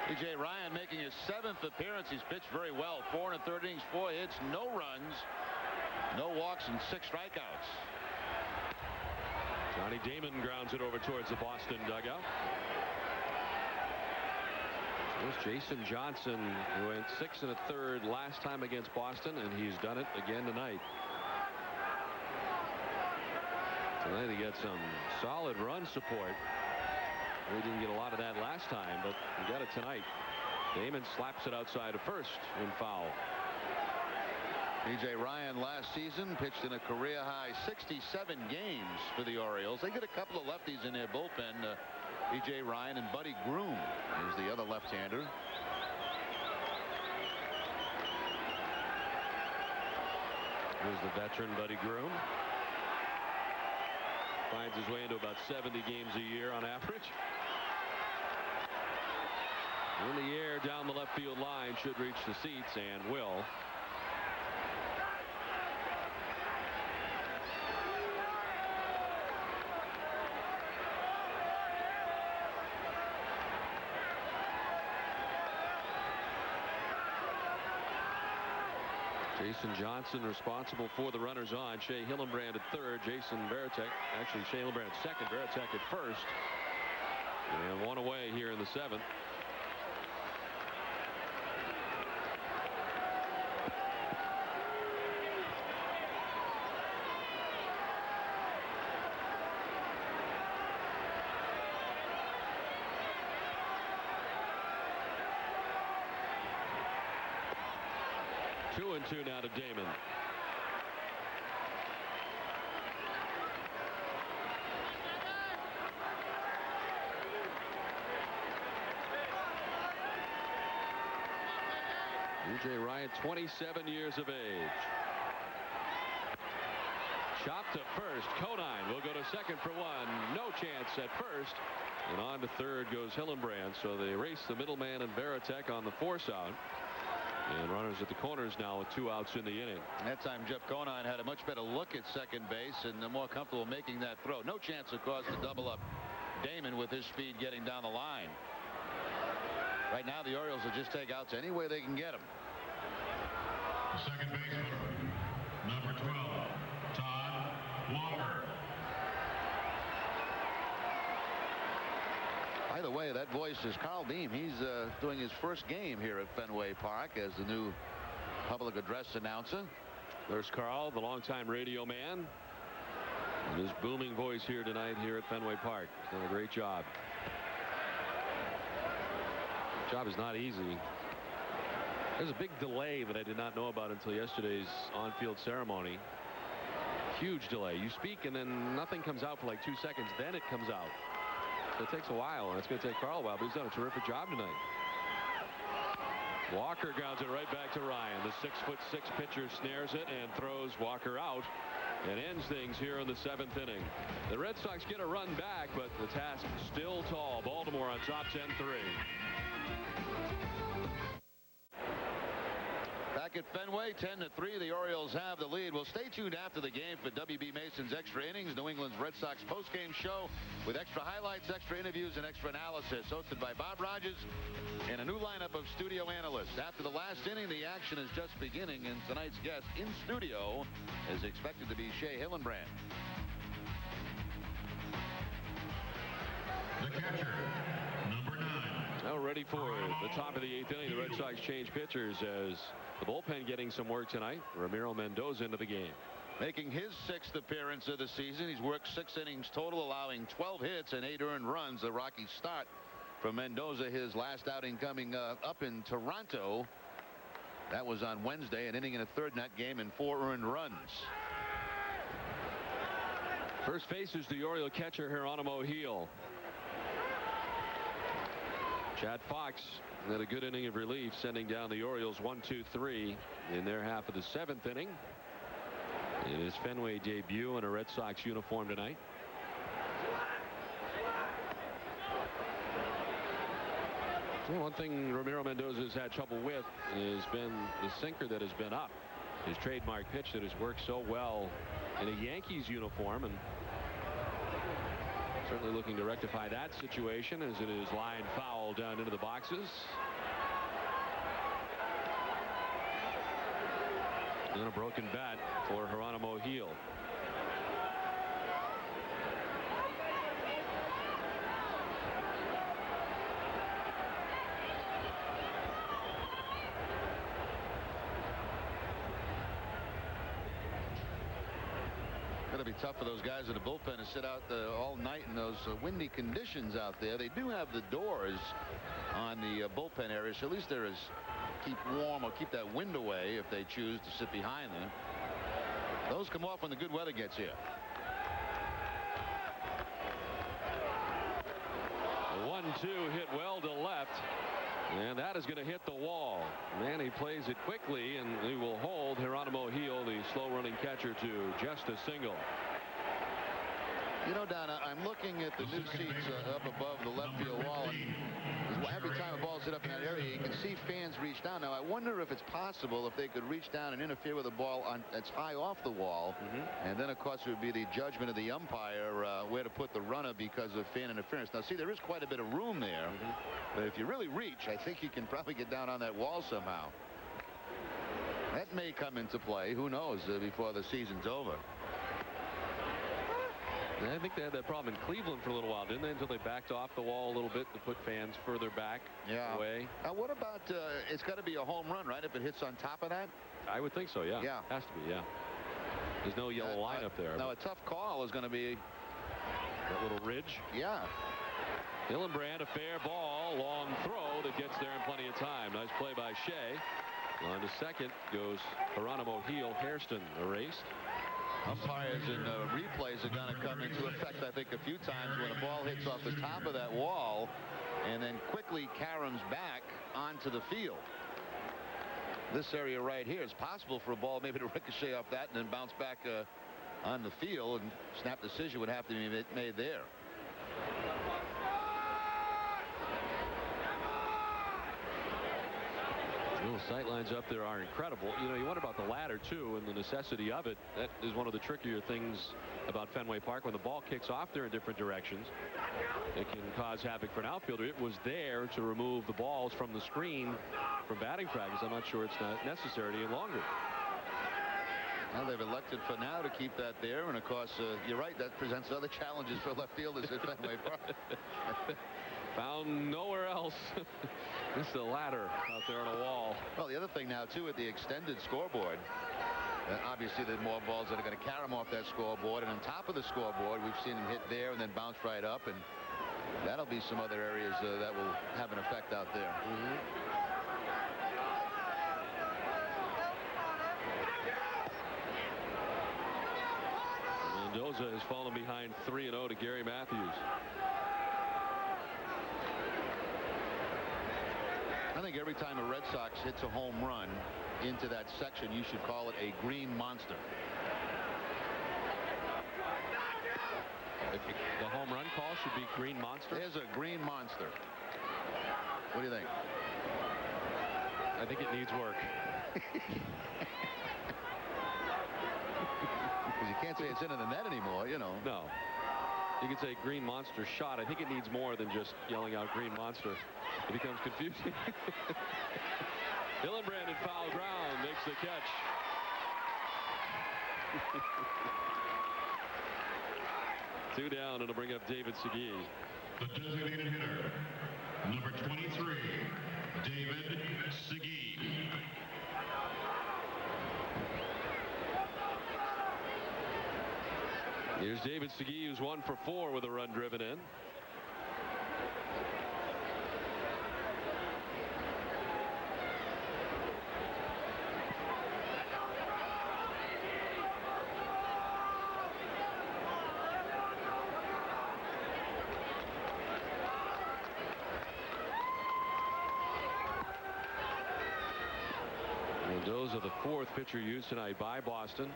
B.J. Ryan making his 7th appearance. He's pitched very well. 4 1/3 innings, 4 hits, no runs, no walks, and 6 strikeouts. Johnny Damon grounds it over towards the Boston dugout. There's Jason Johnson, who went 6 1/3 last time against Boston, and he's done it again tonight. Tonight he gets some solid run support. We didn't get a lot of that last time, but we got it tonight. Damon slaps it outside of first in foul. B.J. Ryan last season pitched in a career-high 67 games for the Orioles. They get a couple of lefties in their bullpen. B.J. Ryan and Buddy Groom is the other left-hander. Here's the veteran Buddy Groom. Finds his way into about 70 games a year on average. In the air down the left field line, should reach the seats and will. Jason Johnson responsible for the runners on. Shea Hillenbrand at third. Jason Varitek, actually Shea Hillenbrand at second. Varitek at first. And one away here in the 7th. Two and two now to Damon. B.J. Ryan, 27 years of age. Chop to first. Conine will go to second for one. No chance at first. And on to third goes Hillenbrand. So they race the middleman and Varitek on the force out. And runners at the corners now with 2 outs in the inning. That time Jeff Conine had a much better look at second base and more comfortable making that throw. No chance, of course, to double up Damon with his speed getting down the line. Right now the Orioles will just take outs any way they can get them. Second baseman, number 12, Todd Walker. By the way, that voice is Carl Beam. He's doing his first game here at Fenway Park as the new public address announcer. There's Carl, the longtime radio man. And his booming voice here tonight here at Fenway Park. He's done a great job. The job is not easy. There's a big delay that I did not know about until yesterday's on-field ceremony. Huge delay. You speak and then nothing comes out for like 2 seconds. Then it comes out. So it takes a while, and it's going to take Carl a while, but he's done a terrific job tonight. Walker grounds it right back to Ryan. The 6'6" pitcher snares it and throws Walker out and ends things here in the 7th inning. The Red Sox get a run back, but the task still tall. Baltimore on top 10-3. Back at Fenway, 10-3, the Orioles have the lead. Well, stay tuned after the game for W.B. Mason's Extra Innings, New England's Red Sox postgame show with extra highlights, extra interviews, and extra analysis, hosted by Bob Rogers and a new lineup of studio analysts. After the last inning, the action is just beginning, and tonight's guest in studio is expected to be Shea Hillenbrand. The catcher, number 9. Now ready for the top of the 8th inning. The Red Sox change pitchers as the bullpen getting some work tonight. Ramiro Mendoza into the game. Making his 6th appearance of the season. He's worked 6 innings total, allowing 12 hits and 8 earned runs. A rocky start from Mendoza. His last outing coming up in Toronto. That was on Wednesday, an inning and a third in that game and 4 earned runs. First faces the Oriole catcher Geronimo Gil. Chad Fox had a good inning of relief, sending down the Orioles 1-2-3 in their half of the 7th inning. In his Fenway debut in a Red Sox uniform tonight. Well, one thing Ramiro Mendoza's had trouble with has been the sinker that has been up. His trademark pitch that has worked so well in a Yankees uniform, and certainly looking to rectify that situation as it is line foul down into the boxes. And a broken bat for Geronimo Gil. Going to be tough for those guys in the bullpen to sit out all night in those windy conditions out there. They do have the doors on the bullpen area, so at least there is keep warm or keep that wind away if they choose to sit behind them. Those come off when the good weather gets here. The 1-2 hit well to left, and that is going to hit the wall. Manny plays it quickly, and he will hold Geronimo Gil, the slow-running catcher, to just a single. You know, Donna, I'm looking at the new seats up above the left field wall, and every time a ball's hit up in that area, you can see fans reach down. Now, I wonder if it's possible if they could reach down and interfere with a ball that's high off the wall, and then, of course, it would be the judgment of the umpire where to put the runner because of fan interference. Now, see, there is quite a bit of room there, but if you really reach, I think you can probably get down on that wall somehow. That may come into play. Who knows before the season's over. I think they had that problem in Cleveland for a little while, didn't they? Until they backed off the wall a little bit to put fans further back away. Now, what about it's got to be a home run, right? If it hits on top of that? I would think so, yeah. Has to be, yeah. There's no yellow line up there. Now, a tough call is going to be that little ridge. Yeah. Hillenbrand, a fair ball, long throw that gets there in plenty of time. Nice play by Shea. On to second goes Geronimo Gil. Hairston erased. Umpires and replays are going to come into effect, I think, a few times when a ball hits off the top of that wall and then quickly caroms back onto the field. This area right here, it's possible for a ball maybe to ricochet off that and then bounce back on the field, and snap decision would have to be made there. The sight lines up there are incredible. You know, you wonder about the ladder too and the necessity of it. That is one of the trickier things about Fenway Park. When the ball kicks off there in different directions, it can cause havoc for an outfielder. It was there to remove the balls from the screen from batting practice. I'm not sure it's not necessary any longer. Well, they've elected for now to keep that there, and of course you're right, that presents other challenges for left fielders at Fenway Park. Found nowhere else. Just a ladder out there on a wall. Well, the other thing now too, with the extended scoreboard, obviously there's more balls that are going to carry them off that scoreboard, and on top of the scoreboard we've seen them hit there and then bounce right up, and that'll be some other areas that will have an effect out there. Mendoza has fallen behind 3-0 to Gary Matthews. I think every time a Red Sox hits a home run into that section, you should call it a green monster. The home run call should be green monster. There's a green monster. What do you think? I think it needs work. Because you can't say it's into the net anymore, you know. No. You could say green monster shot. I think it needs more than just yelling out green monster. It becomes confusing. Hillenbrand in foul ground makes the catch. Two down. It'll bring up David Segui. The designated hitter, number 23, David Segui. Here's David Segui, who's 1 for 4 with a run driven in. Mendoza, the fourth pitcher used tonight by Boston.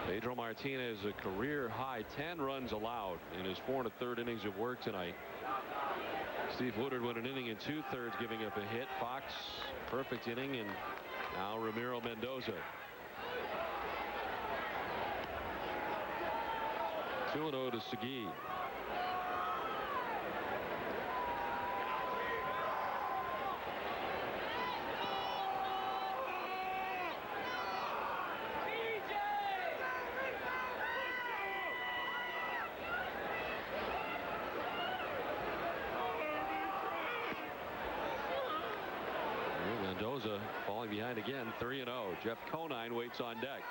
Pedro Martinez, a career high 10 runs allowed in his 4 1/3 innings of work tonight. Steve Woodard went an inning and 2/3, giving up a hit. Fox, perfect inning, and now Ramiro Mendoza. 2-0 to Segui. Mendoza falling behind again, 3-0. Jeff Conine waits on deck.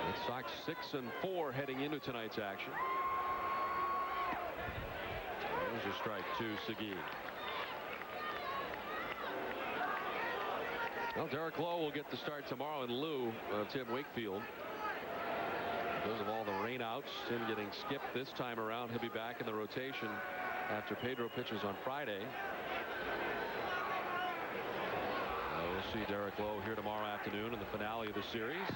Red Sox 6-4 heading into tonight's action. There's a strike to Segui. Well, Derek Lowe will get the start tomorrow in lieu of Tim Wakefield. Because of all the rainouts, Tim getting skipped this time around. He'll be back in the rotation after Pedro pitches on Friday. We'll see Derek Lowe here tomorrow afternoon in the finale of the series.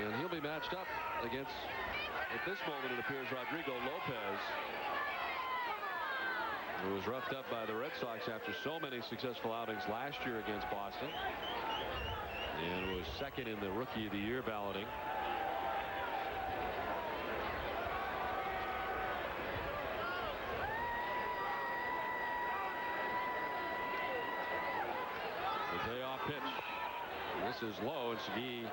And he'll be matched up against, at this moment it appears, Rodrigo Lopez, who was roughed up by the Red Sox after so many successful outings last year against Boston. And was second in the Rookie of the Year balloting. The payoff pitch. This is low, and Segui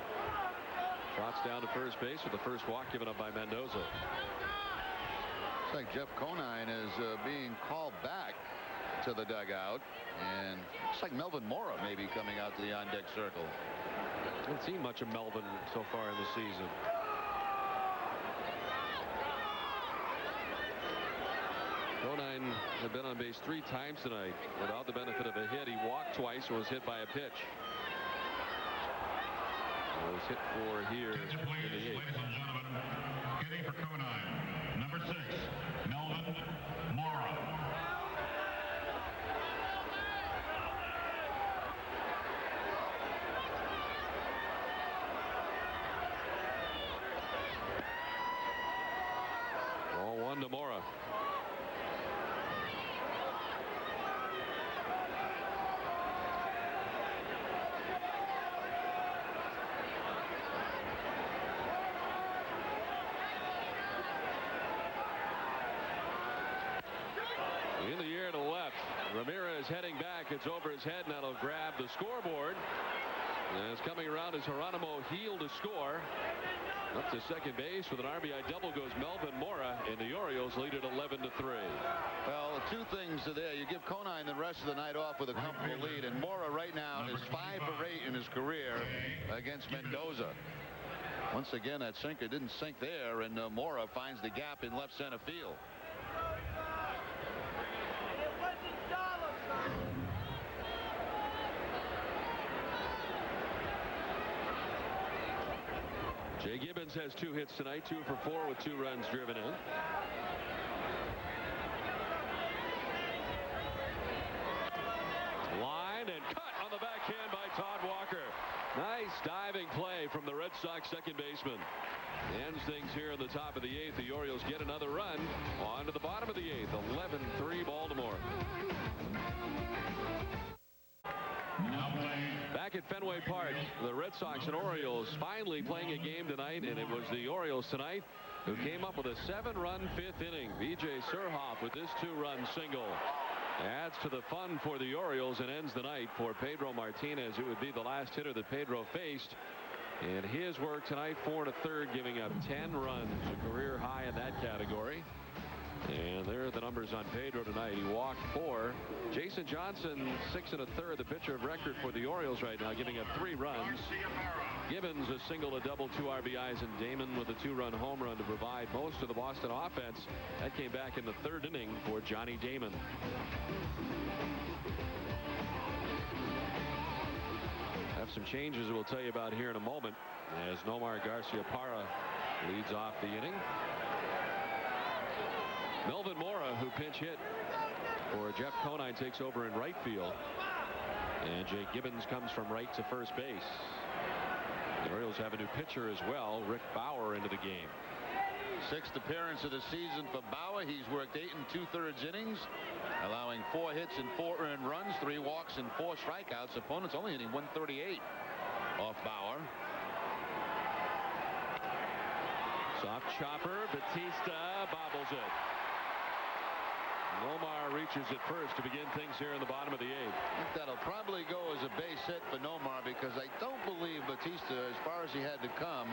trots down to first base with the first walk given up by Mendoza. Looks like Jeff Conine is being called back to the dugout, and looks like Melvin Mora may be coming out to the on-deck circle. Haven't seen much of Melvin so far in the season. Conine had been on base 3 times tonight without the benefit of a hit. He walked twice and was hit by a pitch. He was hit for here in the 8th. Ladies and gentlemen, hitting for Conine, number 6, Melvin Mora. Ball 1 to Mora. In the air to left. Ramirez heading back. It's over his head, and that'll grab the scoreboard. And it's coming around as Geronimo Heel to score. Up to second base with an RBI double goes Melvin Mora, and the Orioles lead it 11-3. Well, 2 things are there. You give Conine the rest of the night off with a comfortable lead, and Mora right now is 5 for 8 in his career against Mendoza. Once again, that sinker didn't sink there, and Mora finds the gap in left center field. Jay Gibbons has 2 hits tonight, 2 for 4 with 2 runs driven in. Line and cut on the backhand by Todd Walker. Nice diving play from the Red Sox second baseman. Ends things here in the top of the 8th. The Orioles get another run on to the bottom of the 8th. 11-3 Baltimore. Back at Fenway Park, the Red Sox and Orioles finally playing a game tonight, and it was the Orioles tonight who came up with a 7-run 5th inning. B.J. Surhoff with this 2-run single adds to the fun for the Orioles and ends the night for Pedro Martinez. It would be the last hitter that Pedro faced, and his work tonight, 4 1/3, giving up 10 runs, a career high in that category. And there are the numbers on Pedro tonight. He walked 4. Jason Johnson, 6 1/3, the pitcher of record for the Orioles right now, giving up 3 runs. Gibbons a single, a double, 2 RBIs, and Damon with a 2-run home run to provide most of the Boston offense. That came back in the 3rd inning for Johnny Damon. Have some changes we'll tell you about here in a moment, as Nomar Garciaparra leads off the inning. Melvin Mora, who pinch hit for Jeff Conine, takes over in right field. And Jake Gibbons comes from right to first base. The Orioles have a new pitcher as well, Rick Bauer, into the game. 6th appearance of the season for Bauer. He's worked 8 2/3 innings, allowing 4 hits and 4 earned runs, 3 walks and 4 strikeouts. Opponents only hitting 138 off Bauer. Soft chopper. Batista bobbles it. Nomar reaches it first to begin things here in the bottom of the 8th. I think that'll probably go as a base hit for Nomar, because I don't believe Batista, as far as he had to come.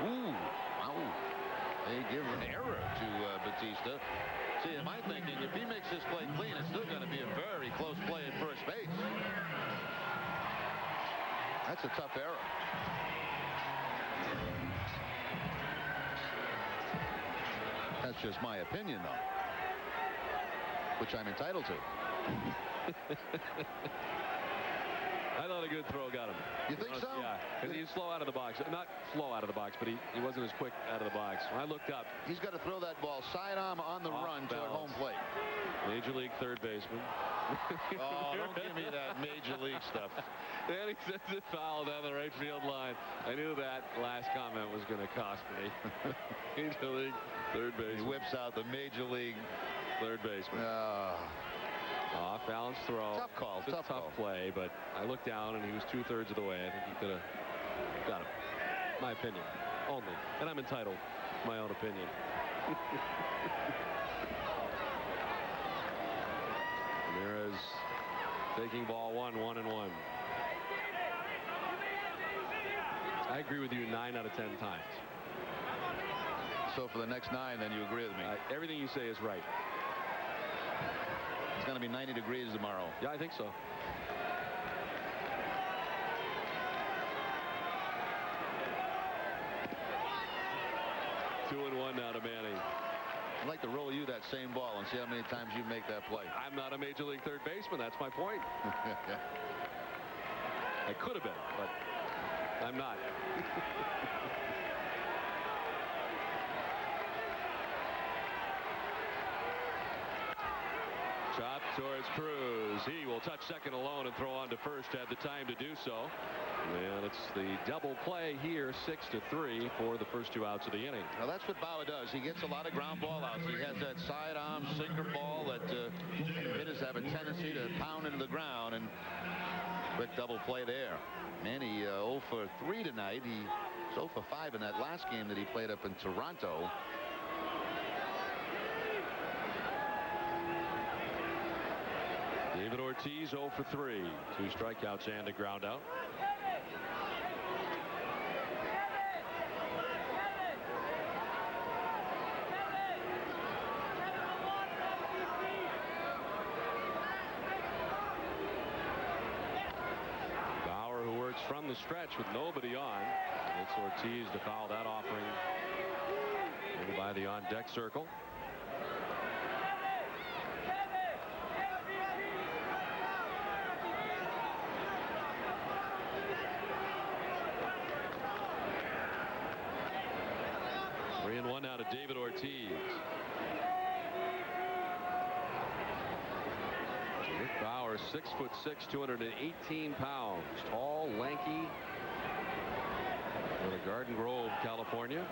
Ooh, wow. They give an error to Batista. See, in my thinking, if he makes this play clean, it's still going to be a very close play at first base. That's a tough error. That's just my opinion, though, which I'm entitled to. I thought a good throw got him. You think so? Yeah, because he's slow out of the box. Not slow out of the box, but he wasn't as quick out of the box. When I looked up, he's got to throw that ball sidearm on the run toward home plate. Major League third baseman. Oh, don't give me that Major League stuff. Then he sends it foul down the right field line. I knew that last comment was going to cost me. Major League third baseman. He whips out the Major League third baseman. Off balance throw. Tough call. It's a tough play, but I looked down and he was 2/3 of the way. I think he could have got him. My opinion only, and I'm entitled to my own opinion. Ramirez taking ball 1, 1-1. I agree with you 9 out of 10 times. So for the next 9, then you agree with me? Everything you say is right. It's going to be 90 degrees tomorrow. Yeah, I think so. Two and 1 now to Manny. I'd like to roll you that same ball and see how many times you make that play. I'm not a Major League third baseman. That's my point. I could have been, but I'm not. Chop towards Cruz. He will touch second alone and throw on to first. Had the time to do so. And it's the double play here, 6-3 for the first 2 outs of the inning. Now that's what Bauer does. He gets a lot of ground ball outs. He has that sidearm sinker ball that hitters have a tendency to pound into the ground, and quick double play there. Manny 0 for 3 tonight. He was 0 for 5 in that last game that he played up in Toronto. David Ortiz 0 for 3. 2 strikeouts and a ground out. Bauer, who works from the stretch with nobody on, gets Ortiz to foul that offering over by the on-deck circle. Now to David Ortiz. Rick Bauer, 6'6", 218 pounds, tall, lanky, out of Garden Grove, California.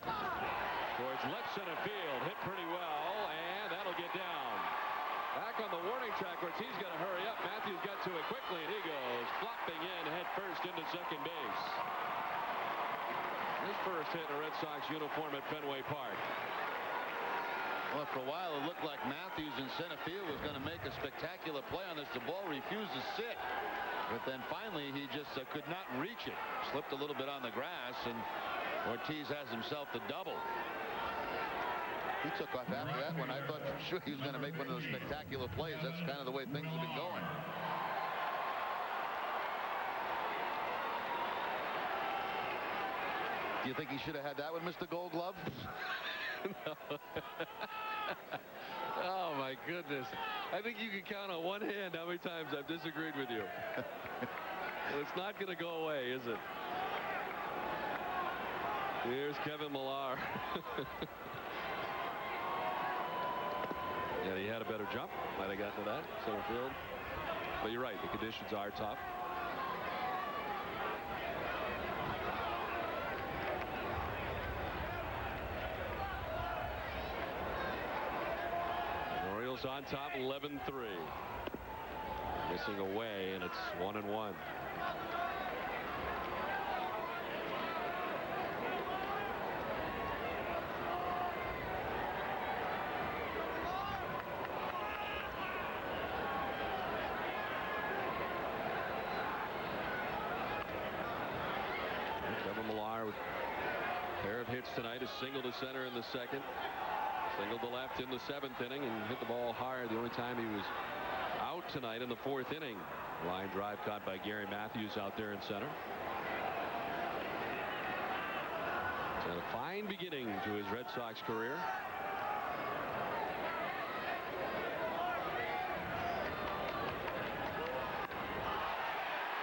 Towards left center field, hit pretty well, and that'll get down. Back on the warning track. Ortiz got to hurry up. Matthews got to it quickly, and he goes flopping in head first into second base. His first hit in a Red Sox uniform at Fenway Park. Well, for a while it looked like Matthews in center field was going to make a spectacular play on this. The ball refused to sit, but then finally he just could not reach it. Slipped a little bit on the grass, and Ortiz has himself the double. He took off after that one. I thought for sure he was going to make one of those spectacular plays. That's kind of the way things have been going. Do you think he should have had that one, Mr. Gold Glove? No. Oh, my goodness. I think you can count on one hand how many times I've disagreed with you. Well, it's not going to go away, is it? Here's Kevin Millar. Yeah, he had a better jump. Might have gotten to that center field. But you're right, the conditions are tough. The Orioles on top 11-3. Missing away, and it's 1-1. Kevin Millar with a pair of hits tonight. A single to center in the second. Single to left in the 7th inning and hit the ball hard. The only time he was out tonight in the 4th inning. Line drive caught by Gary Matthews out there in center. It's a fine beginning to his Red Sox career.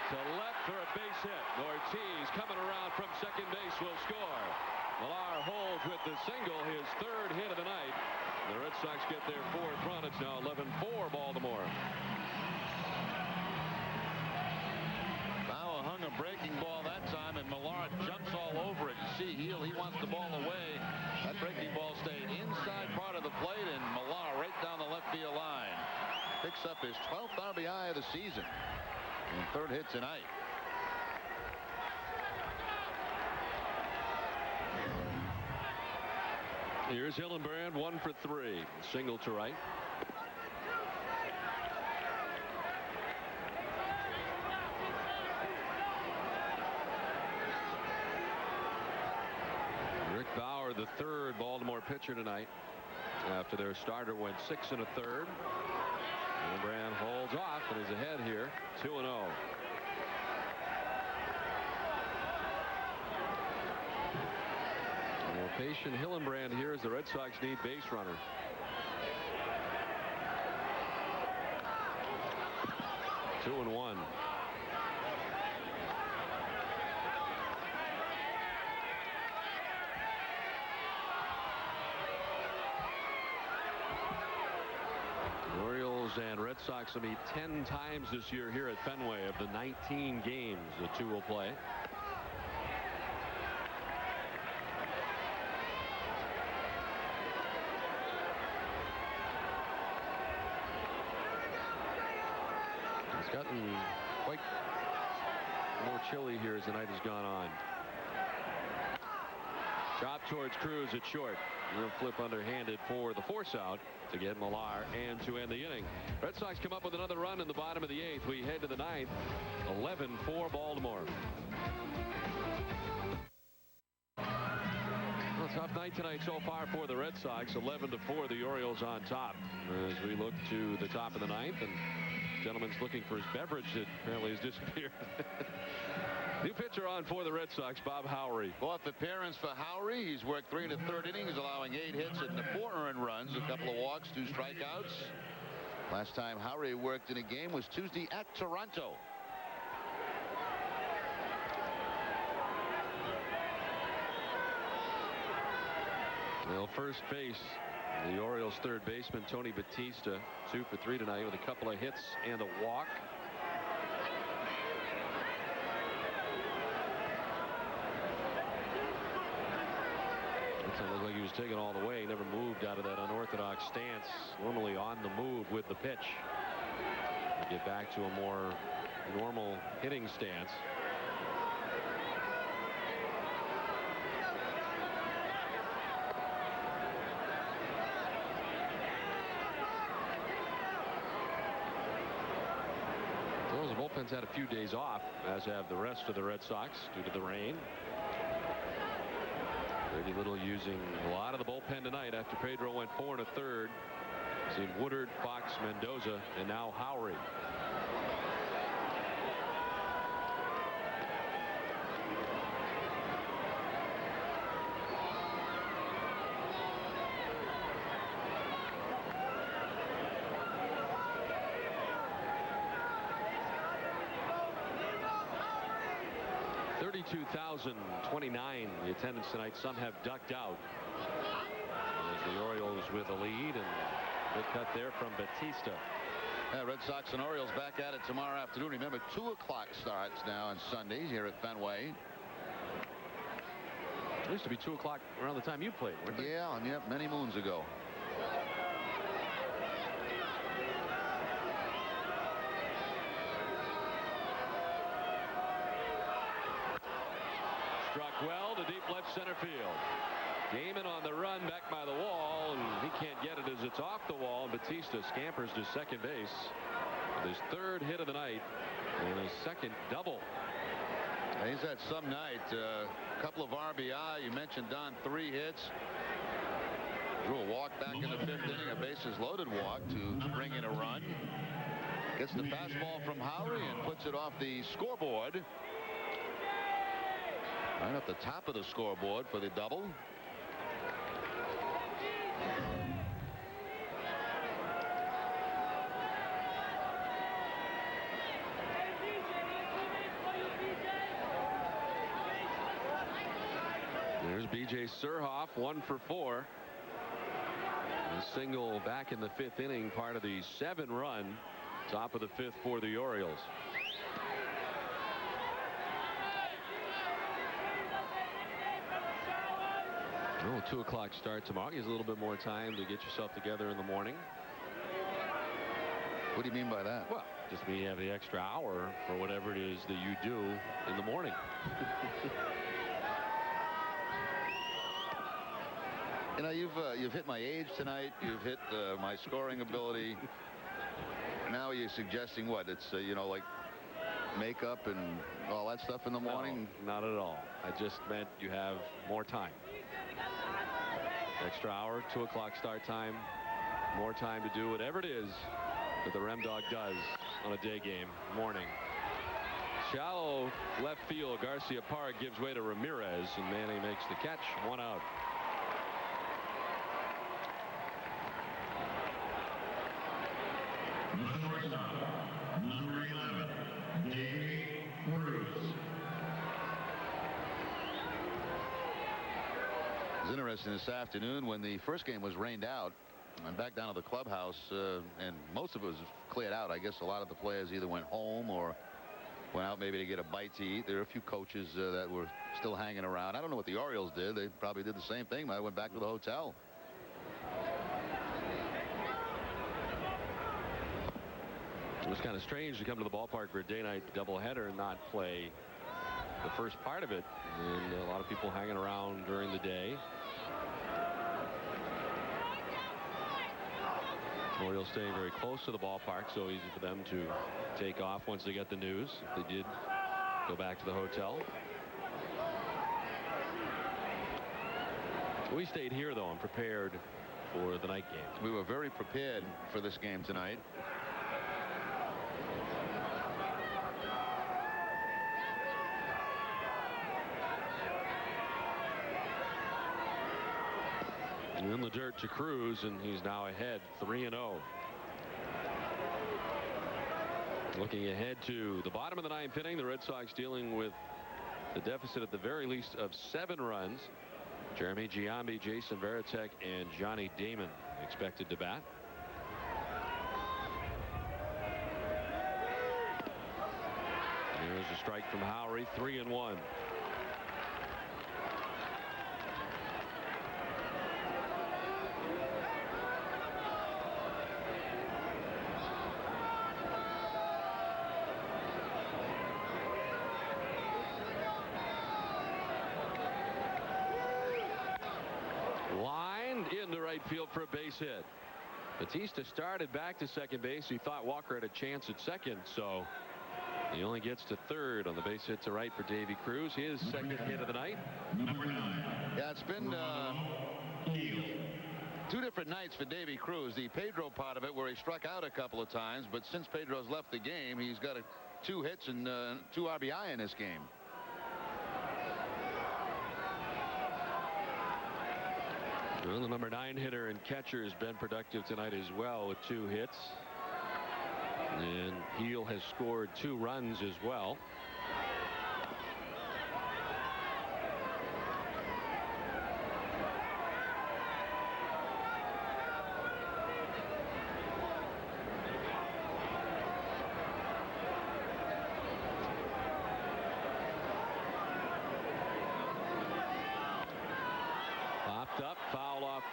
To left for a base hit. Ortiz coming around from second base will score. Millar holds with the single, his 3rd hit of the night. The Red Sox get their 4th run. It's now 11-4 Baltimore. Bauer hung a breaking ball that time, and Millar jumps all over it. You see Heel, he wants the ball away. That breaking ball stayed inside part of the plate, and Millar right down the left field line. Picks up his 12th RBI of the season. And 3rd hit tonight. Here's Hillenbrand, 1 for 3. Single to right. Rick Bauer, the 3rd Baltimore pitcher tonight, after their starter went 6 1/3. Hillenbrand holds off and is ahead here, 2-0. Patient Hillenbrand here as the Red Sox need base runner. Two and one. The Orioles and Red Sox will meet 10 times this year here at Fenway. Of the 19 games the two will play. It's gotten quite more chilly here as the night has gone on. Chop towards Cruz at short. Real flip underhanded for the force out to get Millar and to end the inning. Red Sox come up with another run in the bottom of the 8th. We head to the 9th. 11-4 Baltimore. Well, tough night tonight so far for the Red Sox. 11-4, the Orioles on top as we look to the top of the 9th. And gentleman's looking for his beverage that apparently has disappeared. New pitcher on for the Red Sox, Bob Howry. 4th appearance for Howry. He's worked 3 1/3 innings, allowing 8 hits and 4 earned runs, a couple of walks, 2 strikeouts. Last time Howry worked in a game was Tuesday at Toronto. Well, first base, the Orioles' 3rd baseman, Tony Batista, 2 for 3 tonight with a couple of hits and a walk. It looked like he was taken all the way. He never moved out of that unorthodox stance. Normally on the move with the pitch. Get back to a more normal hitting stance. The bullpen's had a few days off, as have the rest of the Red Sox due to the rain. Brady Little using a lot of the bullpen tonight after Pedro went 4 1/3. Seen Woodard, Fox, Mendoza, and now Howry. 32,029 the attendance tonight. Some have ducked out as the Orioles with a lead, and good cut there from Batista. Yeah, Red Sox and Orioles back at it tomorrow afternoon. Remember, 2 o'clock starts now on Sundays here at Fenway. It used to be 2 o'clock around the time you played, weren't they? Yeah, many moons ago. Struck well to deep left center field. Gaiman on the run back by the wall, and he can't get it as it's off the wall. Batista scampers to second base with his 3rd hit of the night and his 2nd double. He's had some night. A couple of RBI. You mentioned Don, 3 hits. Drew a walk back in the 5th inning, a bases loaded walk to bring in a run. Gets the fastball from Howry and puts it off the scoreboard. Right up the top of the scoreboard for the double. There's B.J. Surhoff, 1 for 4. A single back in the 5th inning, part of the 7-run top of the 5th for the Orioles. Oh, 2 o'clock start tomorrow. Gives a little bit more time to get yourself together in the morning. What do you mean by that? Well, just mean you have the extra hour for whatever it is that you do in the morning. You know, you've hit my age tonight. You've hit my scoring ability. Now you're suggesting what? It's you know, like makeup and all that stuff in the morning? No, not at all. I just meant you have more time. Extra hour, 2 o'clock start time. More time to do whatever it is that the Rem Dog does on a day game morning. Shallow left field. Garcia Park gives way to Ramirez, and Manny makes the catch. 1 out. Number 11, Davey Cruz. It was interesting this afternoon when the first game was rained out. I'm back down to the clubhouse, and most of it was cleared out. I guess a lot of the players either went home or went out maybe to get a bite to eat. There were a few coaches that were still hanging around. I don't know what the Orioles did. They probably did the same thing. I went back to the hotel. It was kind of strange to come to the ballpark for a day-night doubleheader and not play the first part of it. And a lot of people hanging around during the day. Orioles staying very close to the ballpark, so easy for them to take off once they get the news. If they did go back to the hotel. We stayed here, though, and prepared for the night game. We were very prepared for this game tonight. In the dirt to Cruz, and he's now ahead 3-0. Looking ahead to the bottom of the 9th inning, the Red Sox dealing with the deficit at the very least of 7 runs. Jeremy Giambi, Jason Varitek, and Johnny Damon expected to bat. Here's a strike from Howry, 3-1. Field for a base hit. Batista started back to second base. He thought Walker had a chance at second, so he only gets to third on the base hit to right for Davey Cruz. His second hit of the night. Yeah, it's been 2 different nights for Davey Cruz. The Pedro part of it where he struck out a couple of times, but since Pedro's left the game, he's got 2 hits and 2 RBI in this game. Well, the number 9 hitter and catcher has been productive tonight as well with 2 hits. And Heel has scored 2 runs as well.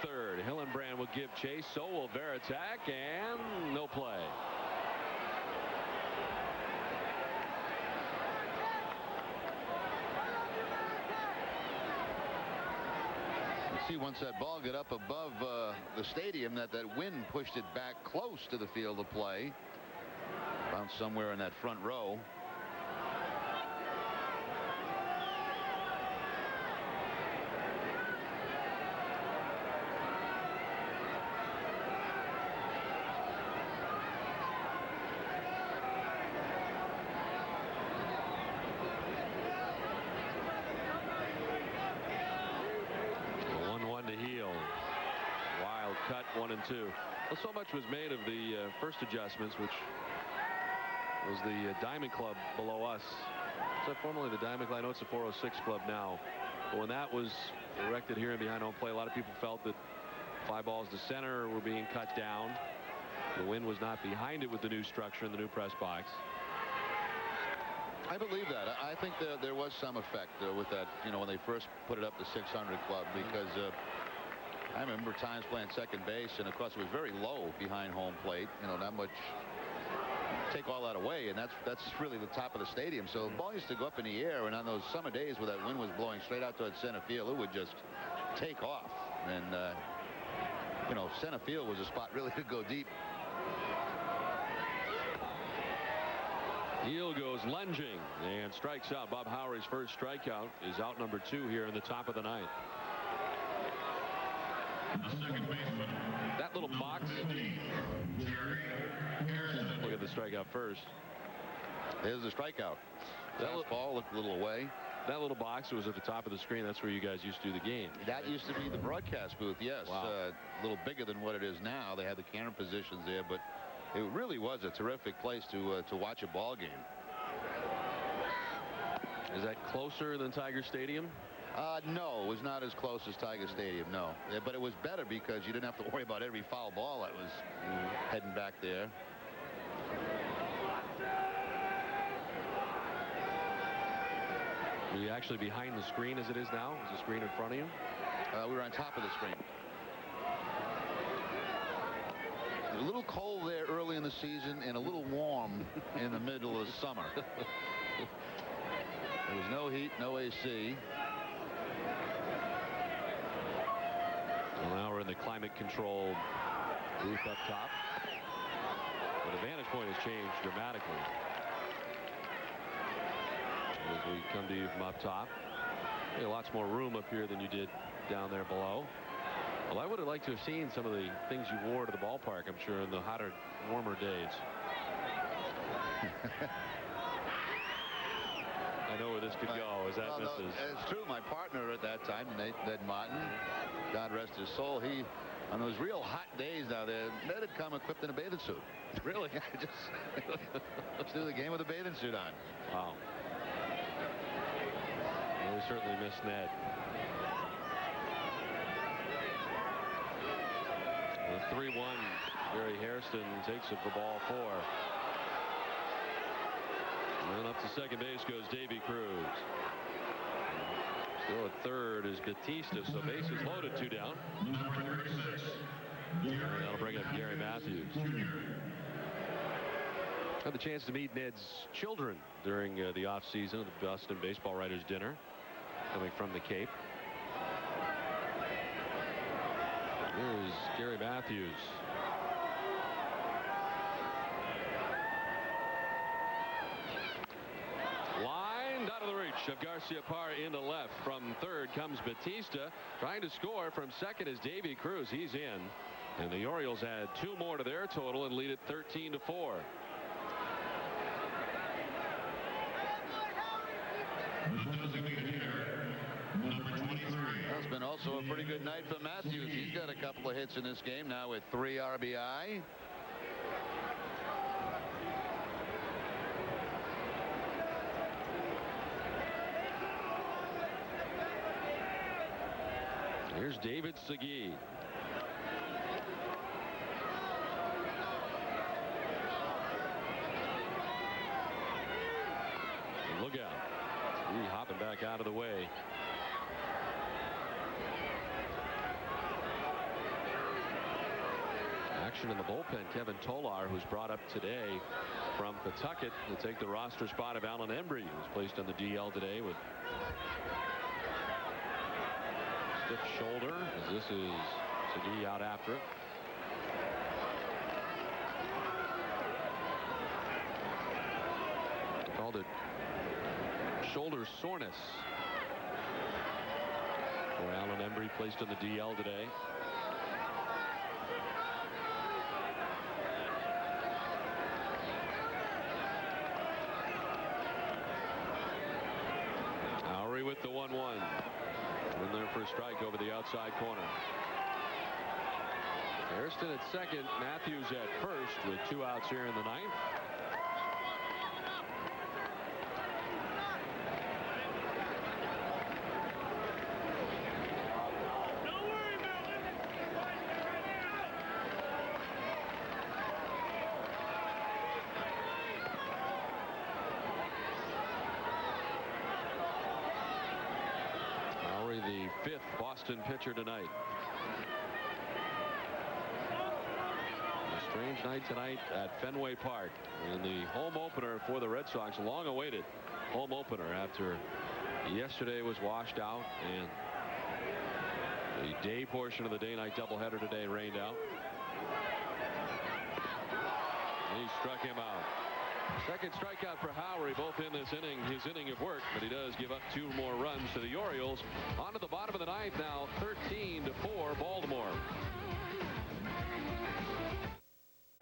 third. Hillenbrand will give chase. So will Veritek, and no play. See, once that ball got up above the stadium, that wind pushed it back close to the field of play. Bounced somewhere in that front row. Cut 1 and 2. Well, so much was made of the first adjustments, which was the Diamond Club below us. Is that formerly the Diamond Club? I know it's the 406 Club now. But when that was erected here in behind home plate, a lot of people felt that fly balls to center were being cut down. The wind was not behind it with the new structure in the new press box. I believe that. I think there was some effect with that, you know, when they first put it up to 600 Club, because I remember times playing second base, and of course it was very low behind home plate. You know, not much. Take all that away, and that's really the top of the stadium. So the ball used to go up in the air, and on those summer days where that wind was blowing straight out towards center field, it would just take off. And you know, center field was a spot really to go deep. Heel goes lunging and strikes out. Bob Howry's first strikeout is out number 2 here in the top of the ninth. That little box. Look at the strikeout first. There's the strikeout. That ball looked a little away. That little box was at the top of the screen. That's where you guys used to do the game. That used to be the broadcast booth, yes. Wow. A little bigger than what it is now. They had the camera positions there, but it really was a terrific place to watch a ball game. Is that closer than Tiger Stadium? No, it was not as close as Tiger Stadium, no. But it was better because you didn't have to worry about every foul ball that was heading back there. Were you actually behind the screen as it is now? Is the screen in front of you? We were on top of the screen. A little cold there early in the season and a little warm in the middle of the summer. There was no heat, no AC. Well, now we're in the climate-controlled booth up top. But the vantage point has changed dramatically as we come to you from up top. You have lots more room up here than you did down there below. Well, I would have liked to have seen some of the things you wore to the ballpark, I'm sure, in the hotter, warmer days. I know where this could go. Is that well, misses? No, it's true. My partner at that time, Ned Martin, God rest his soul, he, on those real hot days now there, Ned had come equipped in a bathing suit. Really? Just do the game with a bathing suit on. Wow. Well, we certainly miss Ned. The 3-1. Gary Hairston takes it for ball 4. And then up to second base goes Davy Cruz. Still at third is Batista, so bases loaded, 2 down. And that'll bring up Gary Matthews. Had the chance to meet Ned's children during the off-season at the Boston Baseball Writers Dinner, coming from the Cape. Here's Gary Matthews. Lined out of the reach of Garcia Parra into left. From third comes Batista. Trying to score from second is Davy Cruz. He's in. And the Orioles add 2 more to their total and lead it 13-4. That's been also a pretty good night for Matthews. He's got a couple of hits in this game now with 3 RBI. Here's David Segui. And look out. Segui hopping back out of the way. action in the bullpen. Kevin Tolar, who's brought up today from Pawtucket to take the roster spot of Alan Embry, who's placed on the DL today with stiff shoulder, as this is Segui out after it. Called it shoulder soreness for Alan Embry, placed on the DL today. Lowry with the 1-1. In there for a strike over the outside corner. Hairston at second, Matthews at first with 2 outs here in the ninth. Lowry, the 5th Boston pitcher tonight. Strange night tonight at Fenway Park in the home opener for the Red Sox. Long awaited home opener after yesterday was washed out and the day portion of the day-night doubleheader today rained out. He struck him out. Second strikeout for Lowry, both in this inning, his inning of work, but he does give up 2 more runs to the Orioles. On to the bottom of the ninth now, 13-4 Baltimore.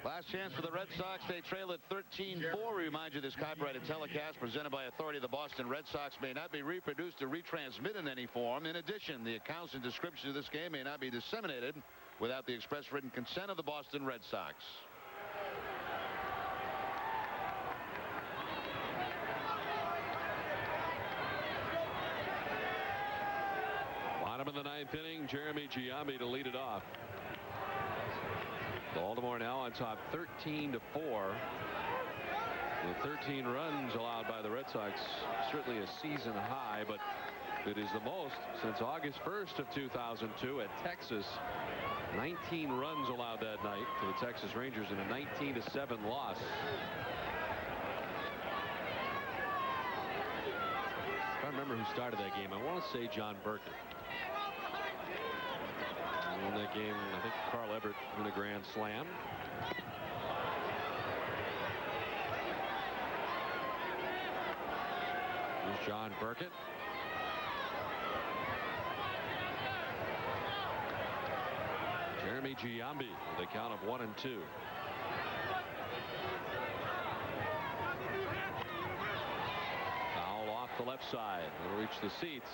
Last chance for the Red Sox. They trail at 13-4. We remind you this copyrighted telecast presented by authority of the Boston Red Sox may not be reproduced or retransmitted in any form. In addition, the accounts and description of this game may not be disseminated without the express written consent of the Boston Red Sox. Bottom of the ninth inning, Jeremy Giambi to lead it off. Baltimore now on top 13-4. The 13 runs allowed by the Red Sox, certainly a season high, but it is the most since August 1st of 2002 at Texas. 19 runs allowed that night to the Texas Rangers in a 19-7 loss. I remember who started that game. I want to say John Burkett. In that game, I think Carl Everett in a grand slam. Here's John Burkett. Jeremy Giambi with a count of 1-2. Foul off the left side. It'll reach the seats.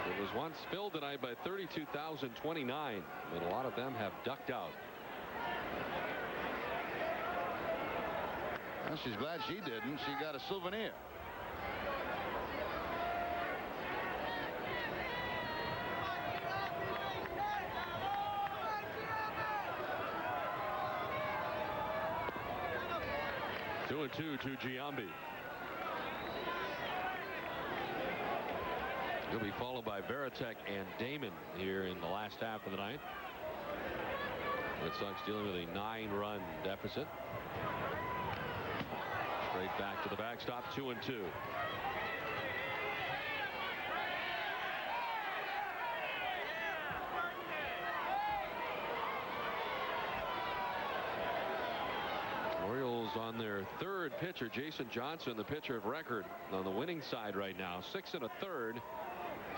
It was once filled tonight by 32,029, but a lot of them have ducked out. Well, she's glad she didn't. She got a souvenir. Two and two to Giambi. He'll be followed by Veritek and Damon here in the last half of the ninth. Red Sox dealing with a 9-run deficit. Straight back to the backstop, 2-2. Orioles on their 3rd pitcher, Jason Johnson, the pitcher of record on the winning side right now. 6 1/3.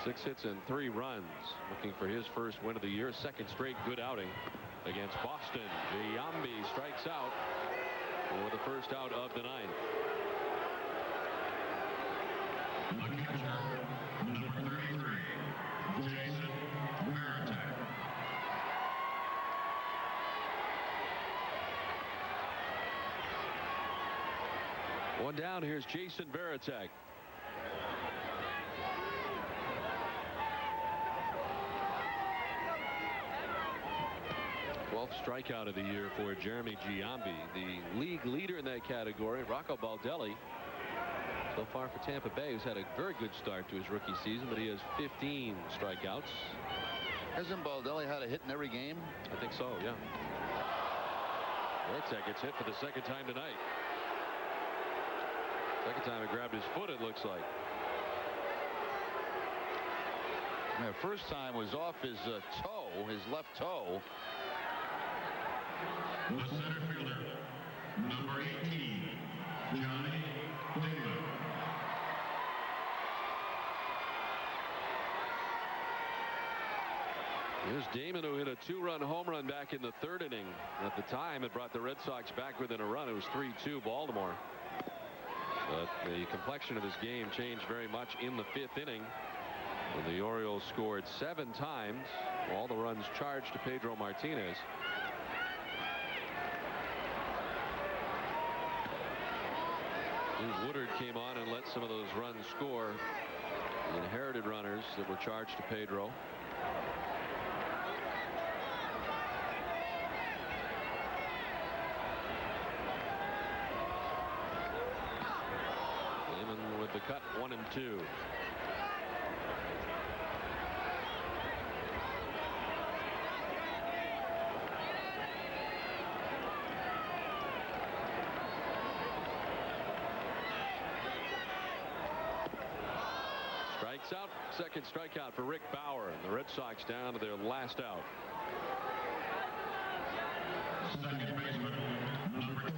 6 hits and 3 runs. Looking for his first win of the year. 2nd straight good outing against Boston. Giambi strikes out for the first out of the ninth. The catcher, number 33, Jason Veritek. One down. Here's Jason Veritek. Strikeout of the year for Jeremy Giambi, the league leader in that category. Rocco Baldelli so far for Tampa Bay, who's had a very good start to his rookie season, but he has 15 strikeouts. Hasn't Baldelli had a hit in every game? I think so, yeah. Whiteside gets hit for the second time tonight. Second time it grabbed his foot, it looks like. The first time was off his toe, his left toe. The center fielder, number 18, Johnny Damon. Here's Damon, who hit a 2-run home run back in the 3rd inning. At the time, it brought the Red Sox back within a run. It was 3-2 Baltimore. But the complexion of this game changed very much in the 5th inning. And the Orioles scored 7 times. All the runs charged to Pedro Martinez. Woodard came on and let some of those runs score. The inherited runners that were charged to Pedro. Damon with the cut, 1-2. Strikes out. Second strikeout for Rick Bauer, and the Red Sox down to their last out. Second baseman, number 12,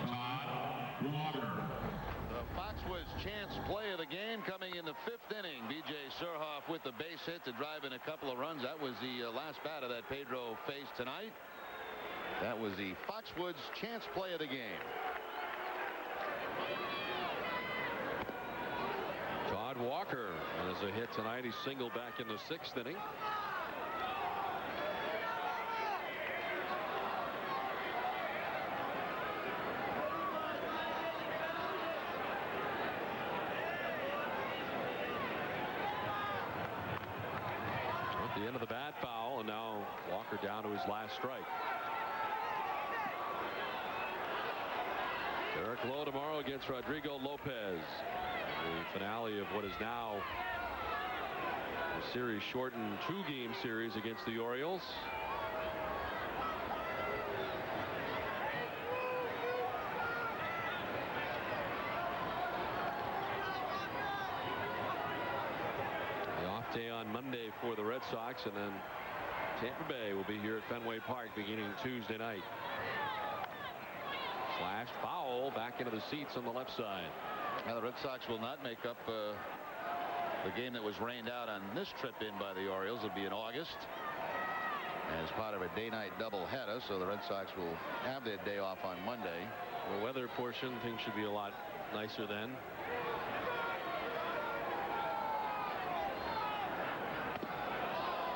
Todd Walker. The Foxwoods chance play of the game coming in the 5th inning. B.J. Surhoff with the base hit to drive in a couple of runs. That was the last batter that Pedro faced tonight. That was the Foxwoods chance play of the game. Todd Walker has a hit tonight. He's singled back in the 6th inning. At the end of the bat, foul, and now Walker down to his last strike. Derek Lowe tomorrow against Rodrigo Lopez. The finale of what is now a series shortened 2-game series against the Orioles. The off day on Monday for the Red Sox, and then Tampa Bay will be here at Fenway Park beginning Tuesday night. Slashed foul back into the seats on the left side. Now the Red Sox will not make up the game that was rained out on this trip in by the Orioles. It'll be in August as part of a day-night doubleheader, so the Red Sox will have their day off on Monday. The weather portion, things should be a lot nicer then.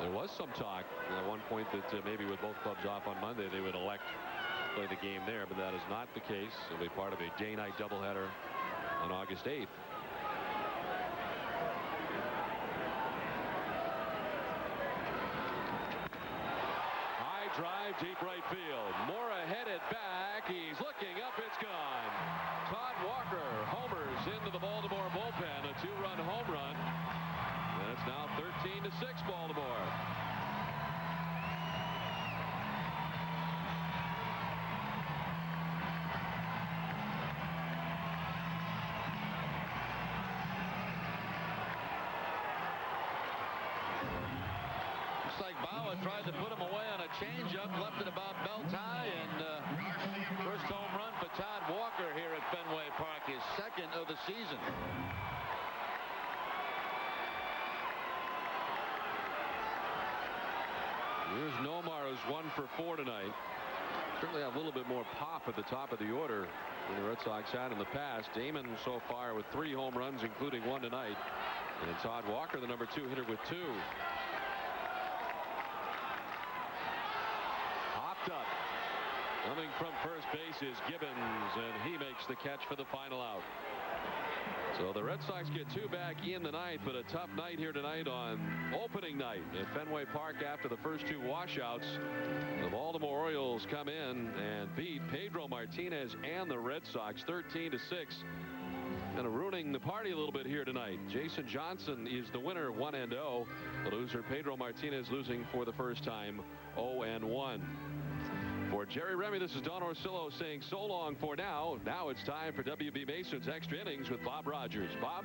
There was some talk at one point that maybe with both clubs off on Monday they would elect to play the game there, but that is not the case. It'll be part of a day-night doubleheader on August 8th. High drive, deep right field. Mora headed back. He's looking up. It's gone. Todd Walker homers into the Baltimore bullpen. A 2-run home run. And it's now 13-6 Baltimore. Tried to put him away on a changeup, left it about belt high, and first home run for Todd Walker here at Fenway Park, his 2nd of the season. Here's Nomar, who's 1 for 4 tonight. Certainly have a little bit more pop at the top of the order than the Red Sox had in the past. Damon so far with 3 home runs, including 1 tonight, and Todd Walker, the number 2 hitter, with 2. Up. Coming from first base is Gibbons, and he makes the catch for the final out. So the Red Sox get 2 back in the 9th, but a tough night here tonight on opening night at Fenway Park after the first 2 washouts. The Baltimore Orioles come in and beat Pedro Martinez and the Red Sox 13-6. Kind of ruining the party a little bit here tonight. Jason Johnson is the winner, 1-0. The loser, Pedro Martinez, losing for the first time, 0-1. For Jerry Remy, this is Don Orsillo saying so long for now. Now it's time for WB Mason's Extra Innings with Bob Rogers. Bob?